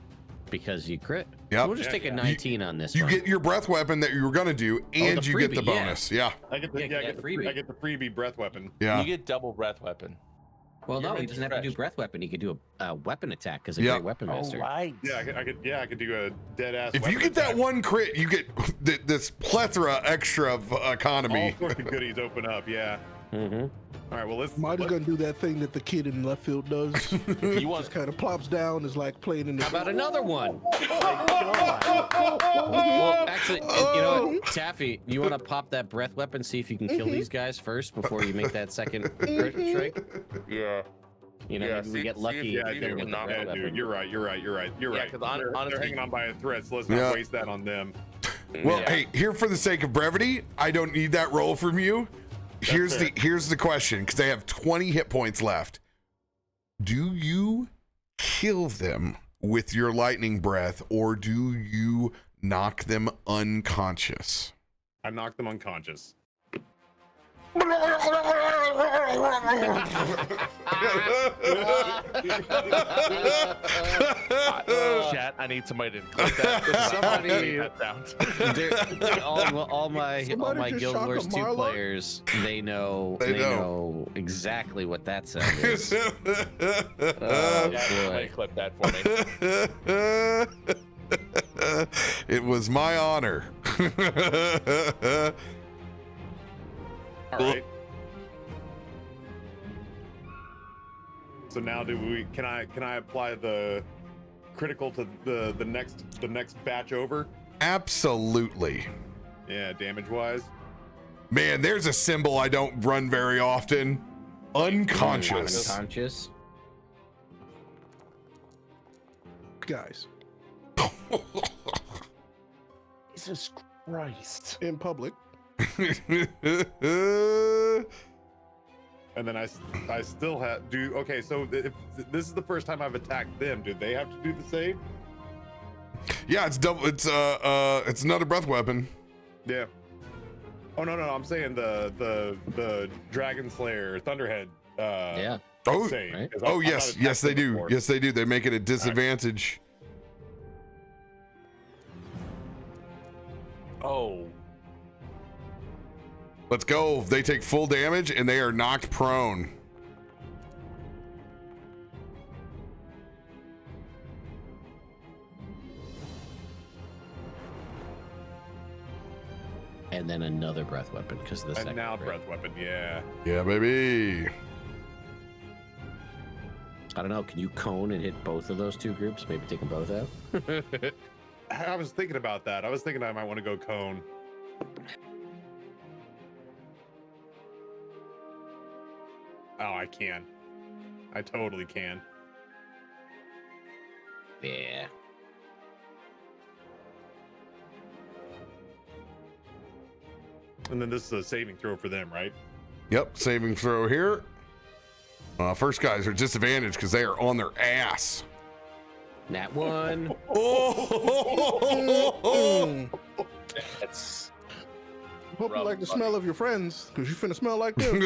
because you crit. Yep. We'll just Yeah, take a yeah. 19 on this You one. get your breath weapon that you were gonna do, and the you get the freebie, yeah. bonus. Yeah, I get the, Yeah, I, get the freebie. I get the freebie breath weapon. yeah. You get double breath weapon. Well, You're no, he meant doesn't have to do fresh. breath weapon. He could do a weapon attack because a Yep. great weapon master. right. Yeah, I could do a dead ass. If you get that one crit, you get this plethora extra of all economy. sorts of goodies open up. Yeah. Mm-hmm. All right. Well, let's. Am I just gonna do that thing that the kid in left field does? If you want, Just kind of plops down, is like playing in the. How about another one? Oh Well, actually, you know what, Taffy, you want to pop that breath weapon, see if you can kill these guys first before you make that second crit strike? yeah. You know, Yeah, maybe we see- get see lucky. if- Yeah, see if and you kill can with the knock breath Yeah, weapon. dude, you're right. You're right. Yeah, 'cause They're honestly- hanging on by a thread, so let's not Yeah. waste that on them. Well, Yeah. hey, here for the sake of brevity, I don't need that roll from you. Here's the question, because they have 20 hit points left. Do you kill them with your lightning breath, or do you knock them unconscious? I knocked them unconscious. Chat, I need somebody to clip that. Somebody- that sound. all my Somebody just Guild shock a Wars 2 Marlock? players, they know They know exactly what that sound is. Oh, Yeah, somebody boy. clip that for me. It was my honor. All right. So now can I apply the critical to the next batch over? Absolutely. Yeah, damage wise. Man, there's a symbol I don't run very often. Unconscious. Unconscious. guys Jesus Christ. in public. And then I still have okay. So if this is the first time I've attacked them, do they have to do the save? Yeah, it's double. It's another breath weapon. Yeah. Oh no, I'm saying the Dragon Slayer Thunderhead. Yeah. Oh, Save, right? 'cause oh I've yes, not yes they attacked them do. before. Yes they do. They make it a disadvantage. Oh. Let's go. They take full damage and they are knocked prone. And then another breath weapon because the And second now crit. breath weapon. Yeah. Yeah, baby. I don't know. Can you cone and hit both of those two groups? Maybe take them both out. I was thinking about that. I was thinking I might want to go cone. Oh, I can. I totally can. Yeah. And then this is a saving throw for them, right? Yep, saving throw here. First guys are disadvantaged because they are on their ass. Nat one. Oh! That's Hope you Rough, like the buddy. smell of your friends, because you finna smell like them.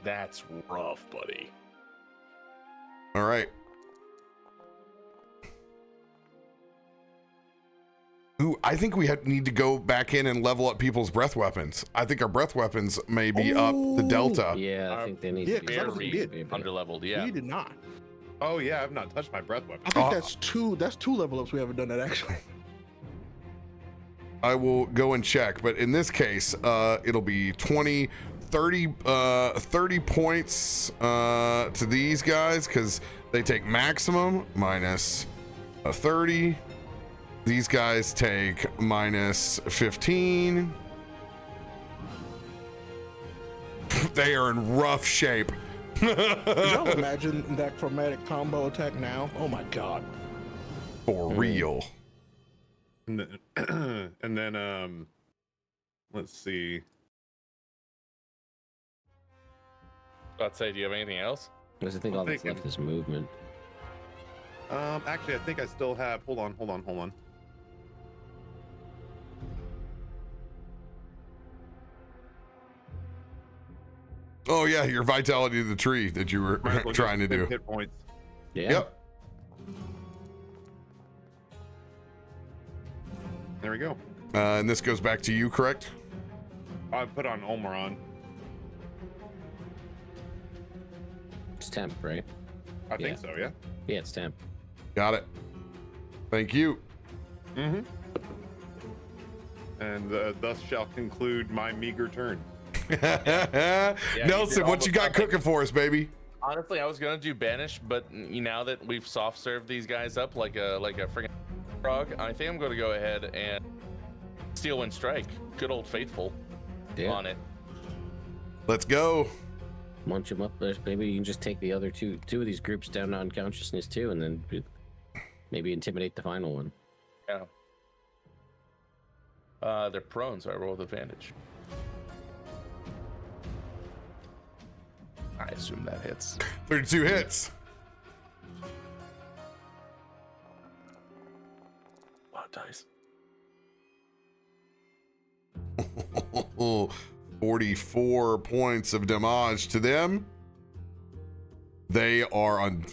that's rough, buddy. All right. Ooh, I think we need to go back in and level up people's breath weapons. I think our breath weapons may be up the delta. Yeah, I think they need Yeah, to 'cause be I don't think we Very did. underleveled, yeah. We did not. Oh yeah, I've not touched my breath weapon. I think Uh, that's two level ups we haven't done that actually. I will go and check, but in this case, it'll be 20, 30 points to these guys because they take maximum minus 30. These guys take minus 15. They are in rough shape. Can y'all imagine that chromatic combo attack now? Oh my god. For real. And then, let's see. I'd say, do you have anything else? Because I think I'm all that's thinking- left is movement. Actually, I think I still have. Hold on. Oh yeah, your vitality of the tree that you were Might as well trying to get do. hit points. Yeah. Yep. There we go. And this goes back to you, correct? I put on Almuron. It's temp, right? I think so, yeah. Yeah, it's temp. Got it. Thank you. Mm-hmm. And thus shall conclude my meager turn. Nelson, what you got cooking for us, baby? Honestly, I was gonna do banish, but now that we've soft served these guys up like a freaking frog, I think I'm gonna go ahead and Steel Wind Strike. Good old faithful on it. Let's go. Munch them up. Maybe you can just take the other two of these groups down to unconsciousness too, and then maybe intimidate the final one. Yeah. They're prone, so I roll with advantage. I assume that hits. 32 hits. A lot of dice. 44 points of damage to them. They are on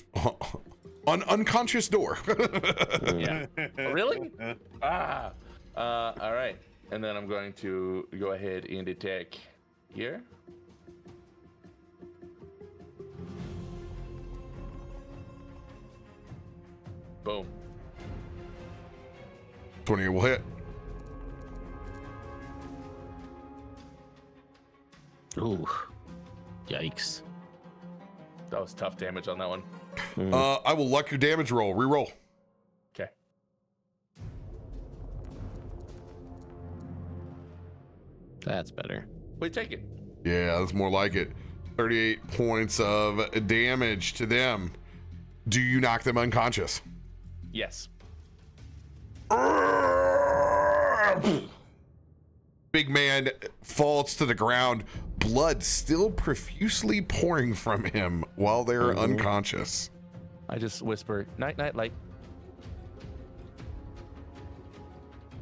unconscious door. Yeah. Oh, really? All right. And then I'm going to go ahead and attack here. Boom. 20 will hit. Ooh. Yikes. That was tough damage on that one. I will luck your damage roll. Reroll. Okay. That's better. We take it. Yeah, that's more like it. 38 points of damage to them. Do you knock them unconscious? Yes. Big man falls to the ground, blood still profusely pouring from him while they're unconscious. I just whisper, night, night, light.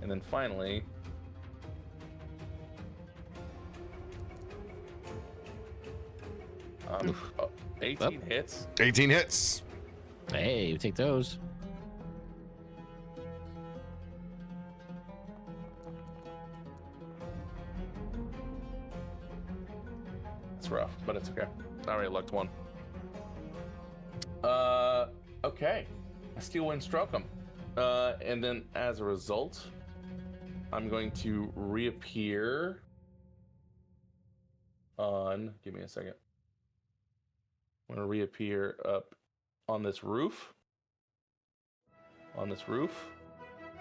And then finally, 18 hits. 18 hits. Hey, we take those. It's rough, but it's okay. I already looked one. Okay. I Steel Wind Stroke him. And then as a result, I'm going to reappear on, give me a second. I'm going to reappear up on this roof. On this roof.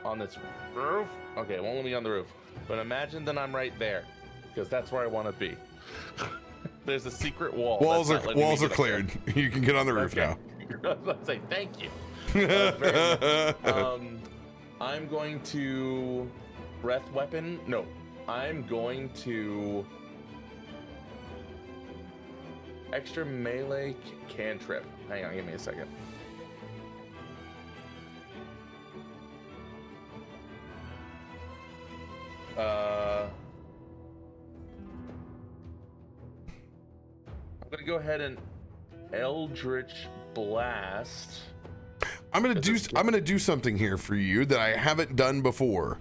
On this roof. Okay, it won't let me on the roof. But imagine that I'm right there, because that's where I want to be. There's a secret wall. Walls are cleared. You can get on the roof now. Let's say thank you. I'm going to breath weapon. No, I'm going to extra melee cantrip. Hang on, give me a second. I'm gonna go ahead and Eldritch Blast. I'm gonna do something here for you that I haven't done before.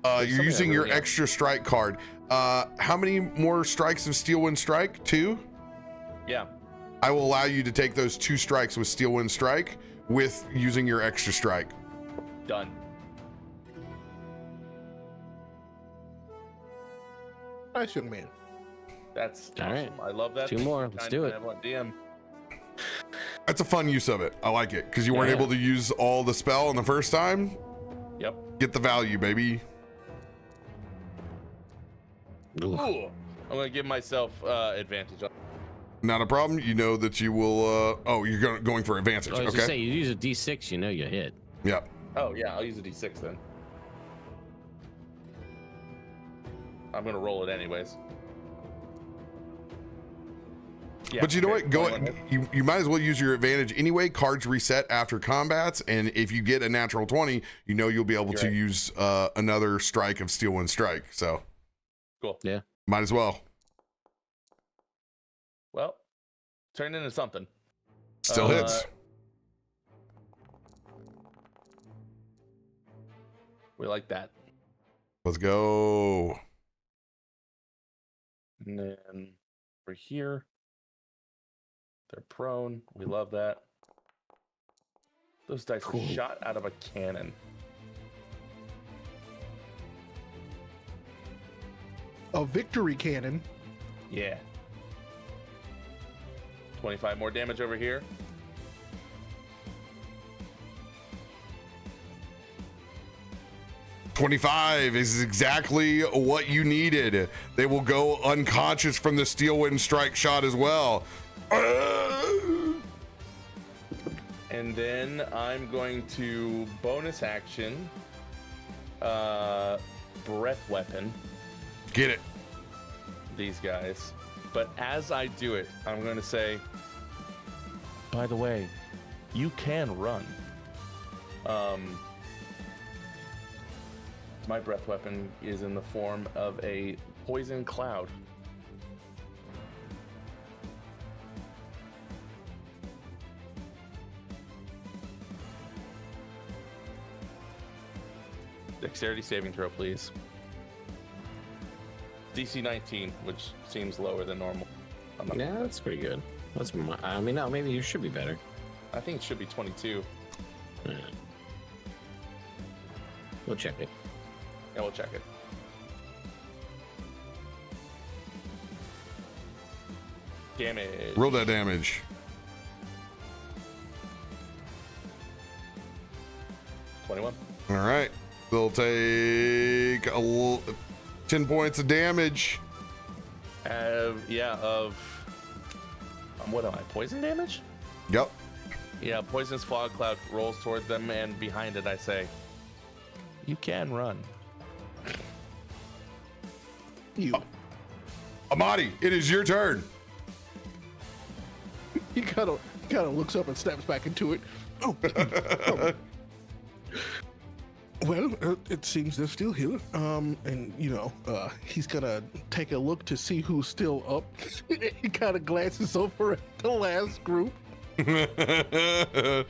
You're using your extra strike card. How many more strikes of Steel Wind Strike? 2? Yeah. I will allow you to take those 2 strikes with Steel Wind Strike with using your extra strike. Done. Nice, young man. That's all awesome. right. I love that. 2 more. Let's do it. DM. That's a fun use of it. I like it because you weren't able to use all the spell on the first time. Yep. Get the value, baby. Ooh. I'm gonna give myself advantage on. Not a problem. You know that you will. Oh, you're going for advantage. I was Okay. just say, you use a D6, you know you hit. Yeah. Oh yeah, I'll use a D6 then. I'm gonna roll it anyways. Yeah, But you know okay, what? Go ahead. You might as well use your advantage anyway. Cards reset after combats, and if you get a natural 20, you know you'll be able to use another strike of Steel Wind Strike. So Cool. Yeah. might as well. Well, turned into something. Still hits. We like that. Let's go. And then we're here. They're prone. We love that. Those dice Cool. are shot out of a cannon. A victory cannon. Yeah. 25 more damage over here. $25 is exactly what you needed. They will go unconscious from the steel wind strike shot as well. And then I'm going to bonus action breath weapon Get it. these guys. But as I do it, I'm going to say, by the way, you can run. My breath weapon is in the form of a poison cloud. Dexterity saving throw, please. DC 19, which seems lower than normal. I'm not- Yeah, that's pretty good. I mean, no, maybe you should be better. I think it should be 22. Yeah. We'll check it. Yeah, we'll check it. Damage. Roll that damage. 21. All right. They'll take 10 points of damage. What am I? Poison damage? Yep. Yeah, poisonous fog cloud rolls toward them, and behind it I say, you can run. You. Amatti, it is your turn. He kind of looks up and snaps back into it. Oh. Well, it seems they're still here. And he's gonna take a look to see who's still up. He kind of glances over at the last group, and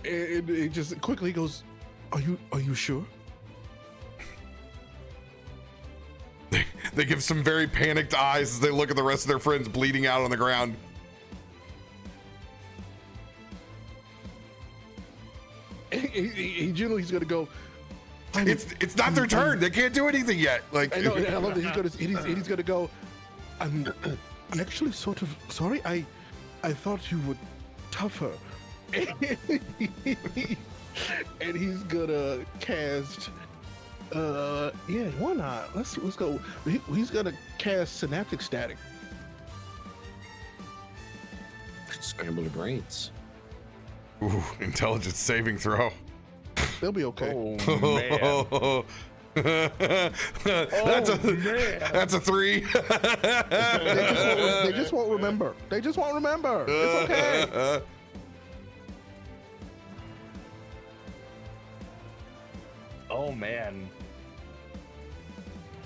it just quickly goes, "Are you sure?" They give some very panicked eyes as they look at the rest of their friends bleeding out on the ground. He generally he's gonna go. It's not their turn. They can't do anything yet. Like I know. I love that he's gonna go. I'm actually sort of sorry. I thought you were tougher. And he's gonna cast. Yeah, why not? Let's go. He's gonna cast Synaptic Static. Scramble your brains. Ooh, intelligence saving throw. They'll be okay. Oh, man. That's a 3. They just won't remember. They just won't remember. It's okay. Oh, man.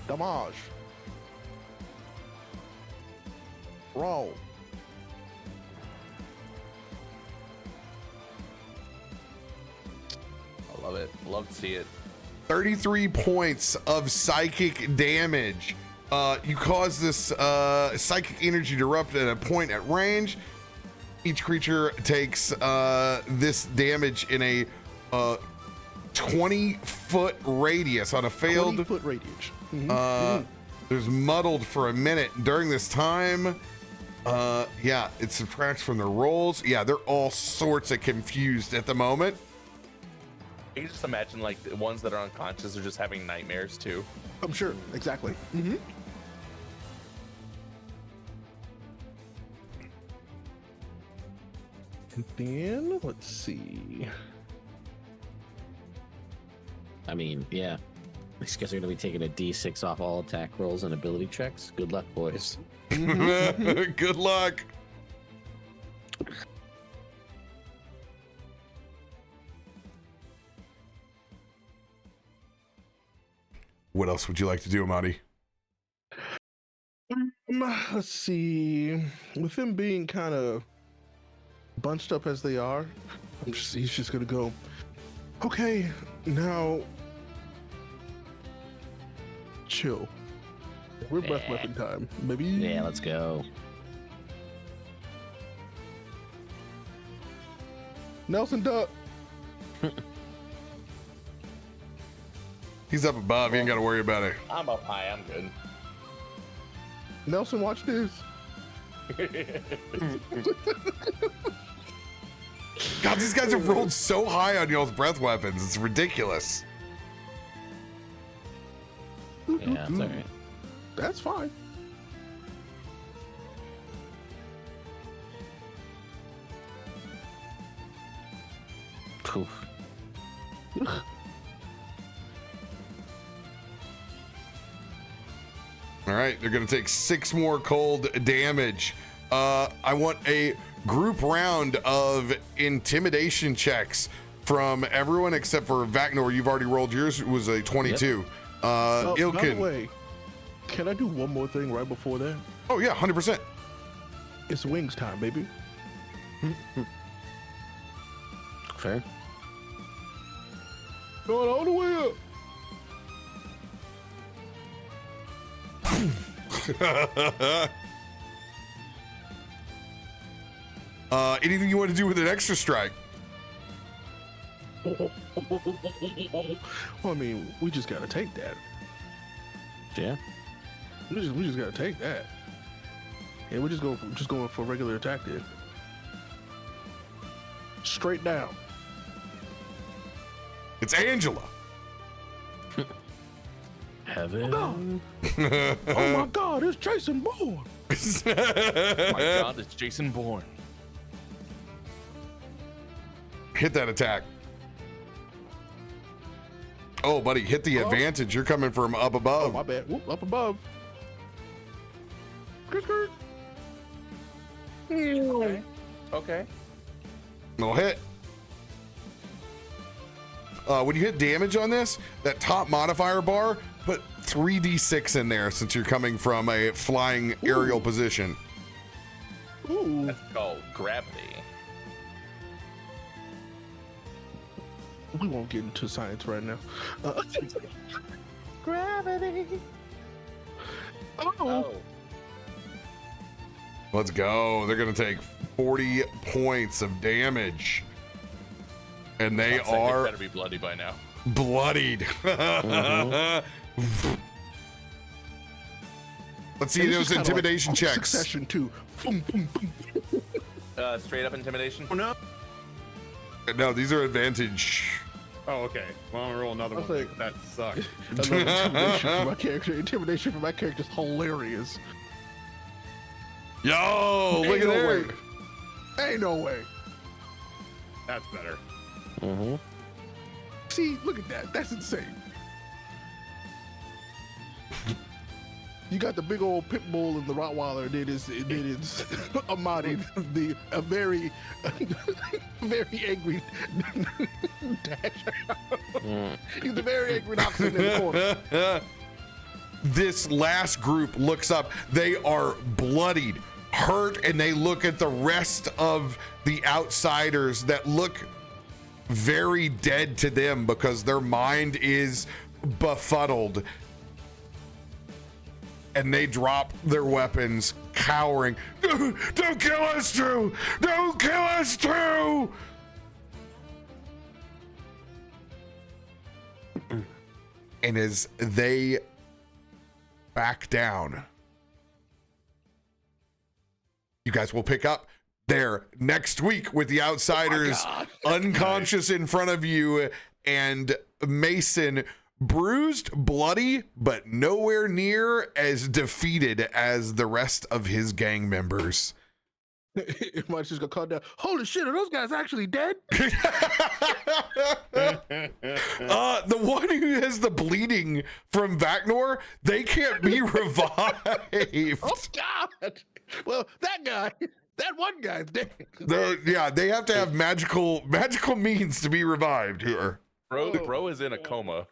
Damage. Roll. I love it. Love to see it. 33 points of psychic damage. You cause this psychic energy to erupt at a point at range. Each creature takes this damage in a 20-foot radius. On a failed 20-foot radius. Mhm. there's muddled for a minute during this time. Yeah, it subtracts from their rolls. Yeah, they're all sorts of confused at the moment. You can just imagine like the ones that are unconscious are just having nightmares too. I'm sure. Exactly. Mm-hmm. And then let's see. I mean, yeah. These guys are going to be taking a D6 off all attack rolls and ability checks. Good luck, boys. Good luck. What else would you like to do, Amatti? let's see. With them being kind of bunched up as they are, he's just gonna go. Okay, now chill. We're breath Yeah. weapon time, baby. Yeah, let's go. Nelson duck. He's up above. You ain't got to worry about it. I'm up high. I'm good. Nelson, watch this. God, these guys have rolled so high on y'all's breath weapons. It's ridiculous. Yeah, that's all right. That's fine. Phew. All right, they're going to take 6 more cold damage. I want a group round of intimidation checks from everyone except for Vaknor. You've already rolled yours. It was a 22. By the Ilkun. way, can I do one more thing right before that? Oh, yeah, 100%. It's wings time, baby. Fair. Going all the way up. Anything you want to do with an extra strike? Well, I mean, we just gotta take that. Yeah. We just gotta take that. Yeah, we're just going for regular attack then. Straight down. It's Angela. Heaven. Oh my God, it's Jason Bourne. My God, it's Jason Bourne. Hit that attack. Oh, buddy, hit the advantage. You're coming from up Oh, above. my bad. Whoop, up above. Skirt, skirt. Okay. Okay. No hit. When you hit damage on this, that top modifier bar, put 3d6 in there since you're coming from a flying aerial position. Ooh. That's called gravity. We won't get into science right now. Gravity. Oh. Let's go. They're going to take 40 points of damage. And they are better be bloody by now. bloodied. Let's see And those it's just kinda intimidation like checks. Succession too. Boom, boom, boom. Straight up intimidation. Oh no. No, these are advantage. Oh, okay. Well, I'm gonna roll another I one. think- That sucks. I love intimidation for my character. Intimidation for my character is hilarious. Yo, look Ain't at no there. way. Ain't no way. That's better. Mm-hmm. See, look at that. That's insane. You got the big old pit bull and the Rottweiler, and then it's Amatti, a very, very angry Dasher. He's a very angry dachshund in the corner. This last group looks up. They are bloodied, hurt, and they look at the rest of the outsiders that look very dead to them because their mind is befuddled. And they drop their weapons, cowering. Don't kill us too! Don't kill us too! And as they back down, you guys will pick up there next week with the outsiders unconscious in front of you and Mason bruised, bloody, but nowhere near as defeated as the rest of his gang members. It might just go called down. Holy shit, are those guys actually dead? The one who has the bleeding from Vaknor, they can't be revived. Oh God! Well, that one guy's dead. They have to have magical means to be revived here. Bro is in a coma.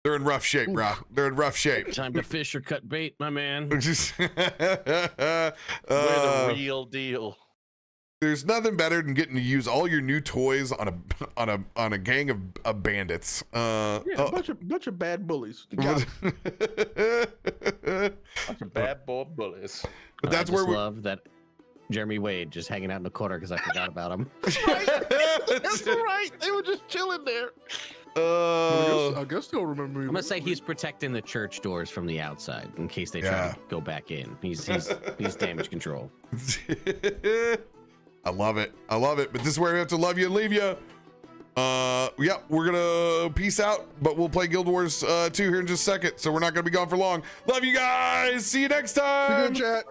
They're in rough shape, bro. They're in rough shape. Time to fish or cut bait, my man. We're the real deal. There's nothing better than getting to use all your new toys on a gang of bandits. Yeah, a bunch of bad bullies. You got it. Bunch of bad boy bullies. But that's I where just we love that Jeremy Wade just hanging out in the corner because I forgot about him. That's right. They were just chilling there. I guess they'll remember me. I'm gonna say he's protecting the church doors from the outside in case they try to go back in. He's damage control. I love it. But this is where we have to love you and leave you. Yeah, we're gonna peace out, but we'll play Guild Wars 2 here in just a second, so we're not gonna be gone for long. Love you guys. See you next time. Good chat.